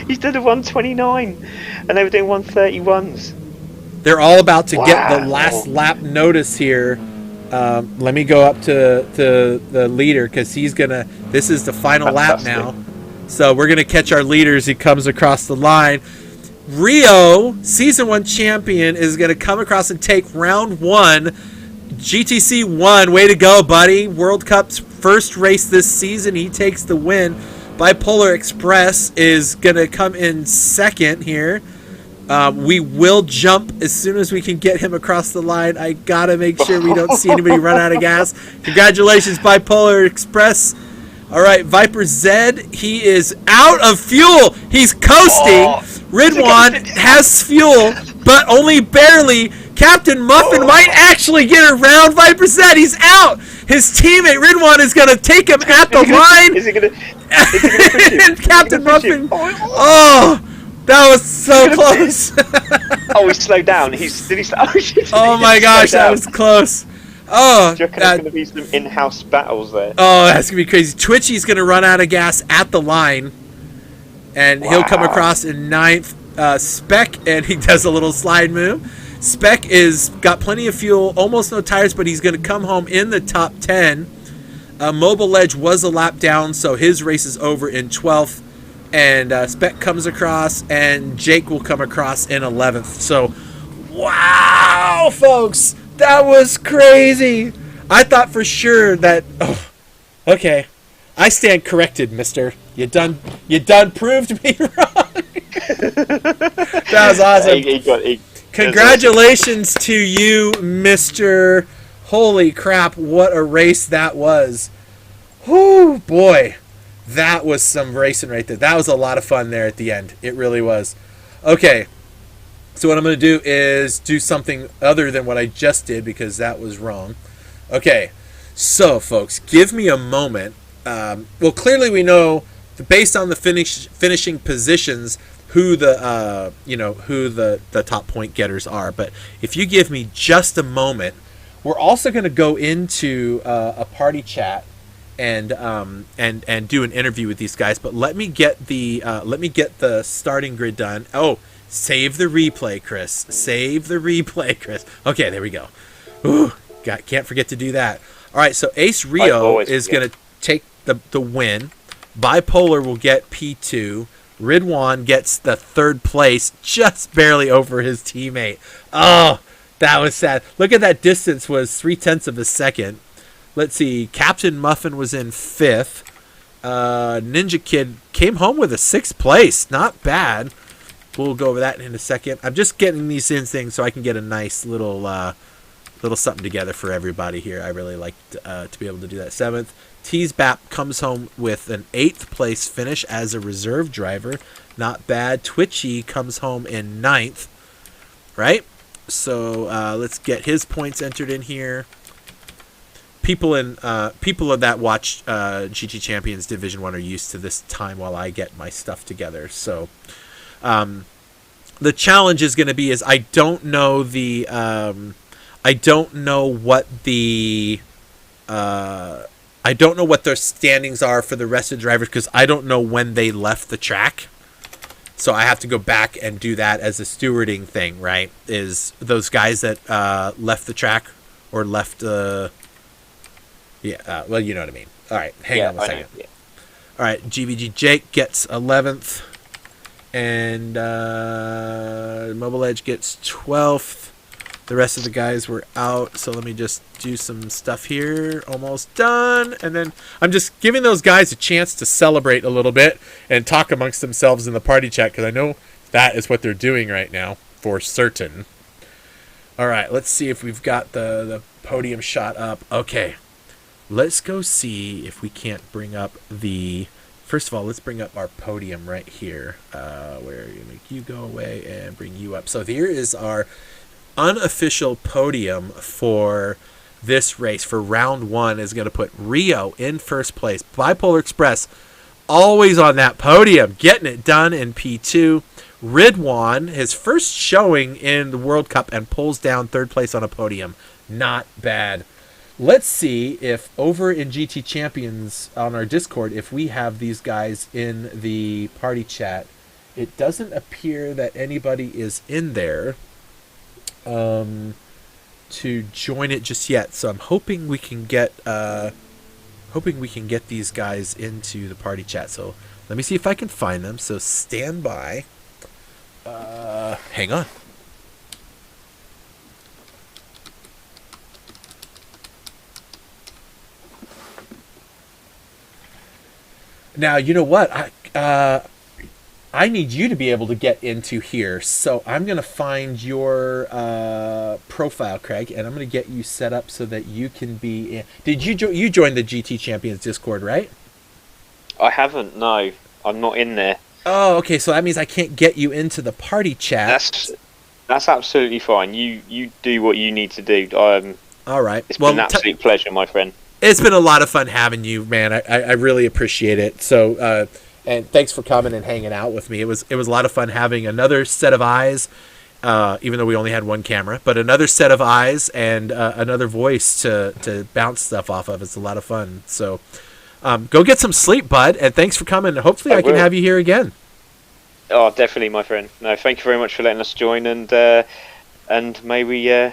He's done a 129, and they were doing 131s. They're all about to get the last lap notice here. Let me go up to the leader because he's gonna. This is the final lap now, so we're gonna catch our leader as he comes across the line. Rio, season 1 champion, is gonna come across and take round 1. GTC 1, way to go, buddy. World Cup's first race this season. He takes the win. Bipolar Express is going to come in second here. We will jump as soon as we can get him across the line. I gotta make sure we don't see anybody run out of gas. Congratulations, Bipolar Express. All right, Viper Zed, he is out of fuel. He's coasting. Ridwan has fuel, but only barely. Captain Muffin might actually get around Viper Zed. He's out. His teammate Ridwan is going to take him at the line. Is he gonna push him? And Captain Muffin. Oh, that was so close. Oh, he slowed down. Did he slow? Oh, shit. Oh my gosh, that was close. Oh, do you reckon there's going to be some in-house battles there? Oh, that's going to be crazy. Twitchy's going to run out of gas at the line, and he'll come across in 9th. Spec, and he does a little slide move. Spec is got plenty of fuel, almost no tires, but he's going to come home in the top 10. Mobile Edge was a lap down, so his race is over in 12th. And Spec comes across, and Jake will come across in 11th. So, wow, folks. That was crazy. I thought for sure that. Oh, okay, I stand corrected, Mister. You done proved me wrong. That was awesome. Congratulations to you, Mister. Holy crap! What a race that was. Whoo, boy, that was some racing right there. That was a lot of fun there at the end. It really was. Okay. So what I'm going to do is do something other than what I just did because that was wrong. Okay, so folks, give me a moment. Well, clearly we know, based on the finishing positions, who the top point getters are. But if you give me just a moment, we're also going to go into a party chat and do an interview with these guys. But let me get the starting grid done. Oh. Save the replay, Chris. Save the replay, Chris. Okay, there we go. Ooh, can't forget to do that. All right, so Ace Rio is going to take the win. Bipolar will get P2. Ridwan gets the 3rd place, just barely over his teammate. Oh, that was sad. Look at that distance, was 0.3 of a second. Let's see. Captain Muffin was in 5th. Ninja Kid came home with a 6th place. Not bad. We'll go over that in a second. I'm just getting these in things so I can get a nice little something together for everybody here. I really like to be able to do that. 7th. Teasbap comes home with an 8th place finish as a reserve driver. Not bad. Twitchy comes home in 9th. Right? So let's get his points entered in here. People that watch GT Champions Division 1 are used to this time while I get my stuff together. So the challenge is going to be I don't know what their standings are for the rest of the drivers because I don't know when they left the track. So I have to go back and do that as a stewarding thing, right? Is those guys that left the track or left well, you know what I mean. All right, hang on a second. Yeah. All right, GBG Jake gets 11th. And Mobile Edge gets 12th. The rest of the guys were out. So let me just do some stuff here. Almost done. And then I'm just giving those guys a chance to celebrate a little bit and talk amongst themselves in the party chat because I know that is what they're doing right now for certain. All right, let's see if we've got the podium shot up. Okay, let's go see if we can't bring up the... First of all, let's bring up our podium right here, where you make you go away and bring you up. So here is our unofficial podium for this race. For round 1 is going to put Rio in 1st place. Bipolar Express always on that podium, getting it done in P2. Ridwan, his first showing in the World Cup, and pulls down 3rd place on a podium. Not bad. Let's see if over in GT Champions on our Discord, if we have these guys in the party chat. It doesn't appear that anybody is in there to join it just yet. So I'm hoping we can get these guys into the party chat. So let me see if I can find them. So stand by. Hang on. Now, you know what? I I need you to be able to get into here. So I'm going to find your profile, Craig, and I'm going to get you set up so that you can be in. Did you join the GT Champions Discord, right? I haven't. No, I'm not in there. Oh, okay. So that means I can't get you into the party chat. That's absolutely fine. You do what you need to do. All right. It's been an absolute pleasure, my friend. It's been a lot of fun having you, man. I really appreciate it. So, and thanks for coming and hanging out with me. It was a lot of fun having another set of eyes, even though we only had one camera, but another set of eyes and another voice to bounce stuff off of. It's a lot of fun. So, go get some sleep, bud, and thanks for coming. Hopefully I can have you here again. Oh, definitely, my friend. No, thank you very much for letting us join, and may we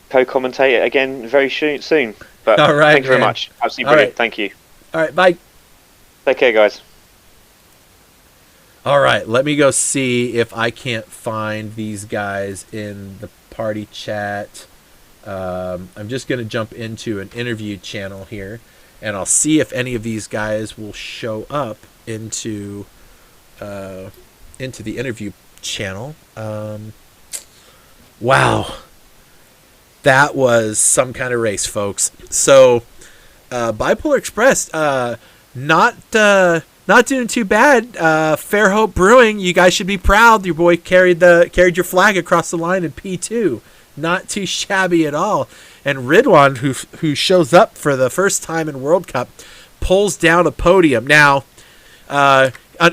co-commentate it again very soon. But all right, thank you very much. Absolutely brilliant. Right. Thank you. All right, bye. Take care, guys. All right, let me go see if I can't find these guys in the party chat. I'm just going to jump into an interview channel here, and I'll see if any of these guys will show up into the interview channel. Wow. That was some kind of race, folks. So, Bipolar Express, not doing too bad. Fairhope Brewing, you guys should be proud. Your boy carried your flag across the line in P2. Not too shabby at all. And Ridwan, who shows up for the first time in World Cup, pulls down a podium. Now,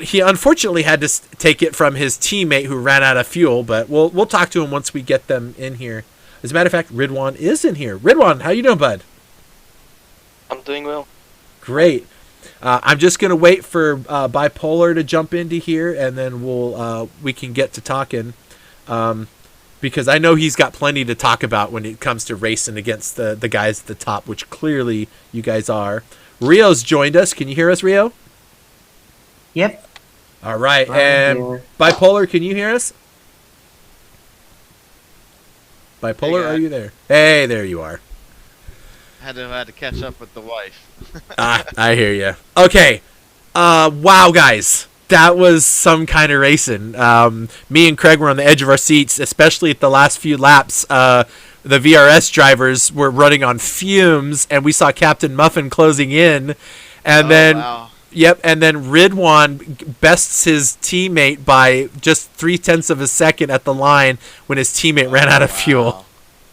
he unfortunately had to take it from his teammate who ran out of fuel, but we'll talk to him once we get them in here. As a matter of fact, Ridwan is in here. Ridwan, how you doing, bud? I'm doing well. Great. I'm just gonna wait for Bipolar to jump into here, and then we can get to talking, because I know he's got plenty to talk about when it comes to racing against the guys at the top, which clearly you guys are. Rio's joined us. Can you hear us, Rio? Yep. All right. And Bipolar, can you hear us? Bipolar, hey, are you there? Hey, there you are. Had to catch up with the wife. I hear you. Okay. Wow, guys. That was some kind of racing. Me and Craig were on the edge of our seats, especially at the last few laps. The VRS drivers were running on fumes, and we saw Captain Muffin closing in. And wow. Yep, and then Ridwan bests his teammate by just 0.3 of a second at the line when his teammate ran out of fuel.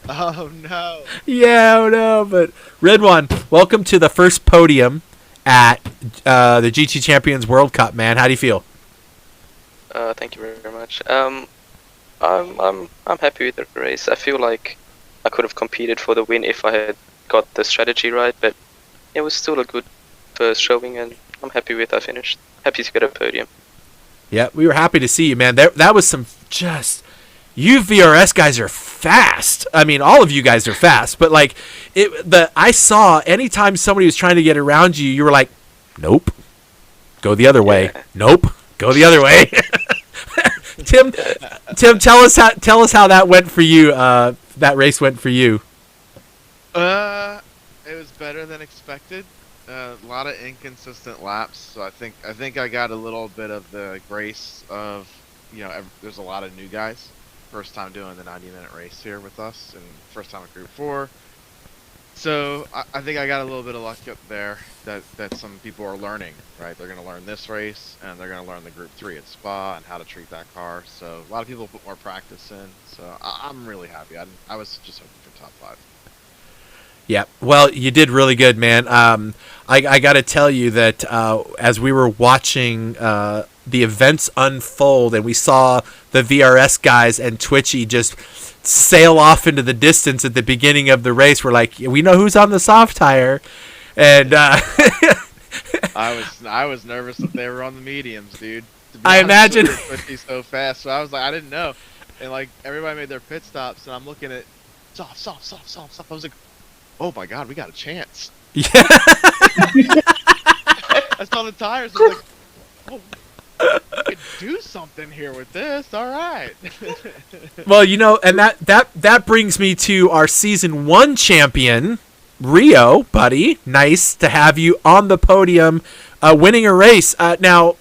Oh, no. Yeah, oh no, but Ridwan, welcome to the first podium at the GT Champions World Cup, man. How do you feel? Thank you very much. I'm happy with the race. I feel like I could have competed for the win if I had got the strategy right, but it was still a good first showing, and I'm happy with I finished. Happy to get a podium. Yeah, we were happy to see you, man. That was some just... You VRS guys are fast. I mean, all of you guys are fast, but like I saw anytime somebody was trying to get around you, you were like, "Nope. Go the other way. Nope. Go the other way." Tim, tell us how that went for you. That race went for you. It was better than expected. A lot of inconsistent laps, so I think I got a little bit of the grace of, there's a lot of new guys. First time doing the 90-minute race here with us, and first time at Group 4. So I think I got a little bit of luck up there that some people are learning, right? They're going to learn this race, and they're going to learn the Group 3 at Spa and how to treat that car. So a lot of people put more practice in, so I'm really happy. I was just hoping for top 5. Yeah, well, you did really good, man. I got to tell you that as we were watching the events unfold and we saw the VRS guys and Twitchy just sail off into the distance at the beginning of the race, we're like, we know who's on the soft tire. And I was nervous that they were on the mediums, dude. I imagine. Twitchy's so fast, so I was like, I didn't know. And like everybody made their pit stops, and I'm looking at soft. I was like, oh my god, we got a chance. Yeah. I saw the tires. I was like, oh, we could do something here with this. All right. Well, and that brings me to our season 1 champion, Rio, buddy. Nice to have you on the podium, winning a race. Now,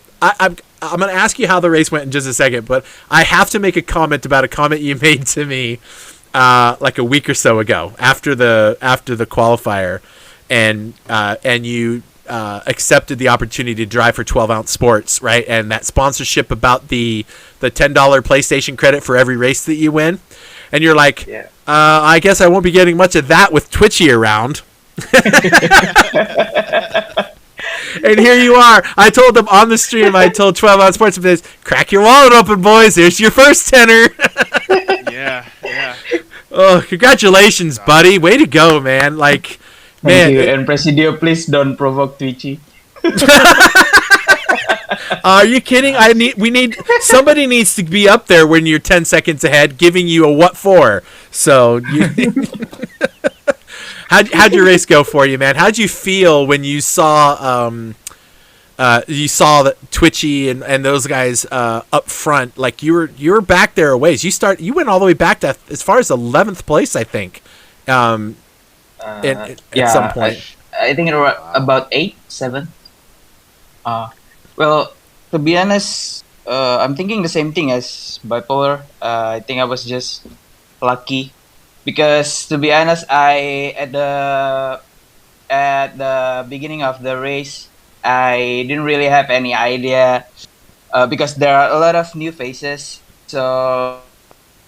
I'm gonna ask you how the race went in just a second, but I have to make a comment about a comment you made to me like a week or so ago after the qualifier, and you accepted the opportunity to drive for 12 Ounce Sports, right? And that sponsorship about the $10 PlayStation credit for every race that you win, and you're like, I guess I won't be getting much of that with Twitchy around. And here you are. I told them on the stream, I told 12 Ounce Sports, crack your wallet open, boys. Here's your first tenner. Yeah. Oh, congratulations, buddy. Way to go, man. Like, Thank you. And Presidio, please don't provoke Twitchy. Are you kidding? Somebody needs to be up there when you're 10 seconds ahead, giving you a what for. So, how'd your race go for you, man? How'd you feel when you saw that Twitchy and those guys up front? Like you were back there a ways. You went all the way back to as far as 11th place, I think. At some point. I think it was about 8, 7. Well, to be honest, I'm thinking the same thing as Bipolar. I think I was just lucky because, to be honest, at the beginning of the race, I didn't really have any idea because there are a lot of new faces. So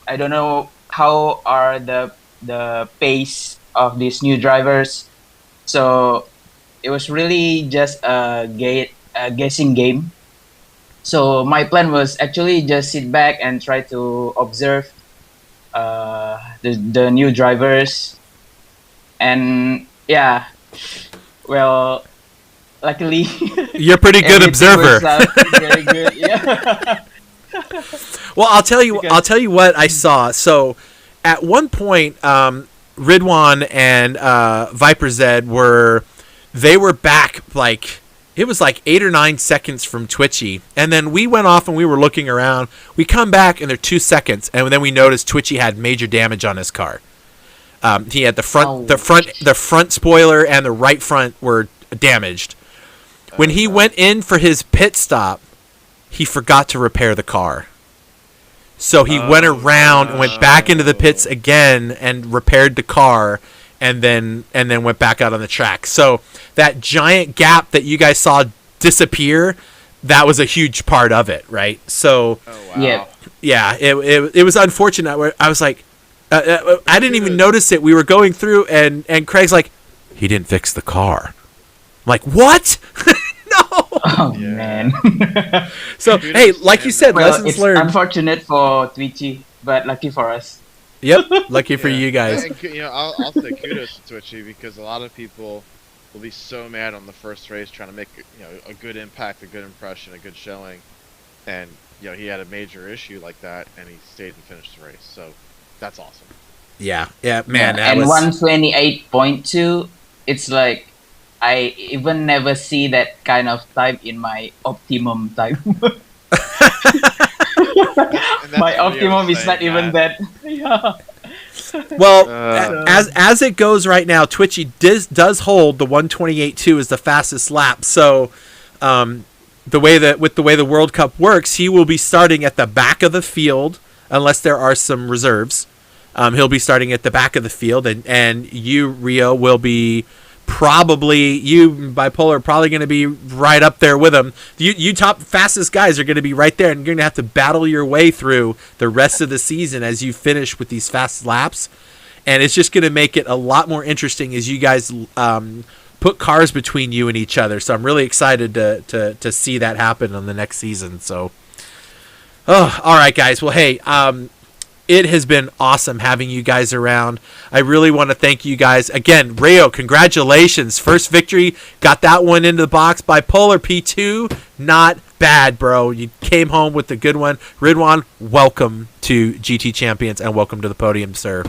I don't know how are the pace of these new drivers. So it was really just a guessing game. So my plan was actually just sit back and try to observe the new drivers. And yeah, well, luckily you're a pretty good observer. Very good, yeah. Well, I'll tell you what I saw. So at one point, Ridwan and Viper Zed were back, like it was like 8 or 9 seconds from Twitchy, and then we went off and we were looking around. We come back and they're 2 seconds, and then we noticed Twitchy had major damage on his car. He had the front spoiler and the right front were damaged. When he went in for his pit stop, he forgot to repair the car. So he went around and went back into the pits again and repaired the car, and then went back out on the track. So that giant gap that you guys saw disappear, that was a huge part of it, right? So yeah, it was unfortunate. I was like, I didn't even notice it. We were going through, and Craig's like, he didn't fix the car. I'm like, what? No. Oh man. So hey, like you said, lessons learned. Unfortunate for Twitchy, but lucky for us. Yep, lucky for you guys. And, I'll say kudos to Twitchy because a lot of people will be so mad on the first race trying to make a good impact, a good impression, a good showing, and he had a major issue like that, and he stayed and finished the race. So that's awesome. Yeah, man. And 128.2, it's like I even never see that kind of time in my optimum time. My optimum is not even that. Yeah. Well, as it goes right now, Twitchy does hold the 128.2 as the fastest lap. So, with the way the World Cup works, he will be starting at the back of the field unless there are some reserves. He'll be starting at the back of the field, and you, Rio, will be Bipolar, probably going to be right up there with him. You top fastest guys are going to be right there, and you're going to have to battle your way through the rest of the season as you finish with these fast laps. And it's just going to make it a lot more interesting as you guys put cars between you and each other. So I'm really excited to see that happen on the next season. So, all right, guys. Well, hey, it has been awesome having you guys around. I really want to thank you guys. Again, Rayo, congratulations. First victory. Got that one into the box. Bipolar P2, not bad, bro. You came home with a good one. Ridwan, welcome to GT Champions and welcome to the podium, sir.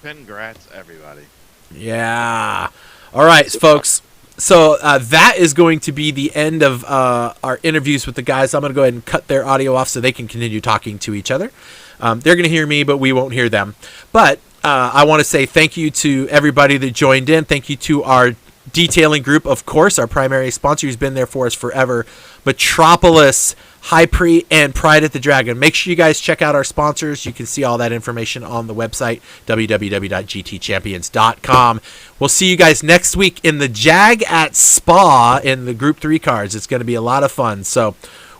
Congrats, everybody. Yeah. All right, folks. So that is going to be the end of our interviews with the guys. I'm going to go ahead and cut their audio off so they can continue talking to each other. They're going to hear me, but we won't hear them. But I want to say thank you to everybody that joined in. Thank you to our detailing group, of course, our primary sponsor who's been there for us forever, Metropolis High Pre, and Pride at the Dragon. Make sure you guys check out our sponsors. You can see all that information on the website, www.gtchampions.com. We'll see you guys next week in the Jag at Spa in the Group 3 cards. It's going to be a lot of fun. So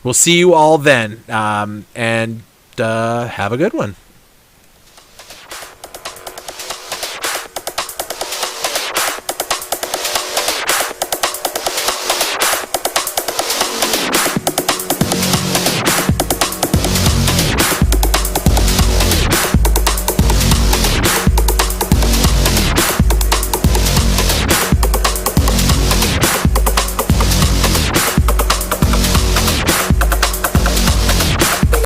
we'll see you all then. And have a good one.